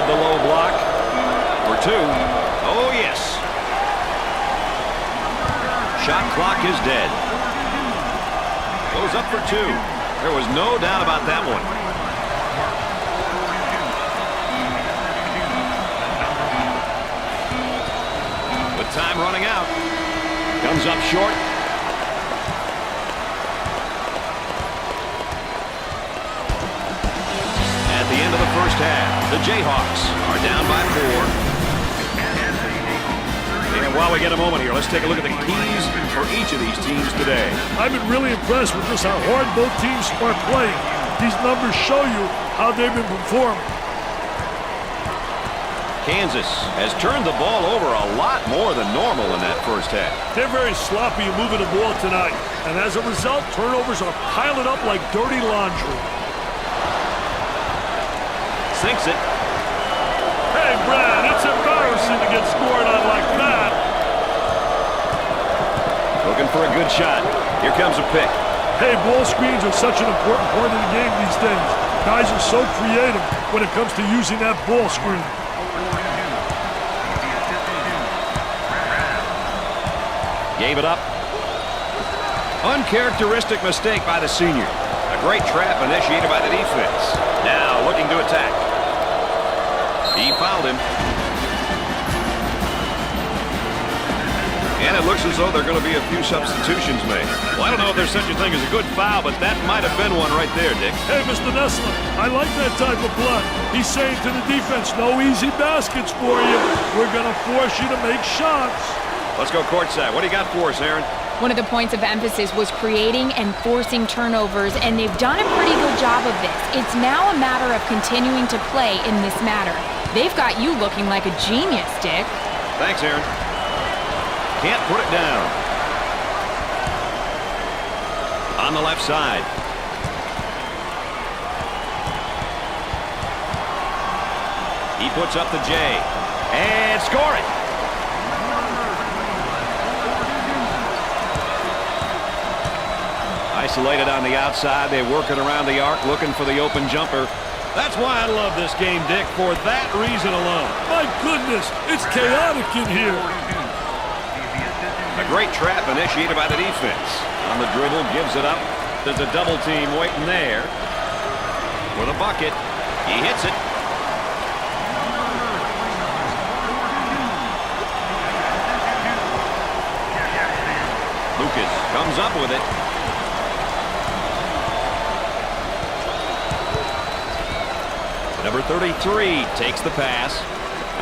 The low block for two. Oh, yes. Shot clock is dead. Goes up for two. There was no doubt about that one. With time running out. Comes up short. At the end of the first half, the Jayhawks are down by 4. And while we get a moment here, let's take a look at the keys for each of these teams today. I've been really impressed with just how hard both teams are playing. These numbers show you how they've been performing. Kansas has turned the ball over a lot more than normal in that first half. They're very sloppy moving the ball tonight. And as a result, turnovers are piling up like dirty laundry. Sinks it. Hey, Brad, it's embarrassing to get scored on like that. Looking for a good shot. Here comes a pick. Hey, ball screens are such an important part of the game these days. Guys are so creative when it comes to using that ball screen. Gave it up. Uncharacteristic mistake by the senior. A great trap initiated by the defense. Now looking to attack. He fouled him. And it looks as though there are going to be a few substitutions made. Well, I don't know if there's such a thing as a good foul, but that might have been one right there, Dick. Hey, Mr. Nessler, I like that type of play. He's saying to the defense, no easy baskets for you. We're going to force you to make shots. Let's go courtside. What do you got for us, Aaron? One of the points of emphasis was creating and forcing turnovers, and they've done a pretty good job of this. It's now a matter of continuing to play in this matter. They've got you looking like a genius, Dick. Thanks, Aaron. Can't put it down. On the left side. He puts up the J. And score it. Isolated on the outside. They're working around the arc, looking for the open jumper. That's why I love this game, Dick, for that reason alone. My goodness, it's chaotic in here. A great trap initiated by the defense. On the dribble, gives it up. There's a double team waiting there. For the bucket. He hits it. Lucas comes up with it. Number 33 takes the pass.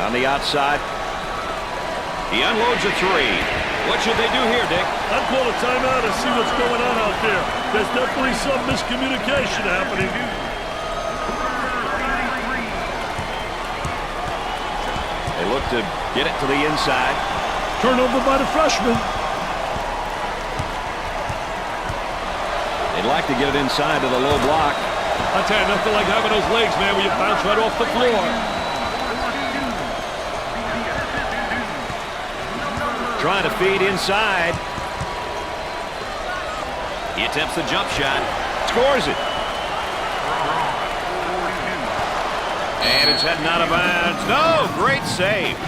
On the outside. He unloads a three. What should they do here, Dick? I'd call a timeout and see what's going on out there. There's definitely some miscommunication happening. They look to get it to the inside. Turnover by the freshman. They'd like to get it inside to the low block. I'll tell you, nothing like having those legs, man, where you bounce right off the floor. Trying to feed inside. He attempts the jump shot. Scores it. And it's heading out of bounds. No, great save.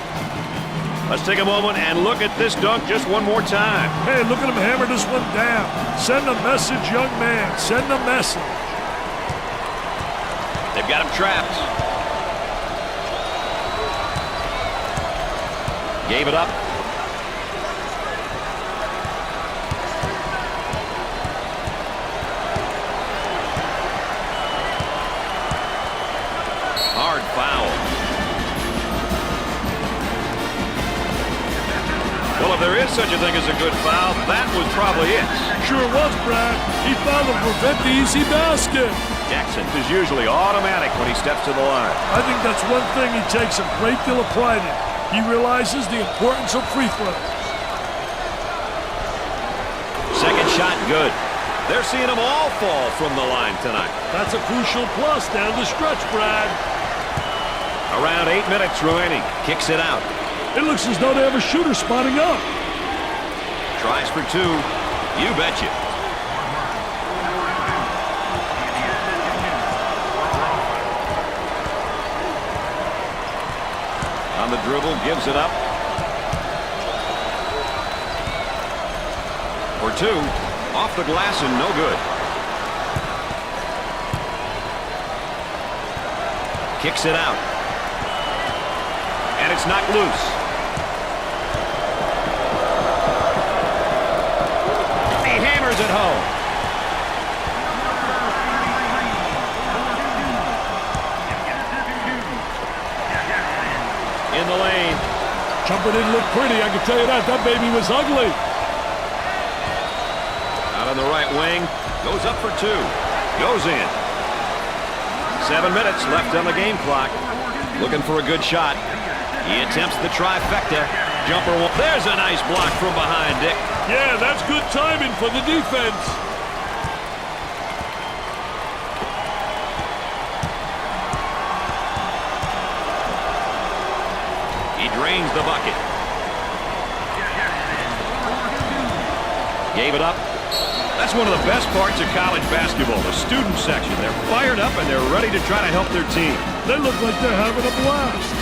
Let's take a moment and look at this dunk just one more time. Hey, look at him hammer this one down. Send a message, young man. Send a message. They've got him trapped. Gave it up. Hard foul. Well, if there is such a thing as a good foul, that was probably it. Sure was, Brad. He fouled to prevent the easy basket. Jackson is usually automatic when he steps to the line. I think that's one thing he takes a great deal of pride in. He realizes the importance of free throws. Second shot, good. They're seeing them all fall from the line tonight. That's a crucial plus down the stretch, Brad. Around 8 minutes remaining. Kicks it out. It looks as though they have a shooter spotting up. Tries for two. You betcha. On the dribble, gives it up. For two. Off the glass and no good. Kicks it out. And it's knocked loose. He hammers it home. In the lane. Jumper didn't look pretty, I can tell you that. That baby was ugly. Out on the right wing. Goes up for two. Goes in. 7 minutes left on the game clock. Looking for a good shot. He attempts the trifecta. Jumper one. There's a nice block from behind, Dick. Yeah, that's good timing for the defense. He drains the bucket. Gave it up. That's one of the best parts of college basketball, the student section. They're fired up and they're ready to try to help their team. They look like they're having a blast.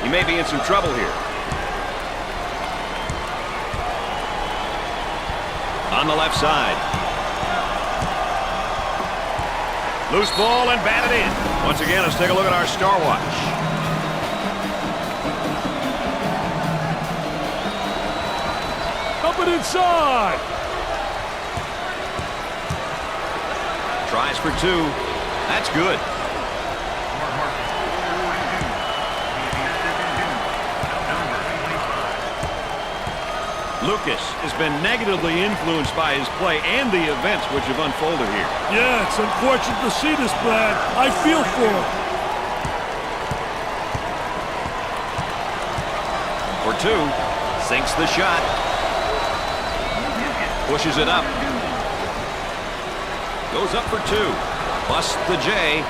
He may be in some trouble here. On the left side. Loose ball and batted in. Once again, let's take a look at our star watch. Up and inside. Tries for 2. That's good. Lucas has been negatively influenced by his play and the events which have unfolded here. Yeah, it's unfortunate to see this, Brad. I feel for him. For 2. Sinks the shot. Pushes it up. Goes up for 2. Busts the J.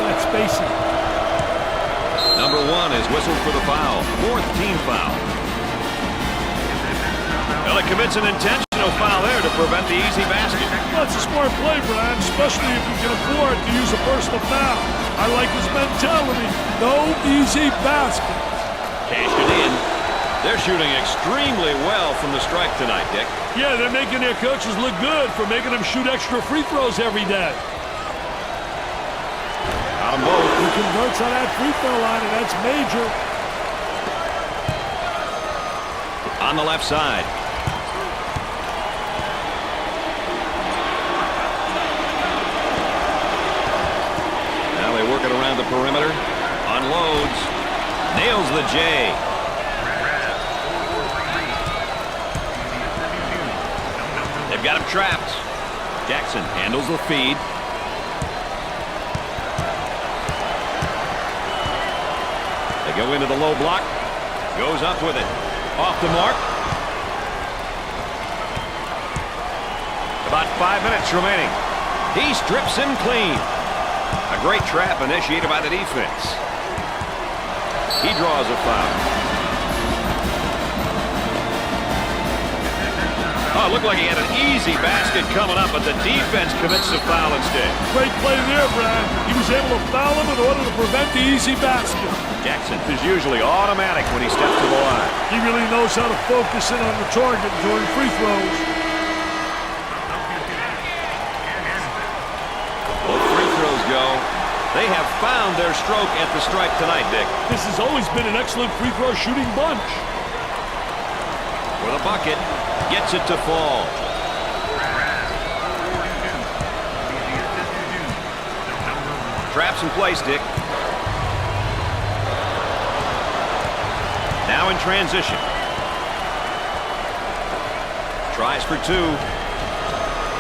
That's spacing. Number 1 is whistled for the foul. 4th team foul. Well, it commits an intentional foul there to prevent the easy basket. That's a smart play, Brad, especially if you can afford to use a personal foul. I like his mentality. No easy basket. Cashed it in. They're shooting extremely well from the strike tonight, Dick. Yeah, they're making their coaches look good for making them shoot extra free throws every day. Got them both. He converts on that free throw line, and that's major. On the left side. Now they work it around the perimeter. Unloads. Nails the J. They've got him trapped. Jackson handles the feed. They go into the low block. Goes up with it. Off the mark. About 5 minutes remaining. He strips him clean. A great trap initiated by the defense. He draws a foul. Oh, it looked like he had an easy basket coming up, but the defense commits the foul instead. Great play there, Brad. He was able to foul him in order to prevent the easy basket. Jackson is usually automatic when he steps to the line. He really knows how to focus in on the target during free throws. Both free throws go. They have found their stroke at the strike tonight, Dick. This has always been an excellent free throw shooting bunch. For the bucket, gets it to fall. Traps in place, Dick. Now in transition. Tries for 2.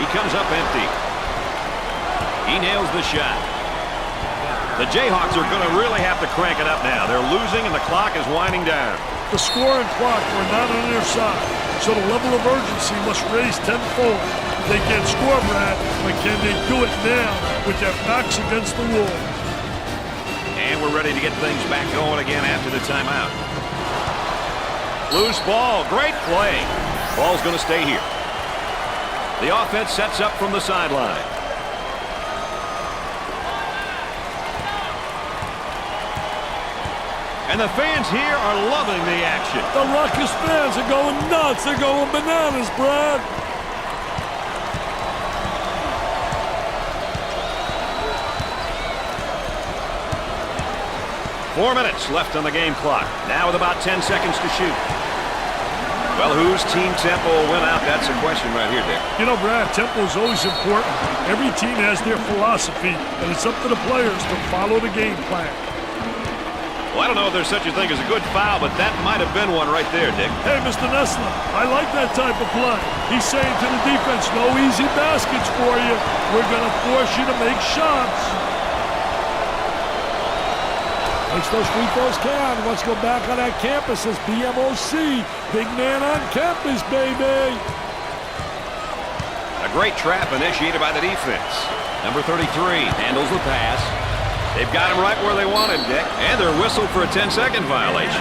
He comes up empty. He nails the shot. The Jayhawks are going to really have to crank it up now. They're losing and the clock is winding down. The score and clock were not on their side, so the level of urgency must raise tenfold. They can score, Brad, but can they do it now with their backs against the wall? And we're ready to get things back going again after the timeout. Loose ball, great play. Ball's going to stay here. The offense sets up from the sideline. And the fans here are loving the action. The Rutgers fans are going nuts. They're going bananas, Brad. Four minutes left on the game clock. Now with about 10 seconds to shoot. Well, whose team tempo will win out? That's a question right here, Dick. You know, Brad, tempo is always important. Every team has their philosophy, and it's up to the players to follow the game plan. Well, I don't know if there's such a thing as a good foul, but that might have been one right there, Dick. Hey, Mr. Nessler, I like that type of play. He's saying to the defense, no easy baskets for you. We're going to force you to make shots. Makes those free throws count. Let's go back on that campus as BMOC. Big man on campus, baby. A great trap initiated by the defense. Number 33 handles the pass. They've got him right where they want him, Dick. And they're whistled for a 10-second violation.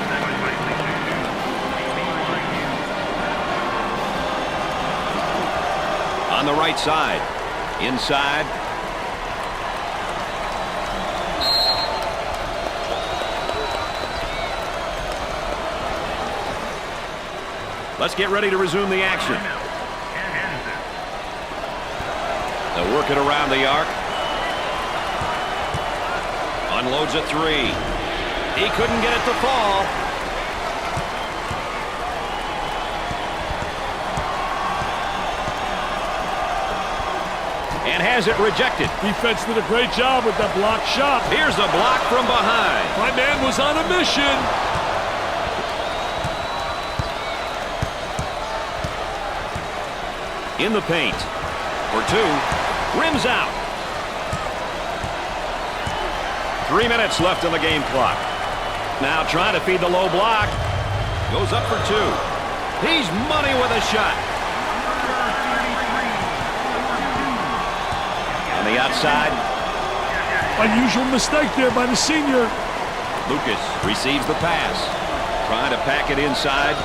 On the right side. Inside. Let's get ready to resume the action. They'll work it around the arc. Unloads a three. He couldn't get it to fall. And has it rejected. Defense did a great job with that block shot. Here's a block from behind. My man was on a mission. In the paint. For two. Rims out. 3 minutes left on the game clock. Now trying to feed the low block. Goes up for two. He's money with a shot. On the outside. Unusual mistake there by the senior. Lucas receives the pass. Trying to pack it inside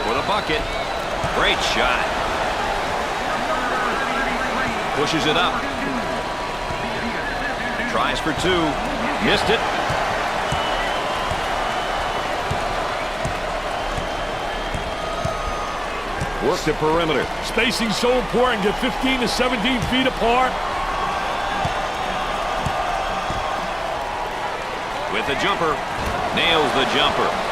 for the bucket. Great shot. Pushes it up. Tries for two. Missed it. Work the perimeter. Spacing so important. Get 15 to 17 feet apart. With the jumper. Nails the jumper.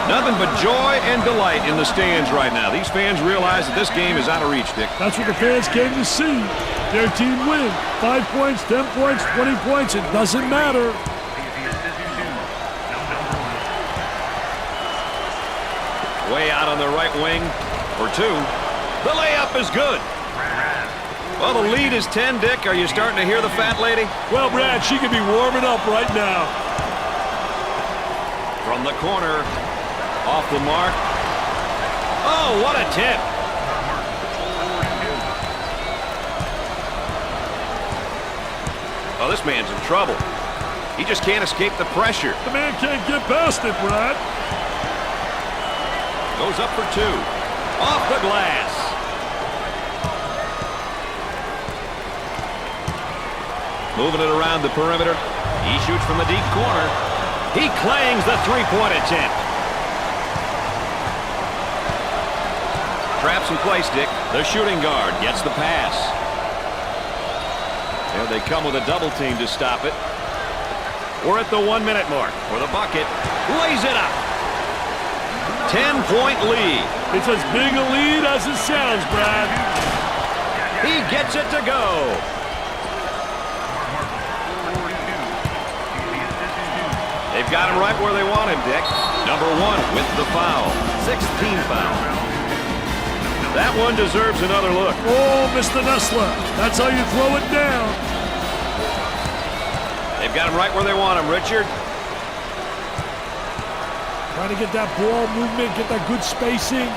Nothing but joy and delight in the stands right now. These fans realize that this game is out of reach, Dick. That's what the fans came to see. Their team win. 5 points, 10 points, 20 points. It doesn't matter. Way out on the right wing for two. The layup is good. Well, the lead is 10, Dick. Are you starting to hear the fat lady? Well, Brad, she could be warming up right now. From the corner. Off the mark. Oh, what a tip. Oh, this man's in trouble. He just can't escape the pressure. The man can't get past it, Brad. Goes up for two. Off the glass. Moving it around the perimeter. He shoots from the deep corner. He clangs the three-point attempt. Traps in place, Dick. The shooting guard gets the pass. There they come with a double team to stop it. We're at the 1 minute mark for the bucket. Lays it up. 10-point lead. It's as big a lead as it sounds, Brad. He gets it to go. They've got him right where they want him, Dick. Number one with the foul. 16 foul. That one deserves another look. Oh, Mr. Nessler. That's how you throw it down. They've got him right where they want him, Richard. Trying to get that ball movement, get that good spacing.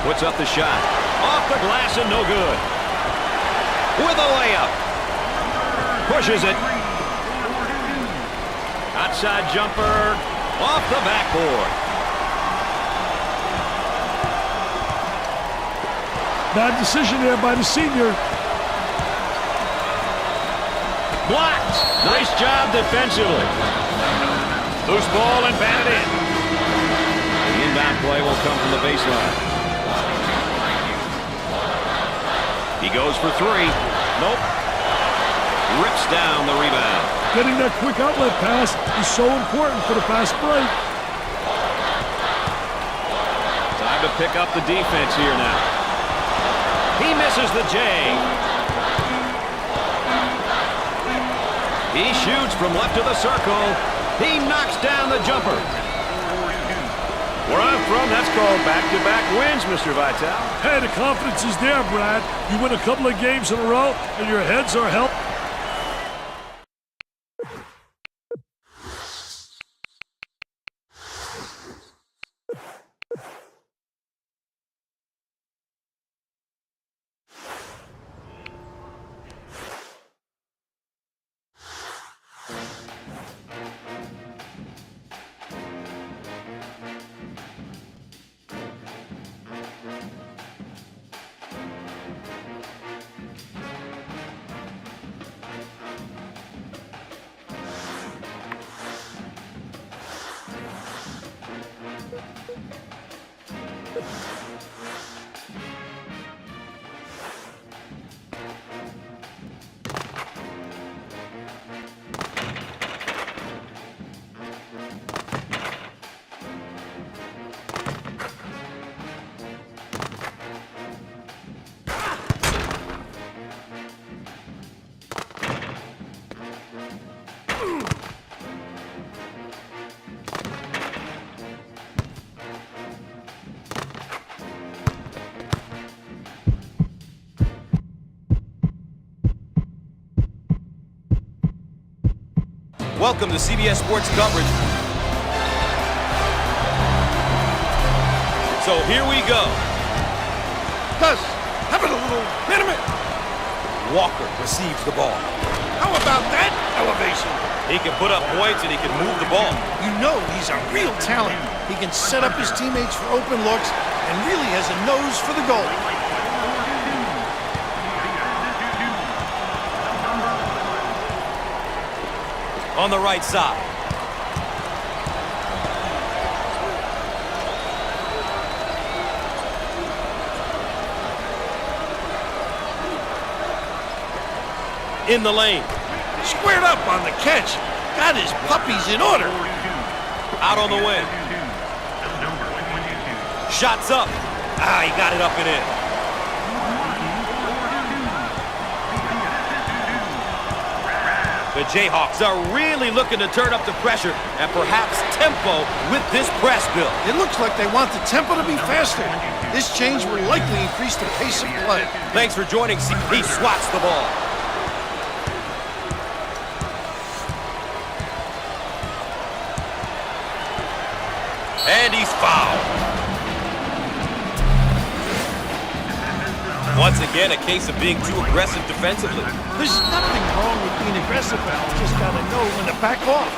Puts up the shot. Off the glass and no good. With a layup. Pushes it. Outside jumper. Off the backboard. Bad decision there by the senior. Blocked. Nice job defensively. Loose ball and batted in. The inbound play will come from the baseline. He goes for three. Nope. Rips down the rebound. Getting that quick outlet pass is so important for the fast break. Time to pick up the defense here now. He misses the J. He shoots from left of the circle. He knocks down the jumper. Where I'm from, that's called back-to-back wins, Mr. Vitale. Hey, the confidence is there, Brad. You win a couple of games in a row, and your heads are held. Welcome to CBS Sports coverage. So here we go. Gus, have it a little minute. Walker receives the ball. How about that elevation? He can put up points and he can move the ball. You know he's a real talent. He can set up his teammates for open looks and really has a nose for the goal. On the right side. In the lane. Squared up on the catch. Got his puppies in order. Out on the wing. Shots up. Ah, he got it up and in. The Jayhawks are really looking to turn up the pressure and perhaps tempo with this press build. It looks like they want the tempo to be faster. This change will likely increase the pace of play. Thanks for joining. He swats the ball. And he's fouled. Once again, a case of being too aggressive defensively. There's nothing wrong with being aggressive, but you just gotta know when to back off.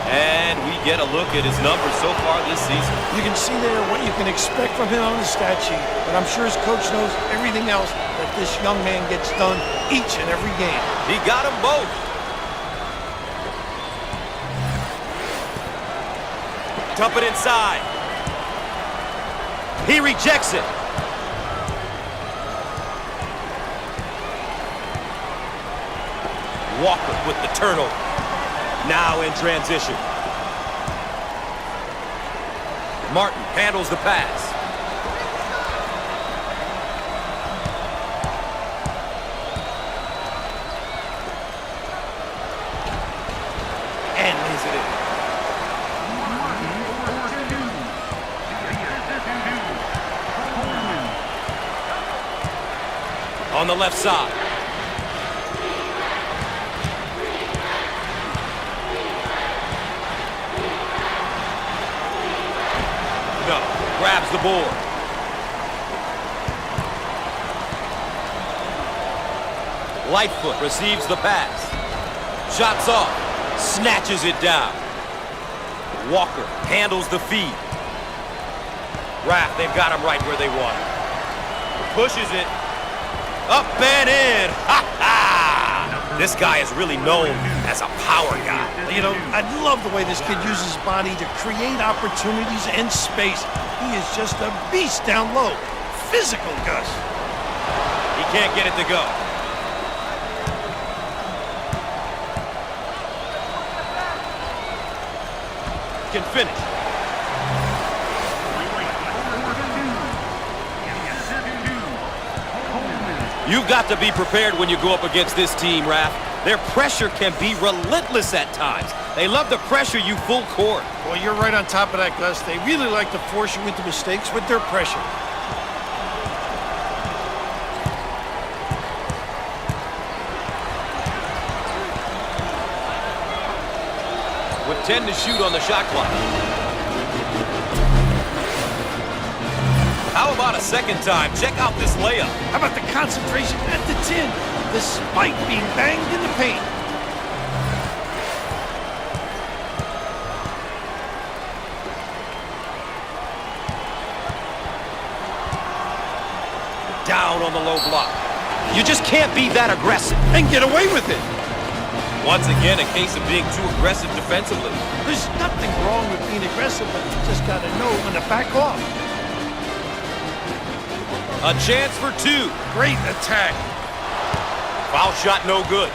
And we get a look at his numbers so far this season. You can see there what you can expect from him on the stat sheet, but I'm sure his coach knows everything else that this young man gets done each and every game. He got them both. Dump it inside. He rejects it. Walker with the turnover. Now in transition. Martin handles the pass. And lays it in. On the left side. No, grabs the board. Lightfoot receives the pass. Shots off. Snatches it down. Walker handles the feed. Raft, they've got him right where they want him. Pushes it. Up and in. Ha ha! This guy is really known as a power guy. You know, I love the way this kid uses his body to create opportunities and space. He is just a beast down low. Physical, Gus. He can't get it to go. Can finish. You've got to be prepared when you go up against this team, Raph. Their pressure can be relentless at times. They love to pressure you full court. Well, you're right on top of that, Gus. They really like to force you into mistakes with their pressure. With 10 to shoot on the shot clock. How about a second time? Check out this layup. How about the concentration at the 10? The spike being banged in the paint. Down on the low block. You just can't be that aggressive. And get away with it. Once again, a case of being too aggressive defensively. There's nothing wrong with being aggressive, but you just got to know when to back off. A chance for two. Great attack. Foul shot no good.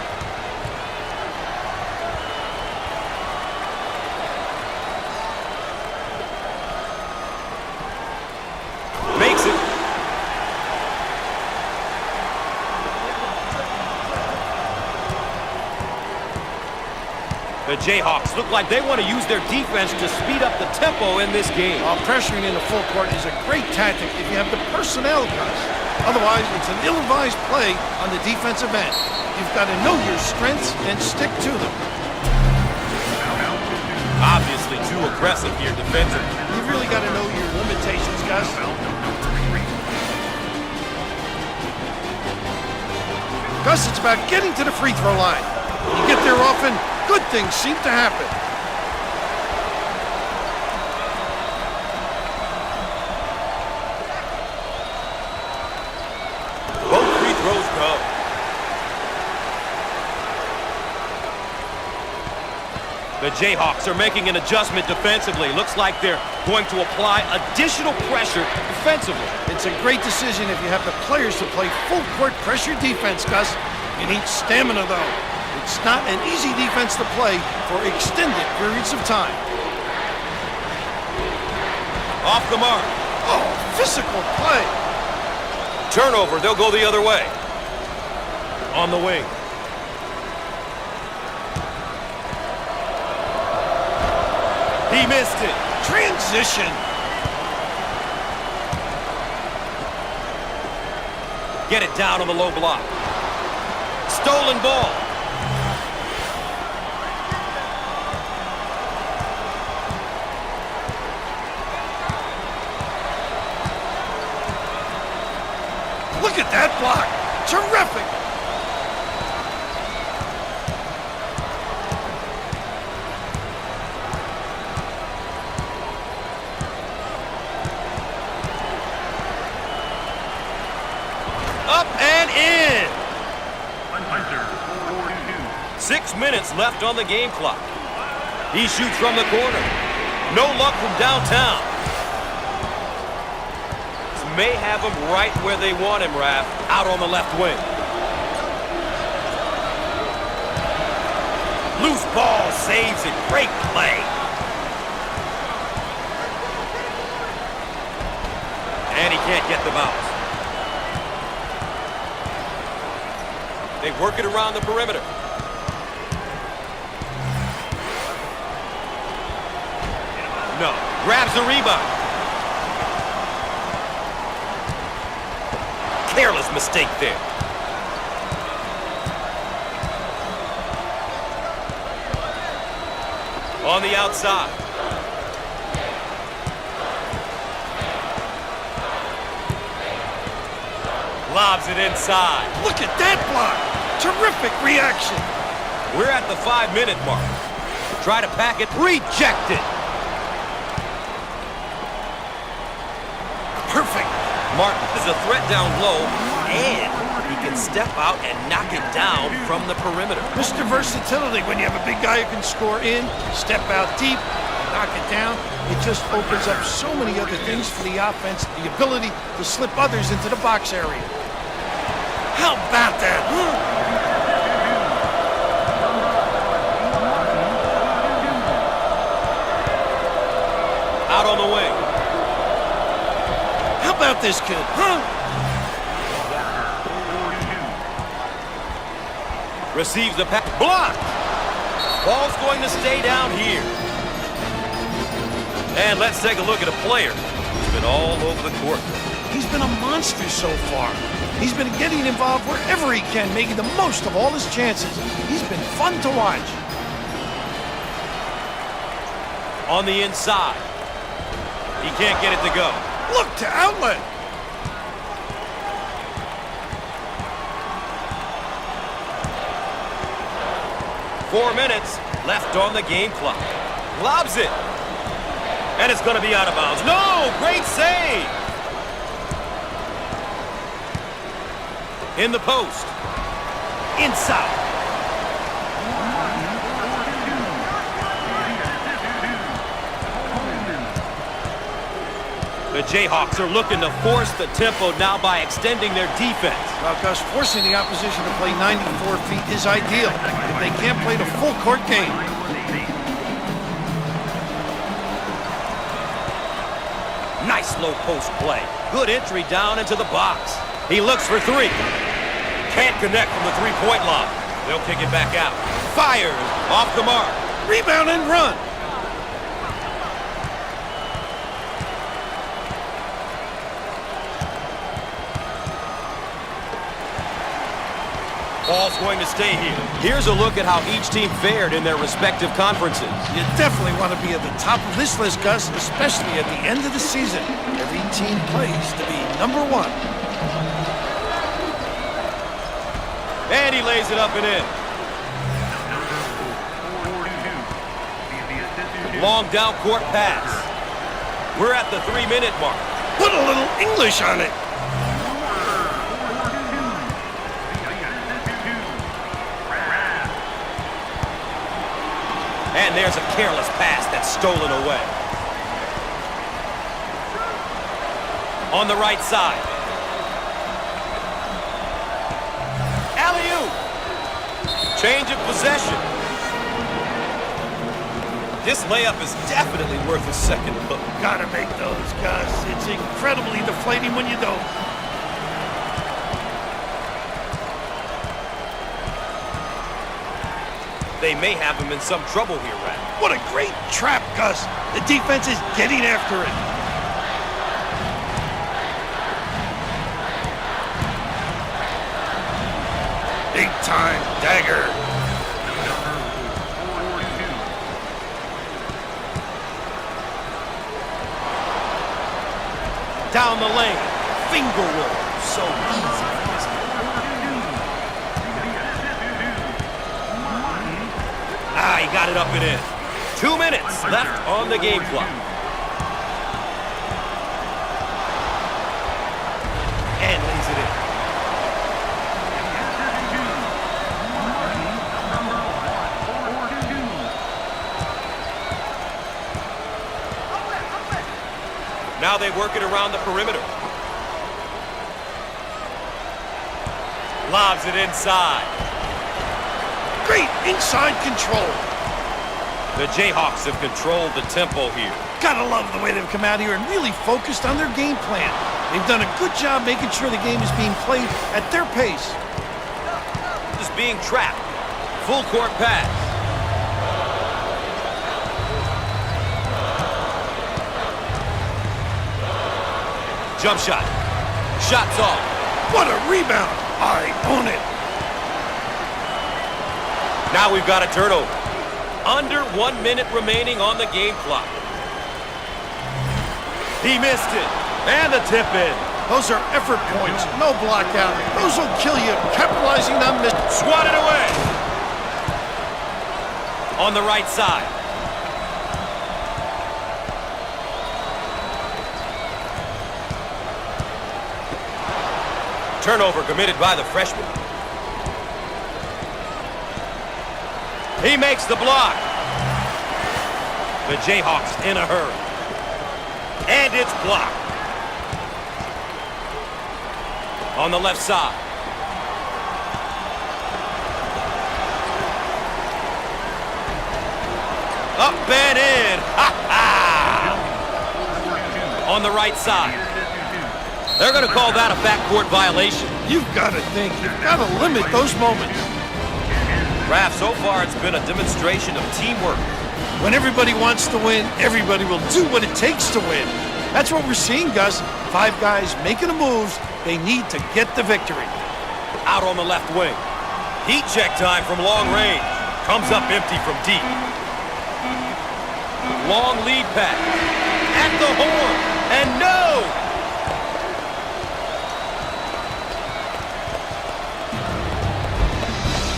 Makes it. The Jayhawks look like they want to use their defense to speed up the tempo in this game. Pressuring in the full court is a great tactic if you have the personnel, guys. Otherwise, it's an ill-advised play on the defensive end. You've got to know your strengths and stick to them. Obviously too aggressive here defensively. You've really got to know your limitations, Gus. Gus, it's about getting to the free throw line. When you get there often, good things seem to happen. Both free throws go. The Jayhawks are making an adjustment defensively. Looks like they're going to apply additional pressure defensively. It's a great decision if you have the players to play full court pressure defense, Gus. You need stamina, though. It's not an easy defense to play for extended periods of time. Off the mark. Oh, physical play. Turnover, they'll go the other way. On the wing. He missed it. Transition. Get it down on the low block. Stolen ball. Look at that block. Terrific. Up and in. 6 minutes left on the game clock. He shoots from the corner. No luck from downtown. This may have him right where they want him, Raph, out on the left wing. Loose ball saves it. Great play. And he can't get the bounce. They work it around the perimeter. No. Grabs the rebound. Careless mistake there. On the outside. Lobs it inside. Look at that block. Terrific reaction. We're at the 5-minute mark. Try to pack it. Rejected. Perfect. Martin is a threat down low, and he can step out and knock it down from the perimeter. Mr. Versatility, when you have a big guy who can score in, step out deep, knock it down, it just opens up so many other things for the offense, the ability to slip others into the box area. How about that, huh? Out on the wing. How about this kid, huh? Receives the pass. Blocked. Ball's going to stay down here. And let's take a look at a player who's been all over the court. He's been a monster so far. He's been getting involved wherever he can, making the most of all his chances. He's been fun to watch. On the inside. He can't get it to go. Look to outlet. Four minutes left on the game clock. Lobs it. And it's going to be out of bounds. No! Great save! In the post. Inside. The Jayhawks are looking to force the tempo now by extending their defense. Well, Gus, forcing the opposition to play 94 feet is ideal if they can't play the full court game. Nice low post play. Good entry down into the box. He looks for three. Can't connect from the three-point line. They'll kick it back out. Fires off the mark. Rebound and run. Ball's going to stay here. Here's a look at how each team fared in their respective conferences. You definitely want to be at the top of this list, Gus, especially at the end of the season. Every team plays to be number one. And he lays it up and in. Long down court pass. We're at the 3-minute mark. Put a little English on it. And there's a careless pass that's stolen away. On the right side. Alley-oop. Change of possession. This layup is definitely worth a second look. Gotta make those, Gus. It's incredibly deflating when you don't. They may have him in some trouble here, Rat. What a great trap, Gus. The defense is getting after it. Big time dagger. Down the lane. Finger roll. So easy. He got it up and in. 2 minutes left on the game clock. And lays it in. Now they work it around the perimeter. Lobs it inside. Great inside control. The Jayhawks have controlled the tempo here. Gotta love the way they've come out here and really focused on their game plan. They've done a good job making sure the game is being played at their pace. Just being trapped. Full court pass. Jump shot. Shots off. What a rebound. I own it. Now we've got a turnover. Under 1 minute remaining on the game clock. He missed it. And the tip in. Those are effort points. No block out. Those will kill you. Capitalizing on this. Swatted away. On the right side. Turnover committed by the freshman. He makes the block. The Jayhawks in a hurry. And it's blocked. On the left side. Up and in. Ha ha! On the right side. They're going to call that a backcourt violation. You've got to think. You've got to limit those moments. Raph, so far it's been a demonstration of teamwork. When everybody wants to win, everybody will do what it takes to win. That's what we're seeing, Gus. 5 guys making the moves they need to get the victory. Out on the left wing. Heat check time from long range. Comes up empty from deep. Long lead pass. At the horn. And no!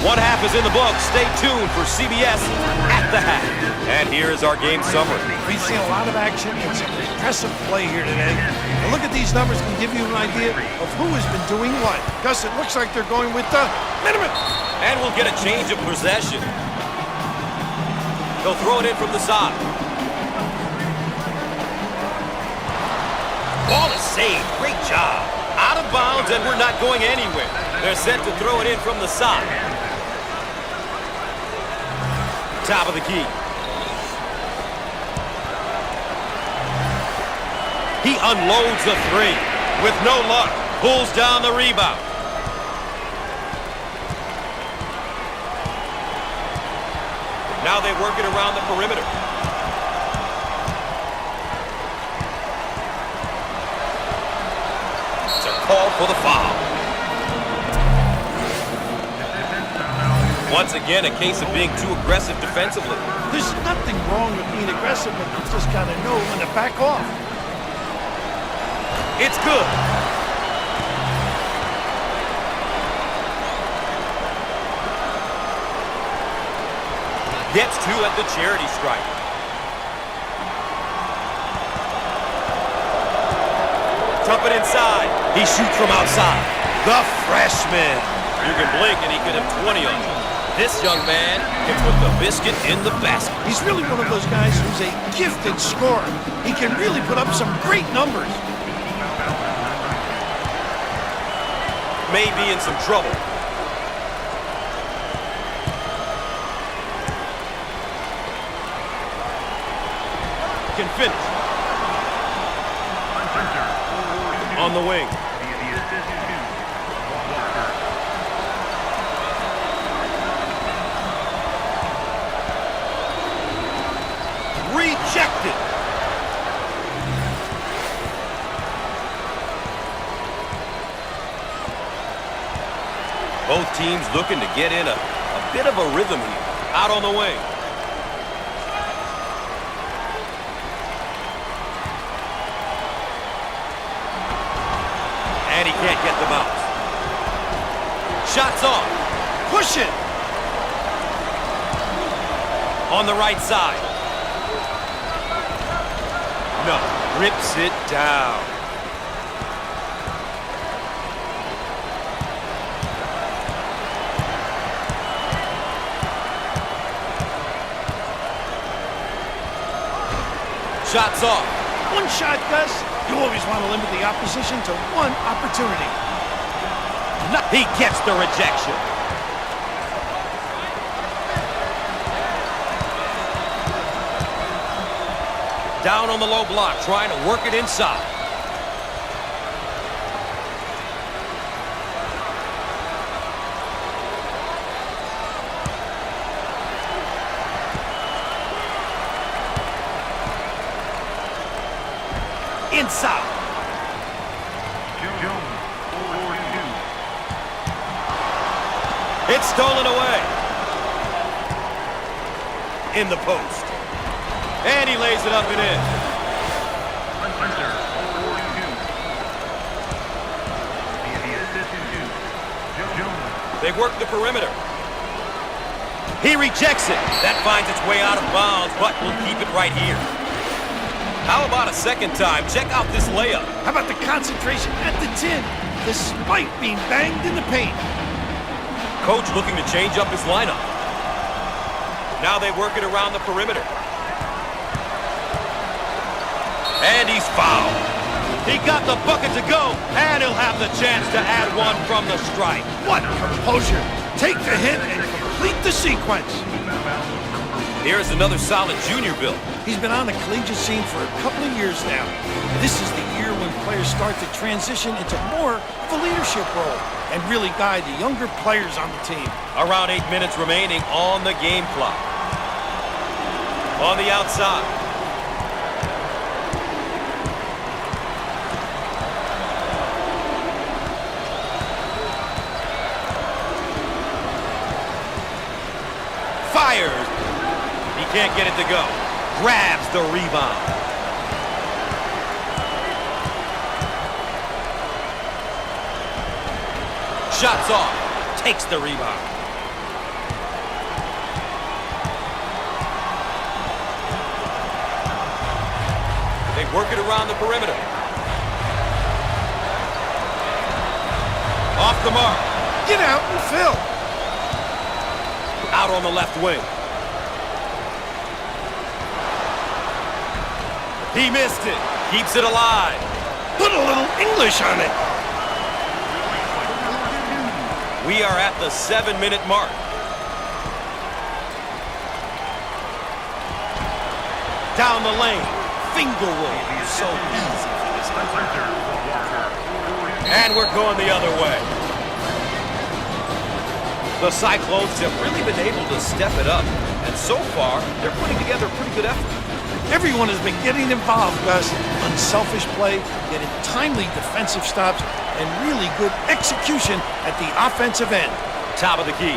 One half is in the books. Stay tuned for CBS at the half. And here is our game summary. We've seen a lot of action and some impressive play here today. A look at these numbers can give you an idea of who has been doing what. Gus, it looks like they're going with the minimum. And we'll get a change of possession. He'll throw it in from the side. Ball is saved. Great job. Out of bounds, and we're not going anywhere. They're set to throw it in from the side. Top of the key. He unloads the three. With no luck, pulls down the rebound. Now they work it around the perimeter. It's a call for the foul. Once again, a case of being too aggressive defensively. There's nothing wrong with being aggressive, but you just gotta know when to back off. It's good. Gets two at the charity stripe. Dump it inside. He shoots from outside. The freshman. You can blink and he could have 20 on you. This young man can put the biscuit in the basket. He's really one of those guys who's a gifted scorer. He can really put up some great numbers. May be in some trouble. Can finish. On the wing. Rejected. Both teams looking to get in a bit of a rhythm here. Out on the wing. And he can't get the bounce. Shots on. Push it. On the right side. No. Rips it down. Shots off. One shot, Gus. You always want to limit the opposition to one opportunity. He gets the rejection. Down on the low block, trying to work it inside. Inside. It's stolen away. In the post. And he lays it up and in. They work the perimeter. He rejects it. That finds its way out of bounds, but will keep it right here. How about a second time? Check out this layup. How about the concentration at the 10, despite being banged in the paint? Coach looking to change up his lineup. Now they work it around the perimeter. And he's fouled. He got the bucket to go, and he'll have the chance to add one from the stripe. What composure. Take the hit and complete the sequence. Here's another solid junior build. He's been on the collegiate scene for a couple of years now. This is the year when players start to transition into more of a leadership role and really guide the younger players on the team. Around 8 minutes remaining on the game clock. On the outside. Fires. He can't get it to go. Grabs the rebound. Shots off. Takes the rebound. They work it around the perimeter. Off the mark. Get out and fill. Out on the left wing. He missed it. Keeps it alive. Put a little English on it. We are at the 7-minute mark. Down the lane. Finger roll. So easy for this guy. And we're going the other way. The Cyclones have really been able to step it up. And so far, they're putting together a pretty good effort. Everyone has been getting involved, Gus. Unselfish play, getting timely defensive stops, and really good execution at the offensive end. Top of the key.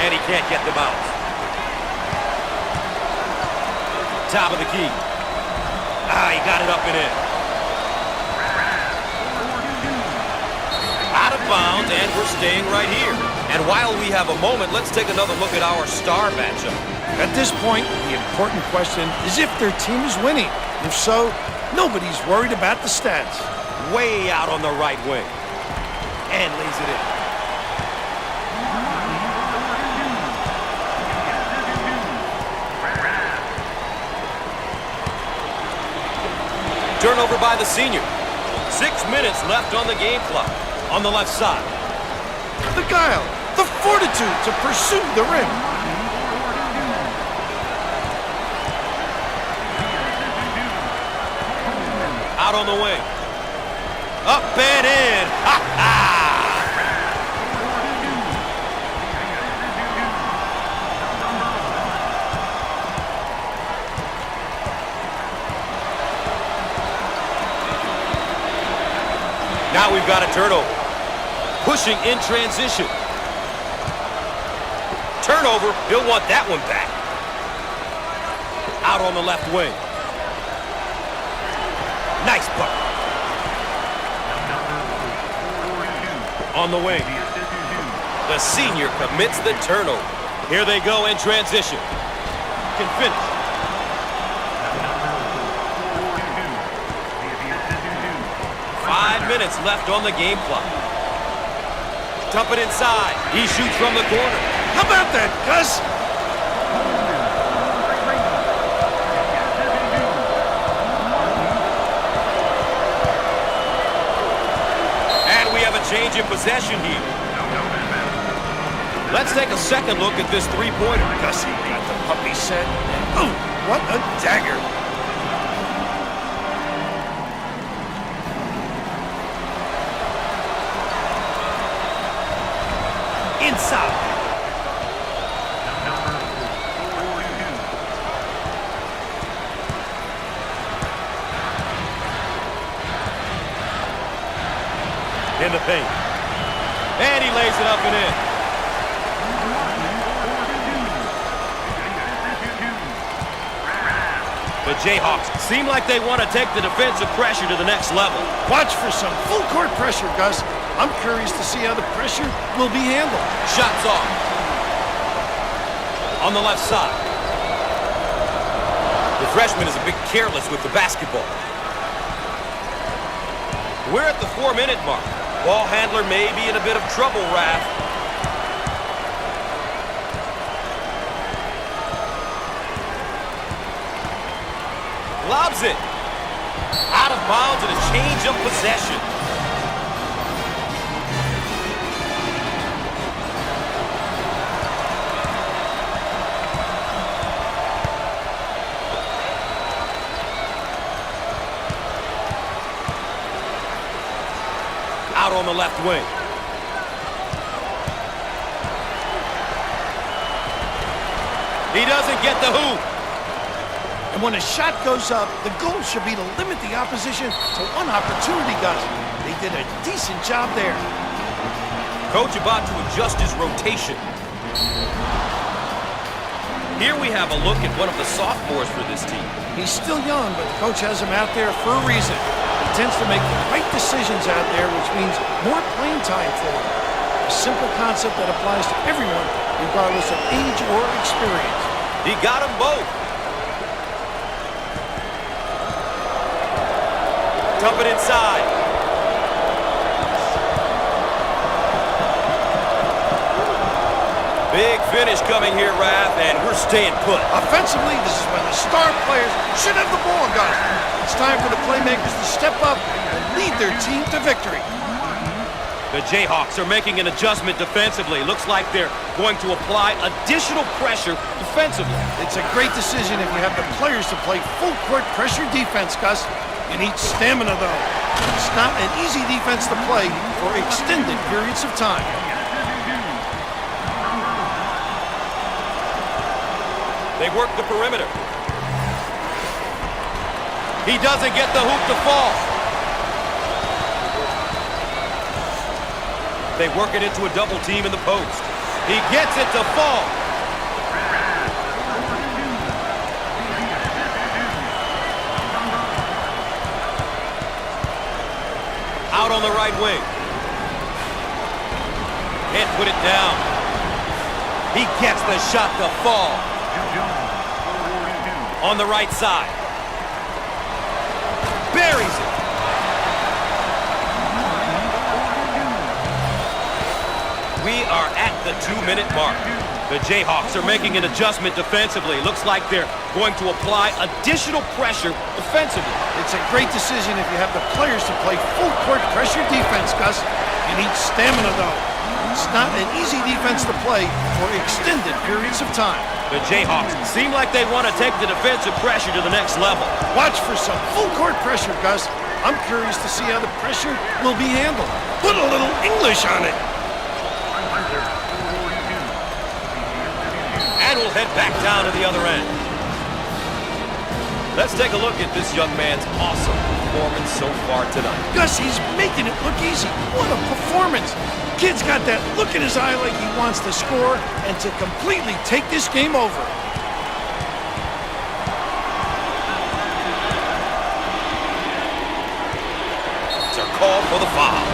And he can't get them out. Top of the key. He got it up and in. Out of bounds, and we're staying right here. And while we have a moment, let's take another look at our star matchup. At this point, the important question is if their team is winning. If so, nobody's worried about the stats. Way out on the right wing. And lays it in. Turnover by the senior. 6 minutes left on the game clock. On the left side. The guile, the fortitude to pursue the rim. Out on the wing. Up and in. Ha ha! Now we've got a turnover. Pushing in transition. Turnover. He'll want that one back. Out on the left wing. Nice bucket. On the wing. The senior commits the turnover. Here they go in transition. Can finish. Minutes left on the game clock. Dump it inside. He shoots from the corner. How about that, Gus? And we have a change in possession here. Let's take a second look at this three-pointer. Gussie got the puppy set. Ooh, what a dagger. Inside. In the paint. And he lays it up and in. The Jayhawks seem like they want to take the defensive pressure to the next level. Watch for some full court pressure, Gus. I'm curious to see how the pressure will be handled. Shots off. On the left side. The freshman is a bit careless with the basketball. We're at the 4-minute mark. Ball handler may be in a bit of trouble, Raph. Lobs it. Out of bounds and a change of possession. Out on the left wing. He doesn't get the hoop. And when a shot goes up, the goal should be to limit the opposition to one opportunity, Gus. They did a decent job there. Coach about to adjust his rotation. Here we have a look at one of the sophomores for this team. He's still young, but the coach has him out there for a reason. He tends to make the right decisions out there, which means more playing time for him. A simple concept that applies to everyone, regardless of age or experience. He got them both. Dump it inside. Big finish coming here, Raph, and we're staying put. Offensively, this is when the star players should have the ball, Gus. It's time for the playmakers to step up and lead their team to victory. The Jayhawks are making an adjustment defensively. Looks like they're going to apply additional pressure defensively. It's a great decision if you have the players to play full court pressure defense, Gus. You need stamina, though. It's not an easy defense to play for extended periods of time. They work the perimeter. He doesn't get the hoop to fall. They work it into a double team in the post. He gets it to fall. Out on the right wing. Can't put it down. He gets the shot to fall. On the right side. Buries it. We are at the 2-minute mark. The Jayhawks are making an adjustment defensively. Looks like they're going to apply additional pressure offensively. It's a great decision if you have the players to play full court pressure defense, Gus. You need stamina, though. It's not an easy defense to play for extended periods of time. The Jayhawks seem like they want to take the defensive pressure to the next level. Watch for some full court pressure, Gus. I'm curious to see how the pressure will be handled. Put a little English on it. And we'll head back down to the other end. Let's take a look at this young man's awesome performance so far tonight. Gus, he's making it look easy. What a performance. Kid's got that look in his eye like he wants to score and to completely take this game over. It's our call for the foul.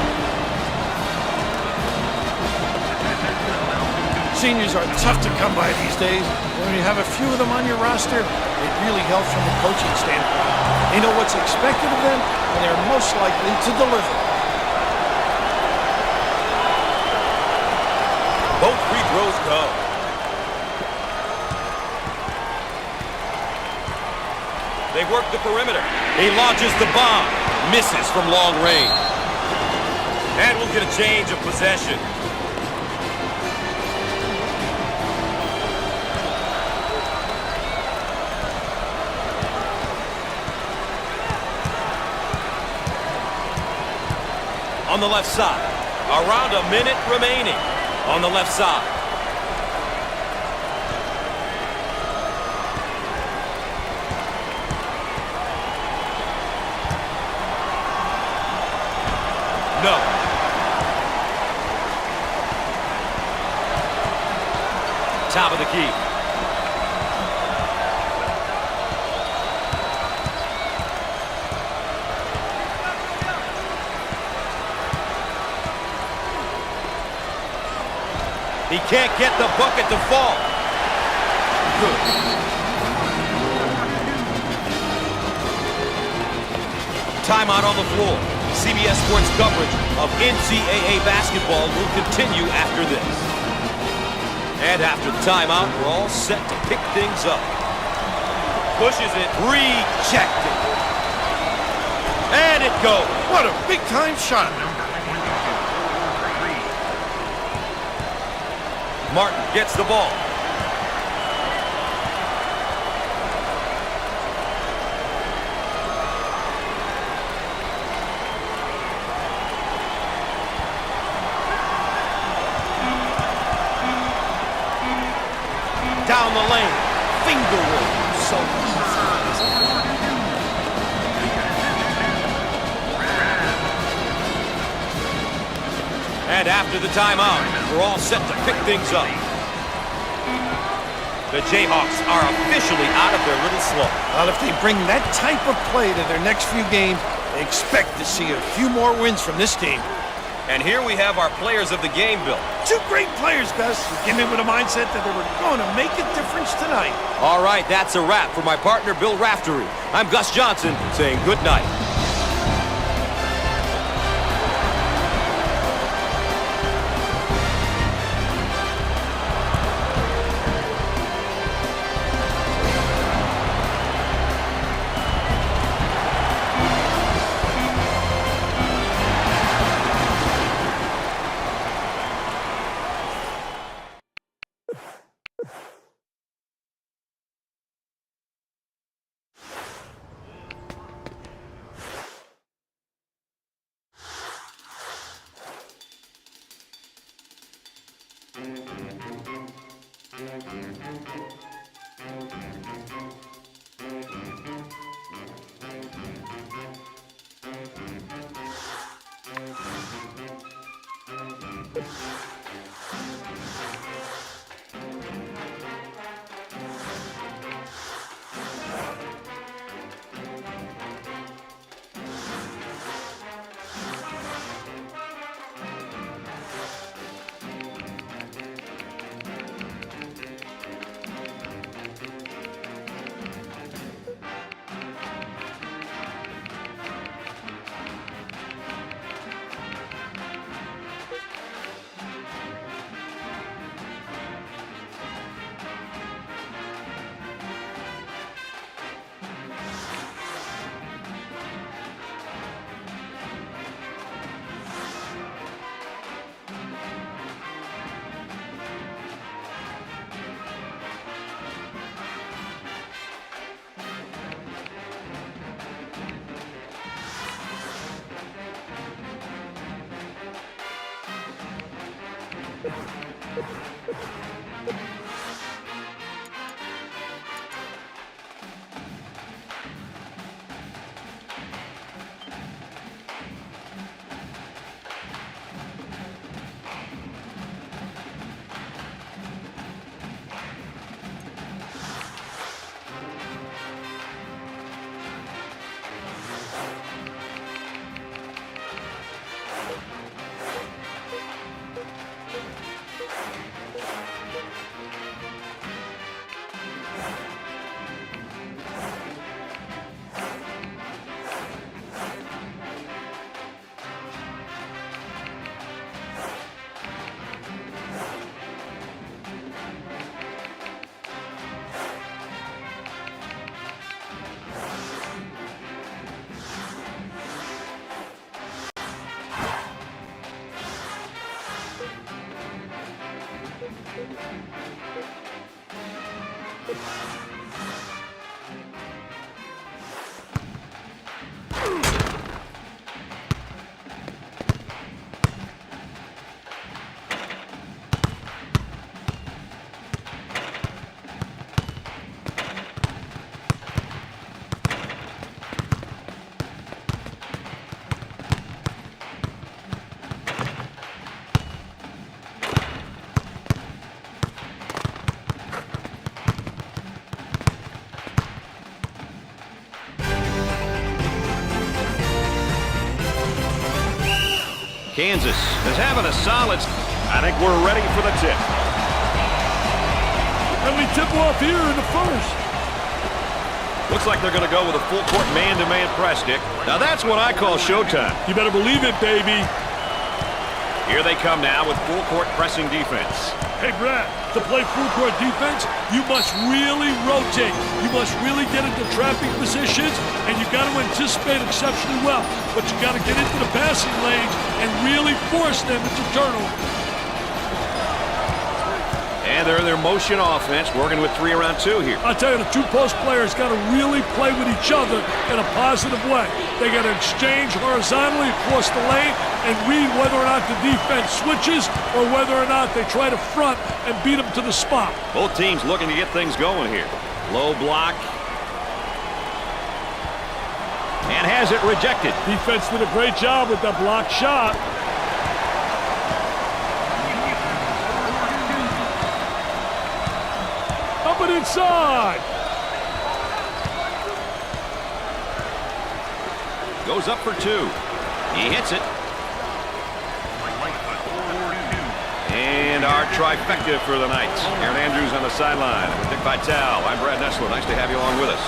Seniors are tough to come by these days. When you have a few of them on your roster, it really helps from the coaching standpoint. They know what's expected of them, and they're most likely to deliver. Both free throws go. They work the perimeter. He launches the bomb. Misses from long range. And we'll get a change of possession. On the left side. Around a minute remaining. On the left side. No. Top of the key. He can't get the bucket to fall. Good. Timeout on the floor. CBS Sports coverage of NCAA basketball will continue after this. And after the timeout, we're all set to pick things up. Pushes it, rejected. And it goes. What a big-time shot. Martin gets the ball. Down the lane. Finger roll. So easy. And after the timeout, we're all set to pick things up. The Jayhawks are officially out of their little slump. Well, if they bring that type of play to their next few games, they expect to see a few more wins from this team. And here we have our players of the game, Bill. Two great players, Gus, who came in with a mindset that they were going to make a difference tonight. All right, that's a wrap for my partner, Bill Raftery. I'm Gus Johnson, saying good night. Kansas is having a solid. I think we're ready for the tip. And we tip off here in the first. Looks like they're going to go with a full court man-to-man press, Dick. Now that's what I call showtime. You better believe it, baby. Here they come now with full court pressing defense. Hey, Brad, to play full court defense, you must really rotate. You must really get into trapping positions, and you got to anticipate exceptionally well. But you got to get into the passing lanes and really force them into turnovers. And they're in their motion offense, working with 3 around 2 here. I'll tell you, the 2 post players got to really play with each other in a positive way. They got to exchange horizontally across the lane and read whether or not the defense switches or whether or not they try to front and beat them to the spot. Both teams looking to get things going here. Low block. And has it rejected. Defense did a great job with that block shot. Up and inside. Goes up for 2. He hits it. And our trifecta for the night. Aaron Andrews on the sideline. With Dick Vitale, I'm Brad Nessler. Nice to have you along with us.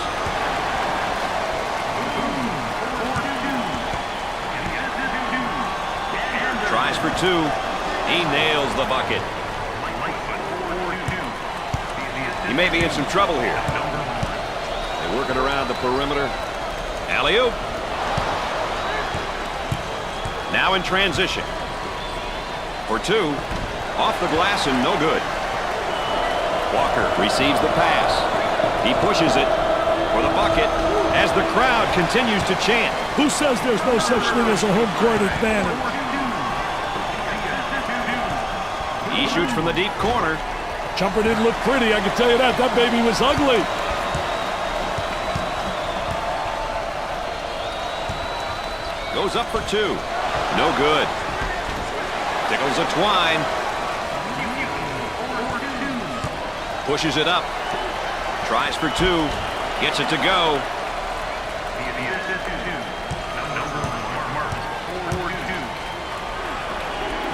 Tries for 2. He nails the bucket. He may be in some trouble here. They work it around the perimeter. Alley-oop. Now in transition. For 2. Off the glass and no good. Walker receives the pass. He pushes it for the bucket as the crowd continues to chant. Who says there's no such thing as a home court advantage? He shoots from the deep corner. Jumper didn't look pretty, I can tell you that. That baby was ugly. Goes up for 2. No good. Tickles a twine. Pushes it up. Tries for 2. Gets it to go.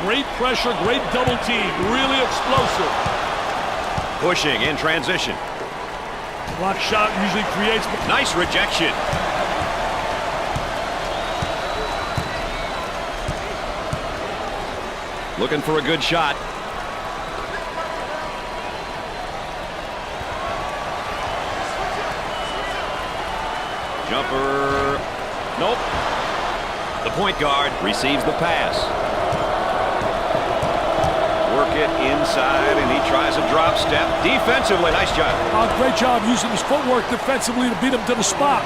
Great pressure, great double team. Really explosive. Pushing in transition. Block shot usually creates... Nice rejection. Looking for a good shot. Jumper. Nope. The point guard receives the pass. Work it inside, and he tries a drop step. Defensively, nice job. Great job using his footwork defensively to beat him to the spot.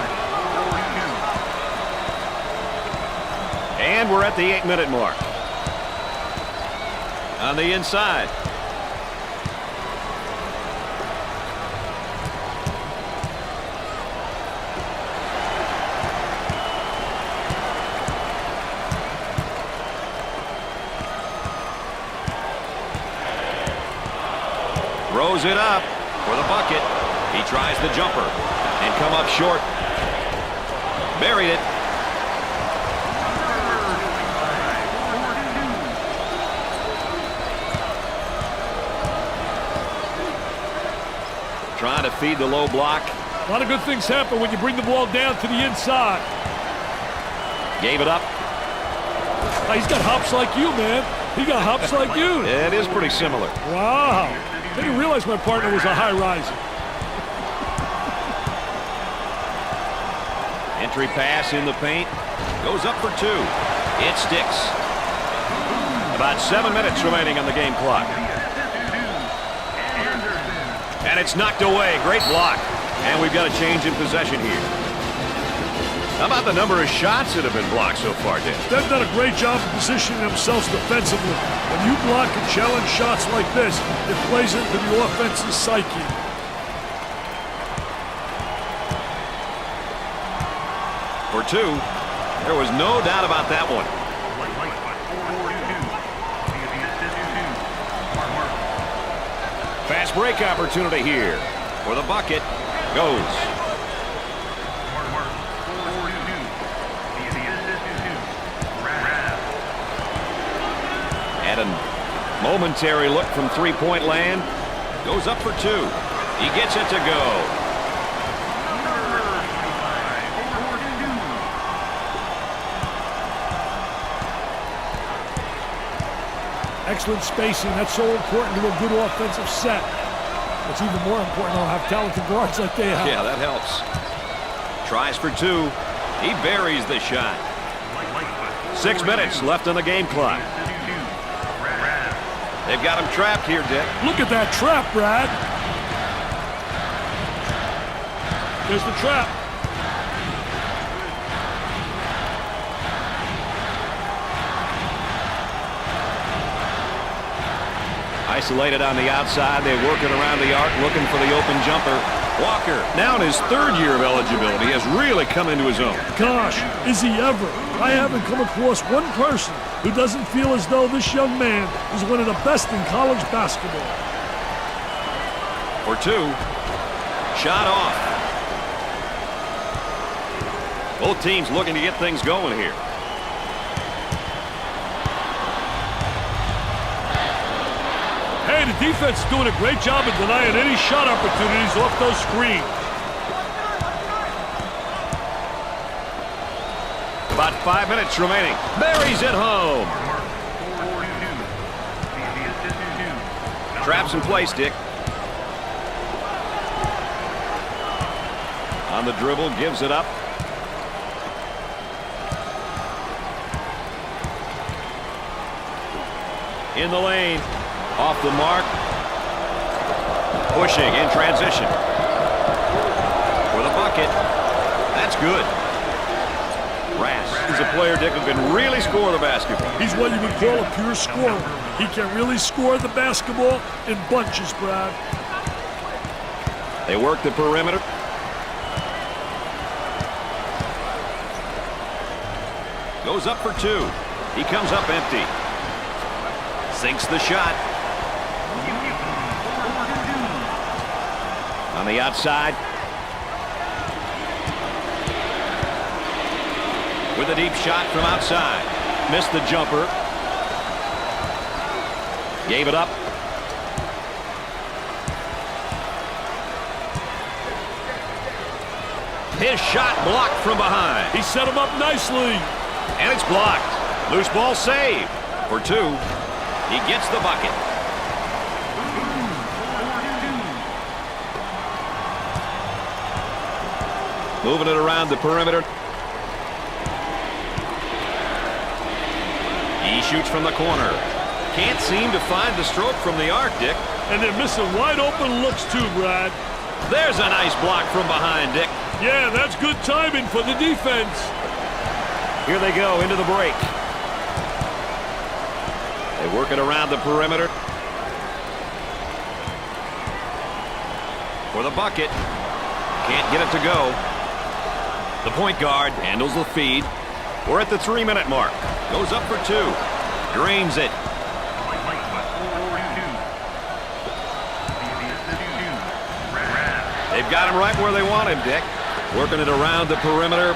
And we're at the 8-minute mark. On the inside. Throws it up for the bucket. He tries the jumper and come up short. Buried it. Trying to feed the low block. A lot of good things happen when you bring the ball down to the inside. Gave it up. Oh, he's got hops like you, man. He got hops like you. It is pretty similar. Wow. I didn't realize my partner was a high riser. Entry pass in the paint. Goes up for two. It sticks. About 7 minutes remaining on the game clock. And it's knocked away. Great block. And we've got a change in possession here. How about the number of shots that have been blocked so far, Dick? They've done a great job of positioning themselves defensively. When you block and challenge shots like this, it plays into the offense's psyche. For two, there was no doubt about that one. Fast break opportunity here for the bucket. Goes. And a momentary look from three-point land. Goes up for two. He gets it to go. Excellent spacing. That's so important to a good offensive set. It's even more important to have talented guards like they have. Yeah, that helps. Tries for two. He buries the shot. 6 minutes left on the game clock. They've got him trapped here, Dick. Look at that trap, Brad. There's the trap. Isolated on the outside. They're working around the arc, looking for the open jumper. Walker, now in his third year of eligibility, has really come into his own. Gosh, is he ever? I haven't come across one person who doesn't feel as though this young man is one of the best in college basketball. For two. Shot off. Both teams looking to get things going here. Hey, the defense is doing a great job of denying any shot opportunities off those screens. About 5 minutes remaining. Buries it home. Traps in place, Dick. On the dribble, gives it up. In the lane. Off the mark. Pushing in transition. For the bucket. That's good. Rass is a player, Dick, who can really score the basketball. He's what you would call a pure scorer. He can really score the basketball in bunches, Brad. They work the perimeter. Goes up for two. He comes up empty. Sinks the shot. On the outside. With a deep shot from outside. Missed the jumper. Gave it up. His shot blocked from behind. He set him up nicely. And it's blocked. Loose ball save. For two. He gets the bucket. Moving it around the perimeter. He shoots from the corner. Can't seem to find the stroke from the arc, Dick. And they're missing wide open looks too, Brad. There's a nice block from behind, Dick. Yeah, that's good timing for the defense. Here they go into the break. They Working around the perimeter. For the bucket. Can't get it to go. The point guard handles the feed. We're at the 3-minute mark. Goes up for 2. Drains it. They've got him right where they want him, Dick. Working it around the perimeter.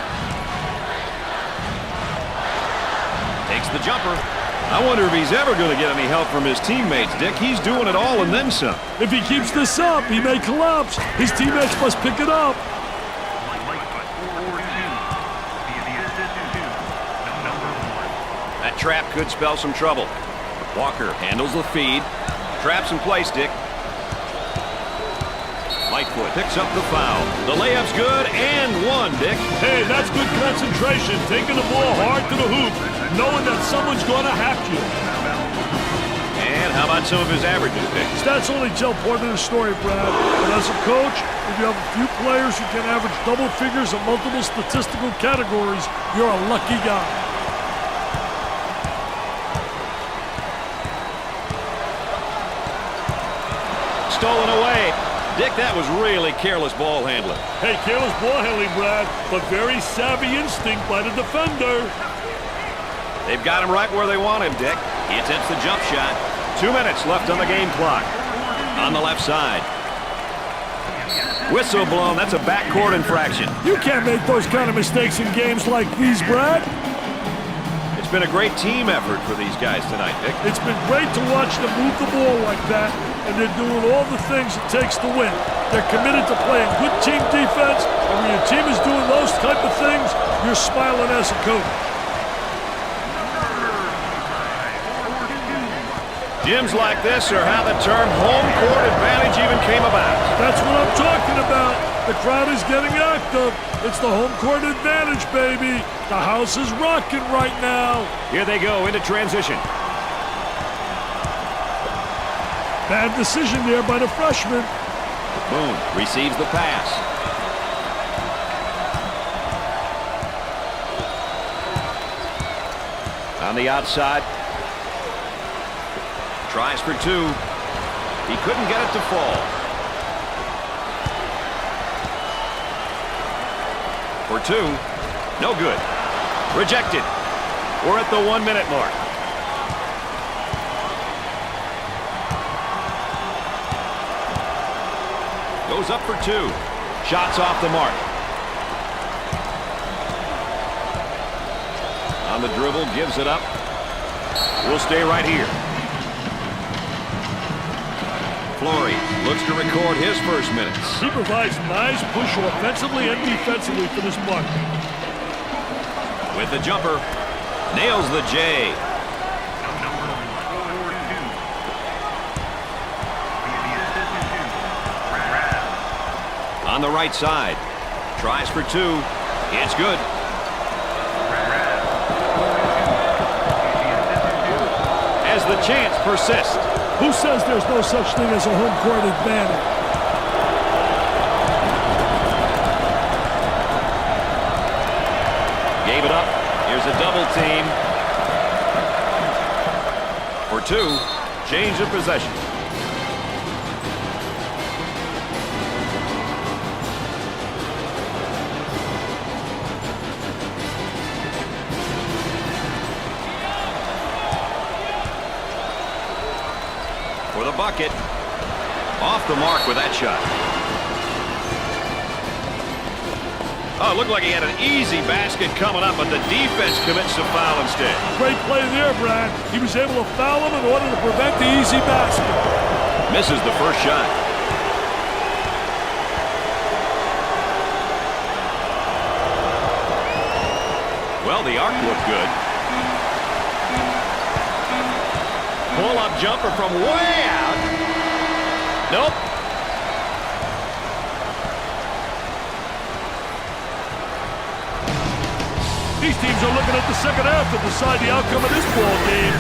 Takes the jumper. I wonder if he's ever going to get any help from his teammates, Dick. He's doing it all and then some. If he keeps this up, he may collapse. His teammates must pick it up. That trap could spell some trouble. Walker handles the feed. Traps in place, Dick. Lightfoot picks up the foul. The layup's good and one, Dick. Hey, that's good concentration. Taking the ball hard to the hoop, knowing that someone's going to hack you. And how about some of his averages, Dick? Stats only tell part of the story, Brad. But as a coach, if you have a few players who can average double figures in multiple statistical categories, you're a lucky guy. Stolen away. Dick, that was really careless ball handling. Hey, careless ball handling, Brad, but very savvy instinct by the defender. They've got him right where they want him, Dick. He attempts the jump shot. 2 minutes left on the game clock. On the left side. Whistle blown. That's a backcourt infraction. You can't make those kind of mistakes in games like these, Brad. It's been a great team effort for these guys tonight, Dick. It's been great to watch them move the ball like that, and they're doing all the things it takes to win. They're committed to playing good team defense, and when your team is doing those type of things, you're smiling as a coach. Gyms like this are how the term home court advantage even came about. That's what I'm talking about. The crowd is getting active. It's the home court advantage, baby. The house is rocking right now. Here they go into transition. Bad decision there by the freshman. Boone receives the pass. On the outside. Tries for 2. He couldn't get it to fall. For 2. No good. Rejected. We're at the 1-minute mark. Goes up for 2. Shots off the mark. On the dribble, gives it up. We'll stay right here. Flory looks to record his first minutes. He provides nice push offensively and defensively for this buck. With the jumper, nails the J. On the right side, tries for 2. It's good. As the chance persists. Who says there's no such thing as a home court advantage? Gave it up. Here's a double team. For 2. Change of possession. For the bucket. Off the mark with that shot. Oh, it looked like he had an easy basket coming up, but the defense commits to foul instead. Great play there, Brad. He was able to foul him in order to prevent the easy basket. Misses the first shot. Well, the arc looked good. Pull-up jumper from way out. Nope. These teams are looking at the second half to decide the outcome of this ball game.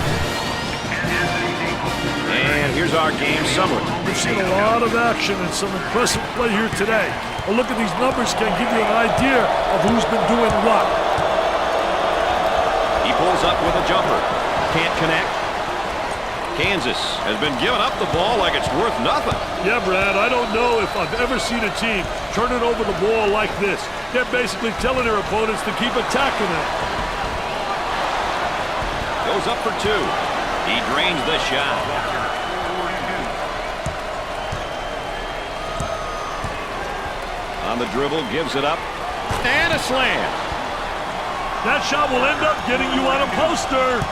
And here's our game summary. We've seen a lot of action and some impressive play here today. A look at these numbers can give you an idea of who's been doing what. He pulls up with a jumper. Can't connect. Kansas has been giving up the ball like it's worth nothing. Yeah, Brad, I don't know if I've ever seen a team turning over the ball like this. They're basically telling their opponents to keep attacking it. Goes up for two. He drains the shot. On the dribble, gives it up. And a slam. That shot will end up getting you on a poster.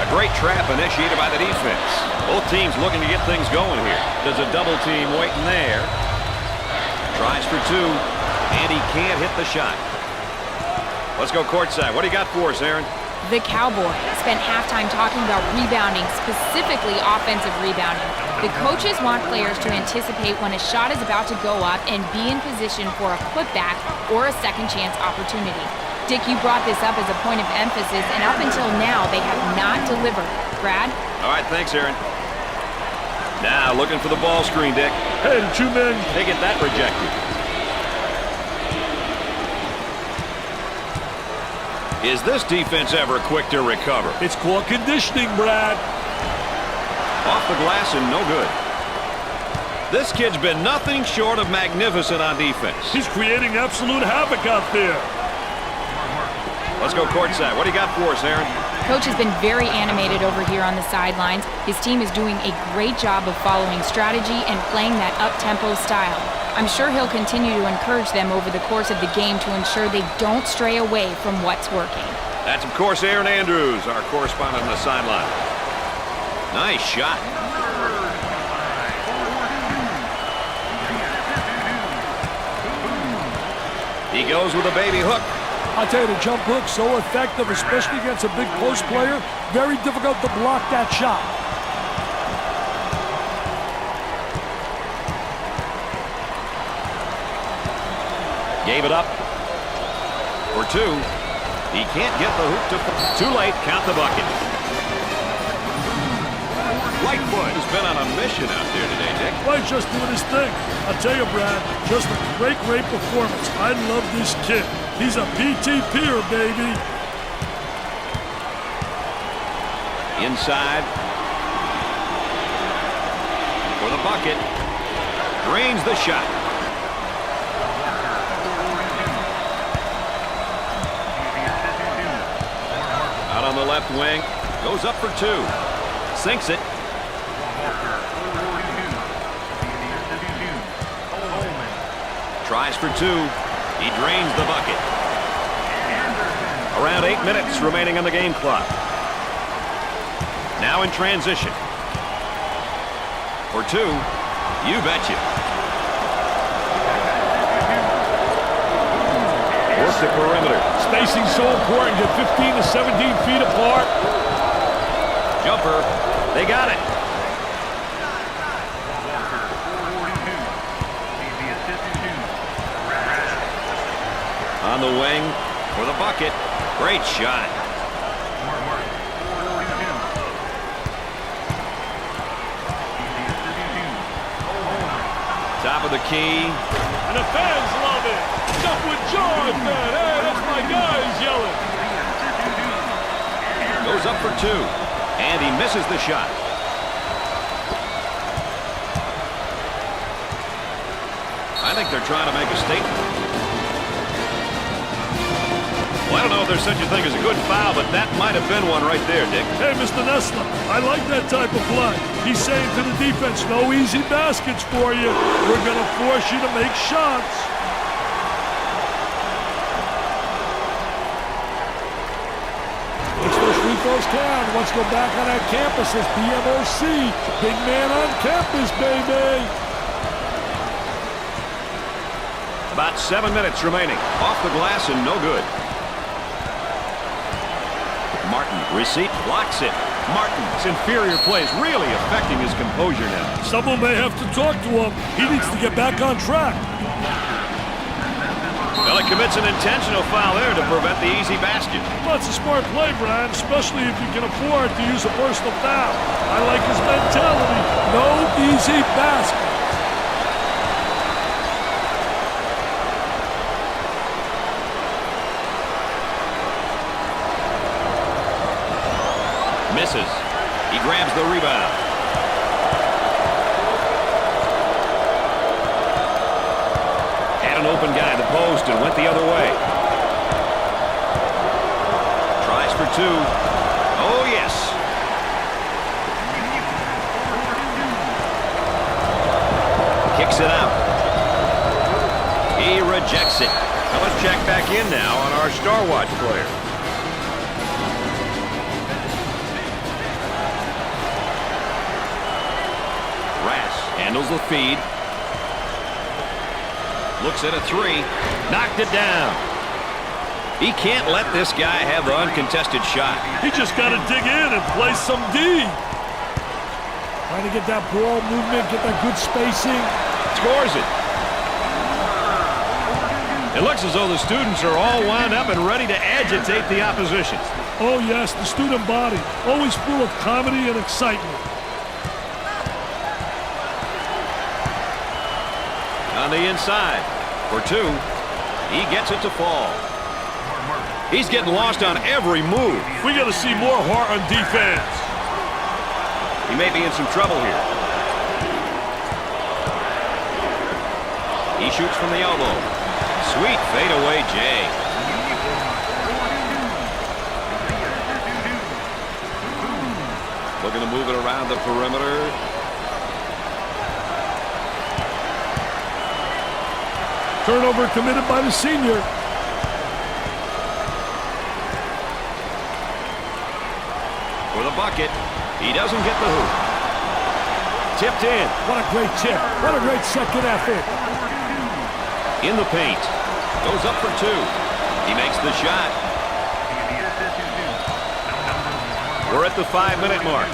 A great trap initiated by the defense. Both teams looking to get things going here. There's a double team waiting there. Tries for two, and he can't hit the shot. Let's go courtside. What do you got for us, Aaron? The Cowboys spent halftime talking about rebounding, specifically offensive rebounding. The coaches want players to anticipate when a shot is about to go up and be in position for a putback or a second chance opportunity. Dick, you brought this up as a point of emphasis, and up until now, they have not delivered. Brad? All right, thanks, Aaron. Now, looking for the ball screen, Dick. Hey, the two men. They get that rejected. Is this defense ever quick to recover? It's called conditioning, Brad. Off the glass and no good. This kid's been nothing short of magnificent on defense. He's creating absolute havoc out there. Let's go courtside. What do you got for us, Aaron? Coach has been very animated over here on the sidelines. His team is doing a great job of following strategy and playing that up-tempo style. I'm sure he'll continue to encourage them over the course of the game to ensure they don't stray away from what's working. That's, of course, Aaron Andrews, our correspondent on the sideline. Nice shot. He goes with a baby hook. I'll tell you, the jump hook so effective, especially against a big post player. Very difficult to block that shot. Gave it up for two. He can't get the hoop to... Too late. Count the bucket. Lightfoot has been on a mission out there today, Dick. Well, he's just doing his thing. I'll tell you, Brad, just a great performance. I love this kid. He's a PTPer, baby. Inside. For the bucket. Drains the shot. Out on the left wing. Goes up for two. Sinks it. Tries for two. He drains the bucket. Around 8 minutes remaining on the game clock. Now in transition. For two. You betcha. Work the perimeter. Spacing so important. Get 15 to 17 feet apart. Jumper. They got it. On the wing for the bucket. Great shot. Top of the key. And the fans love it. Jump with joy, man. Hey, that's my guys yelling. Goes up for two. And he misses the shot. I think they're trying to make a statement. Well, I don't know if there's such a thing as a good foul, but that might have been one right there, Dick. Hey, Mr. Nessler, I like that type of play. He's saying to the defense, no easy baskets for you. We're going to force you to make shots. Makes those free throws count. Let's go back on that campus as BMOC. Big man on campus, baby. About 7 minutes remaining. Off the glass and no good. Martin, receipt, blocks it. Martin's inferior play is really affecting his composure now. Someone may have to talk to him. He needs to get back on track. Well, he commits an intentional foul there to prevent the easy basket. Well, it's a smart play, Brian, especially if you can afford to use a personal foul. I like his mentality. No easy basket. misses. He grabs the rebound. Had an open guy at the post and went the other way. Tries for two. Oh, yes. Kicks it out. He rejects it. Now let's check back in now on our Star Watch player. Handles the feed. Looks at a three. Knocked it down. He can't let this guy have the uncontested shot. He just got to dig in and play some D. Trying to get that ball movement, get that good spacing. Scores it. It looks as though the students are all wound up and ready to agitate the opposition. Oh, yes, the student body. Always full of comedy and excitement. On the inside for two. He gets it to fall. He's getting lost on every move. We got to see more heart on defense. He may be in some trouble here. He shoots from the elbow. Sweet fadeaway Jay. Looking to move it around the perimeter. Turnover committed by the senior. For the bucket. He doesn't get the hoop. Tipped in. What a great tip. What a great second effort. In the paint. Goes up for two. He makes the shot. We're at the 5-minute mark.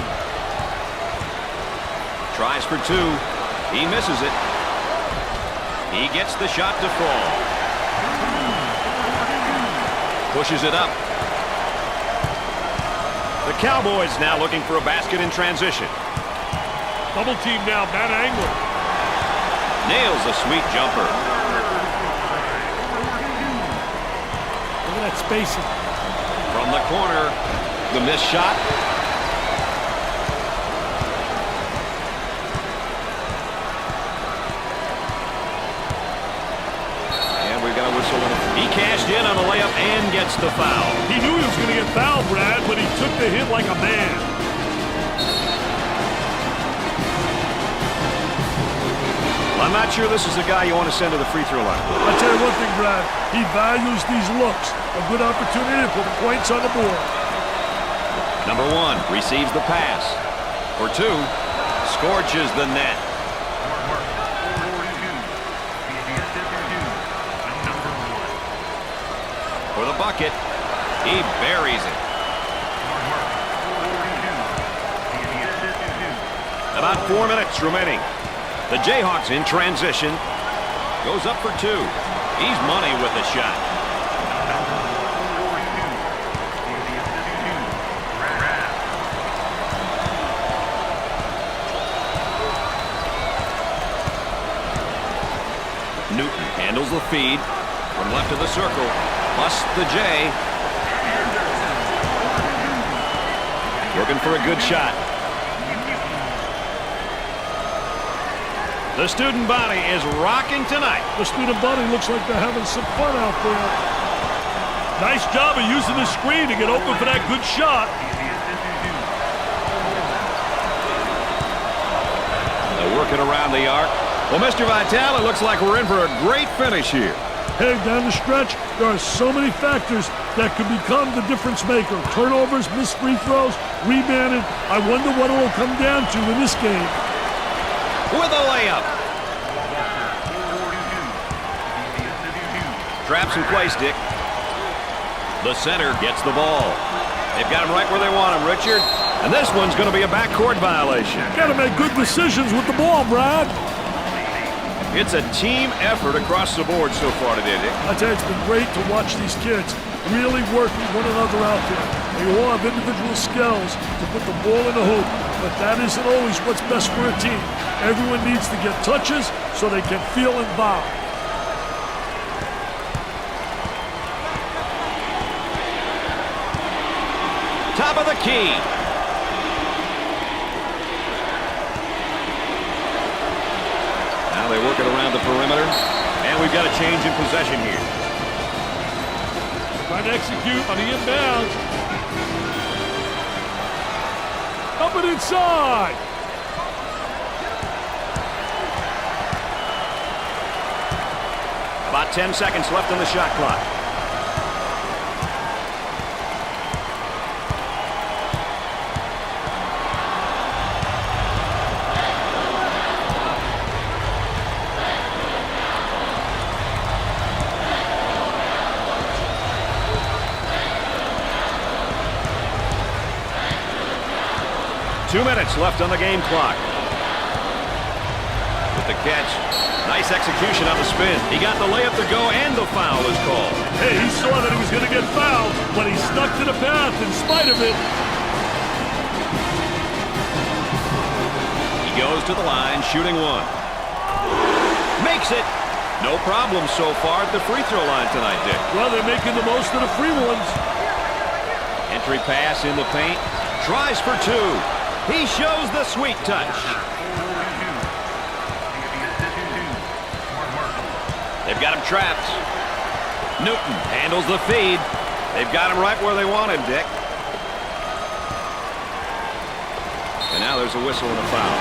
Tries for two. He misses it. He gets the shot to fall. Pushes it up. The Cowboys now looking for a basket in transition. Double team now, bad angle. Nails a sweet jumper. Look at that spacing. From the corner, the missed shot. He cashed in on a layup and gets the foul. He knew he was going to get fouled, Brad, but he took the hit like a man. Well, I'm not sure this is the guy you want to send to the free throw line. I'll tell you one thing, Brad. He values these looks. A good opportunity to put points on the board. Number one receives the pass. For two, scorches the net. For the bucket, he buries it. About 4 minutes remaining. The Jayhawks in transition. Goes up for two. He's money with the shot. Newton handles the feed from left of the circle. Plus the J. Looking for a good shot. The student body is rocking tonight. The student body looks like they're having some fun out there. Nice job of using the screen to get open for that good shot. They're working around the arc. Well, Mr. Vitale, it looks like we're in for a great finish here. Hey, down the stretch, there are so many factors that could become the difference maker. Turnovers, missed free throws, rebounded. I wonder what it will come down to in this game. With a layup. Traps in place, Dick. The center gets the ball. They've got him right where they want him, Richard. And this one's going to be a backcourt violation. Got to make good decisions with the ball, Brad. It's a team effort across the board so far today, Dick. I tell you, it's been great to watch these kids really working one another out there. They all have individual skills to put the ball in the hoop, but that isn't always what's best for a team. Everyone needs to get touches so they can feel involved. Top of the key. perimeter. And we've got a change in possession here. Trying to execute on the inbounds. Up and inside. About 10 seconds left on the shot clock. Two minutes left on the game clock. With the catch. Nice execution on the spin. He got the layup to go, and the foul is called. Hey, he saw that he was going to get fouled, but he stuck to the path in spite of it. He goes to the line, shooting one. Makes it. No problem so far at the free throw line tonight, Dick. Well, they're making the most of the free ones. Entry pass in the paint. Tries for two. He shows the sweet touch. They've got him trapped. Newton handles the feed. They've got him right where they want him, Dick. And now there's a whistle and a foul.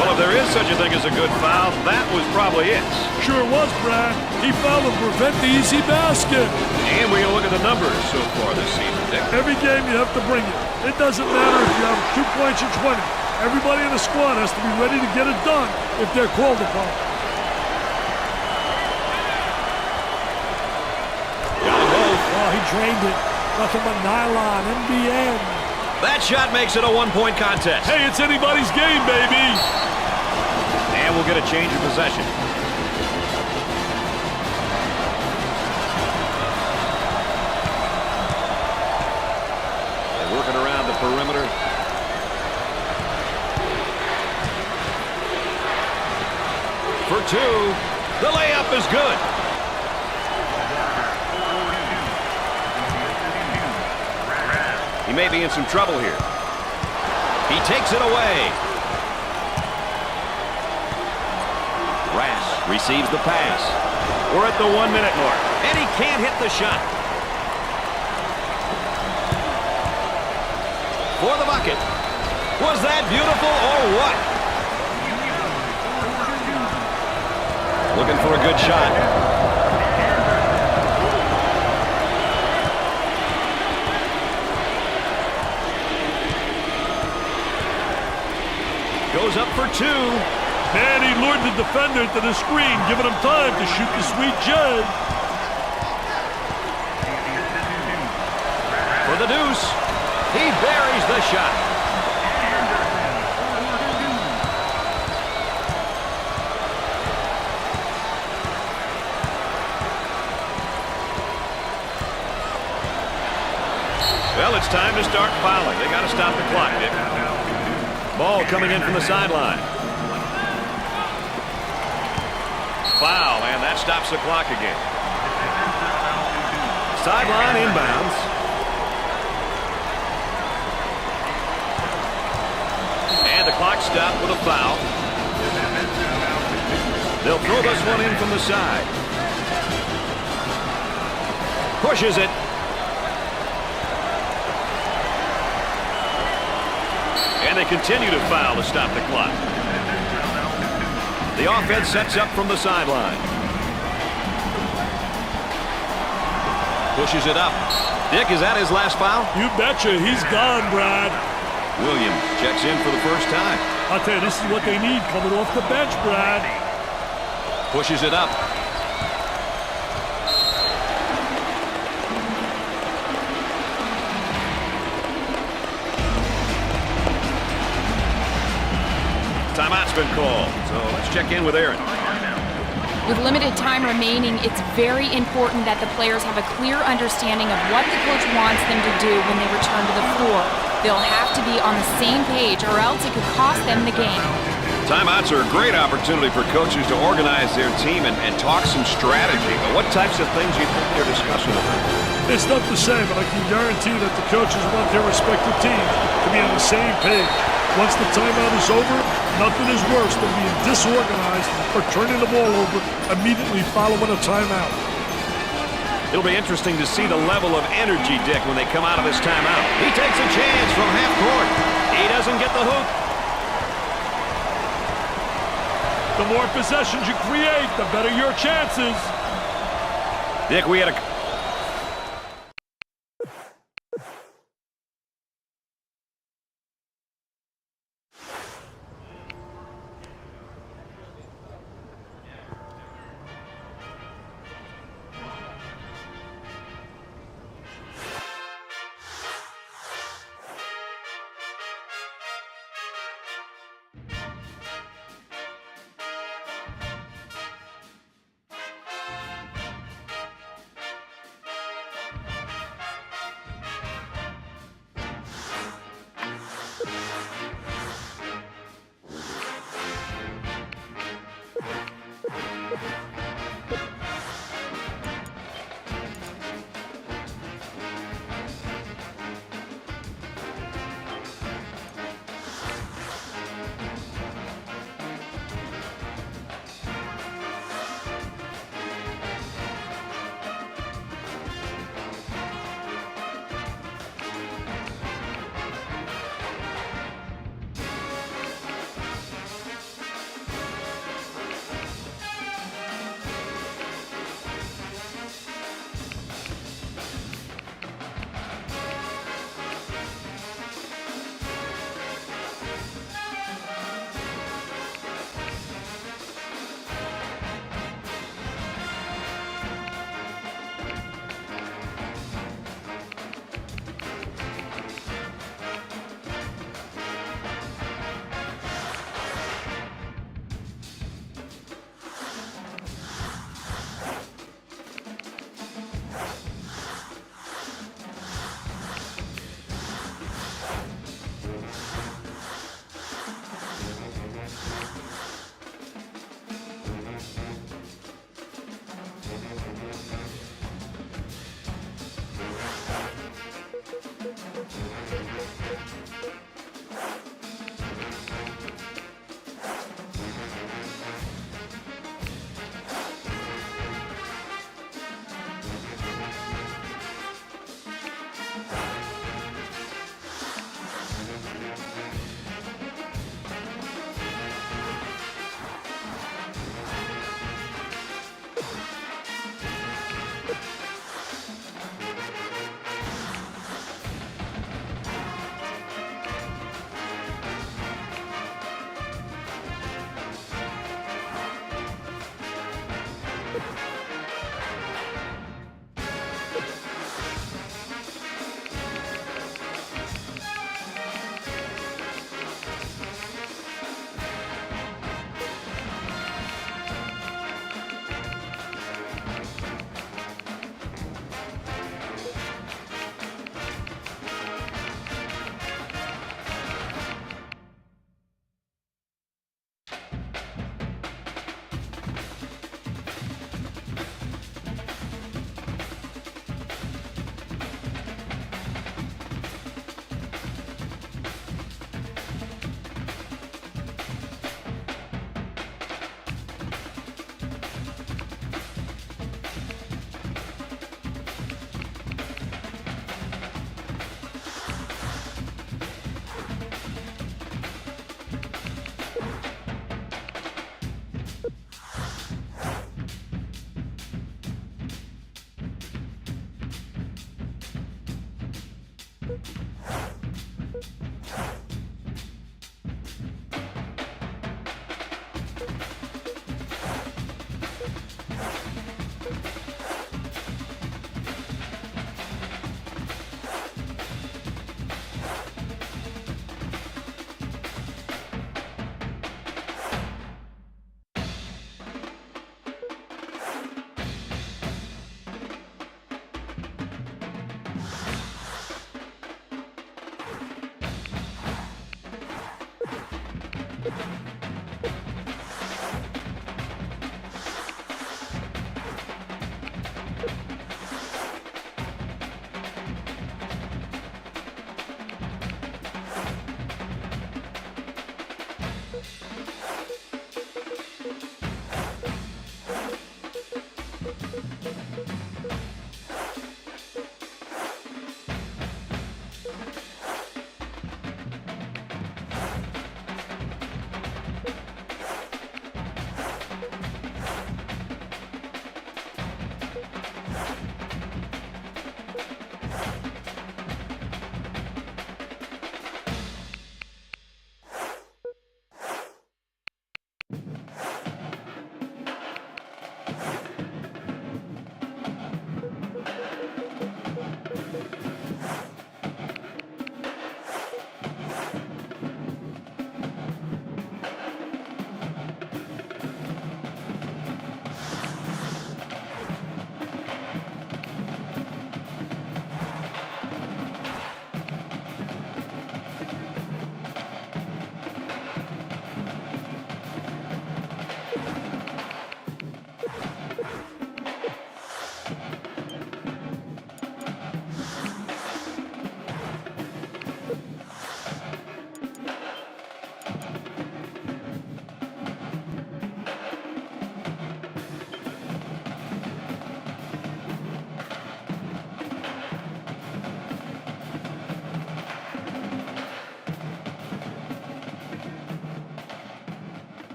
Well, if there is such a thing as a good foul, that was probably it. Sure was, Brad. He fouled to prevent the easy basket. And we're going to look at the numbers so far this season, Dick. Every game you have to bring it. It doesn't matter if you have 2 points or 20. Everybody in the squad has to be ready to get it done if they're called upon. Got them both. Oh, he drained it. Nothing but nylon, NBN. That shot makes it a one-point contest. Hey, it's anybody's game, baby. And we'll get a change of possession. They're working around the perimeter. For two. The layup is good. He may be in some trouble here. He takes it away. Rass receives the pass. We're at the 1 minute mark. And he can't hit the shot. For the bucket. Was that beautiful or what? Looking for a good shot. Goes up for two. Man, he lured the defender to the screen, giving him time to shoot the sweet J. For the deuce. He buries the shot. Well, it's time to start fouling. They got to stop the clock, Dick. Ball coming in from the sideline. Foul, and that stops the clock again. Sideline inbounds. And the clock stopped with a foul. They'll throw this one in from the side. Pushes it. And they continue to foul to stop the clock. The offense sets up from the sideline. Pushes it up. Dick, is that his last foul? You betcha. He's gone, Brad. Williams checks in for the first time. I'll tell you, this is what they need coming off the bench, Brad. Pushes it up. Timeout's been called, so let's check in with Aaron. With limited time remaining, it's very important that the players have a clear understanding of what the coach wants them to do when they return to the floor. They'll have to be on the same page, or else it could cost them the game. Timeouts are a great opportunity for coaches to organize their team and talk some strategy. But what types of things do you think they're discussing with them? It's not the same, but I can guarantee that the coaches want their respective teams to be on the same page. Once the timeout is over, nothing is worse than being disorganized or turning the ball over immediately following a timeout. It'll be interesting to see the level of energy, Dick, when they come out of this timeout. He takes a chance from half court. He doesn't get the hoop. The more possessions you create, the better your chances. Dick, we had a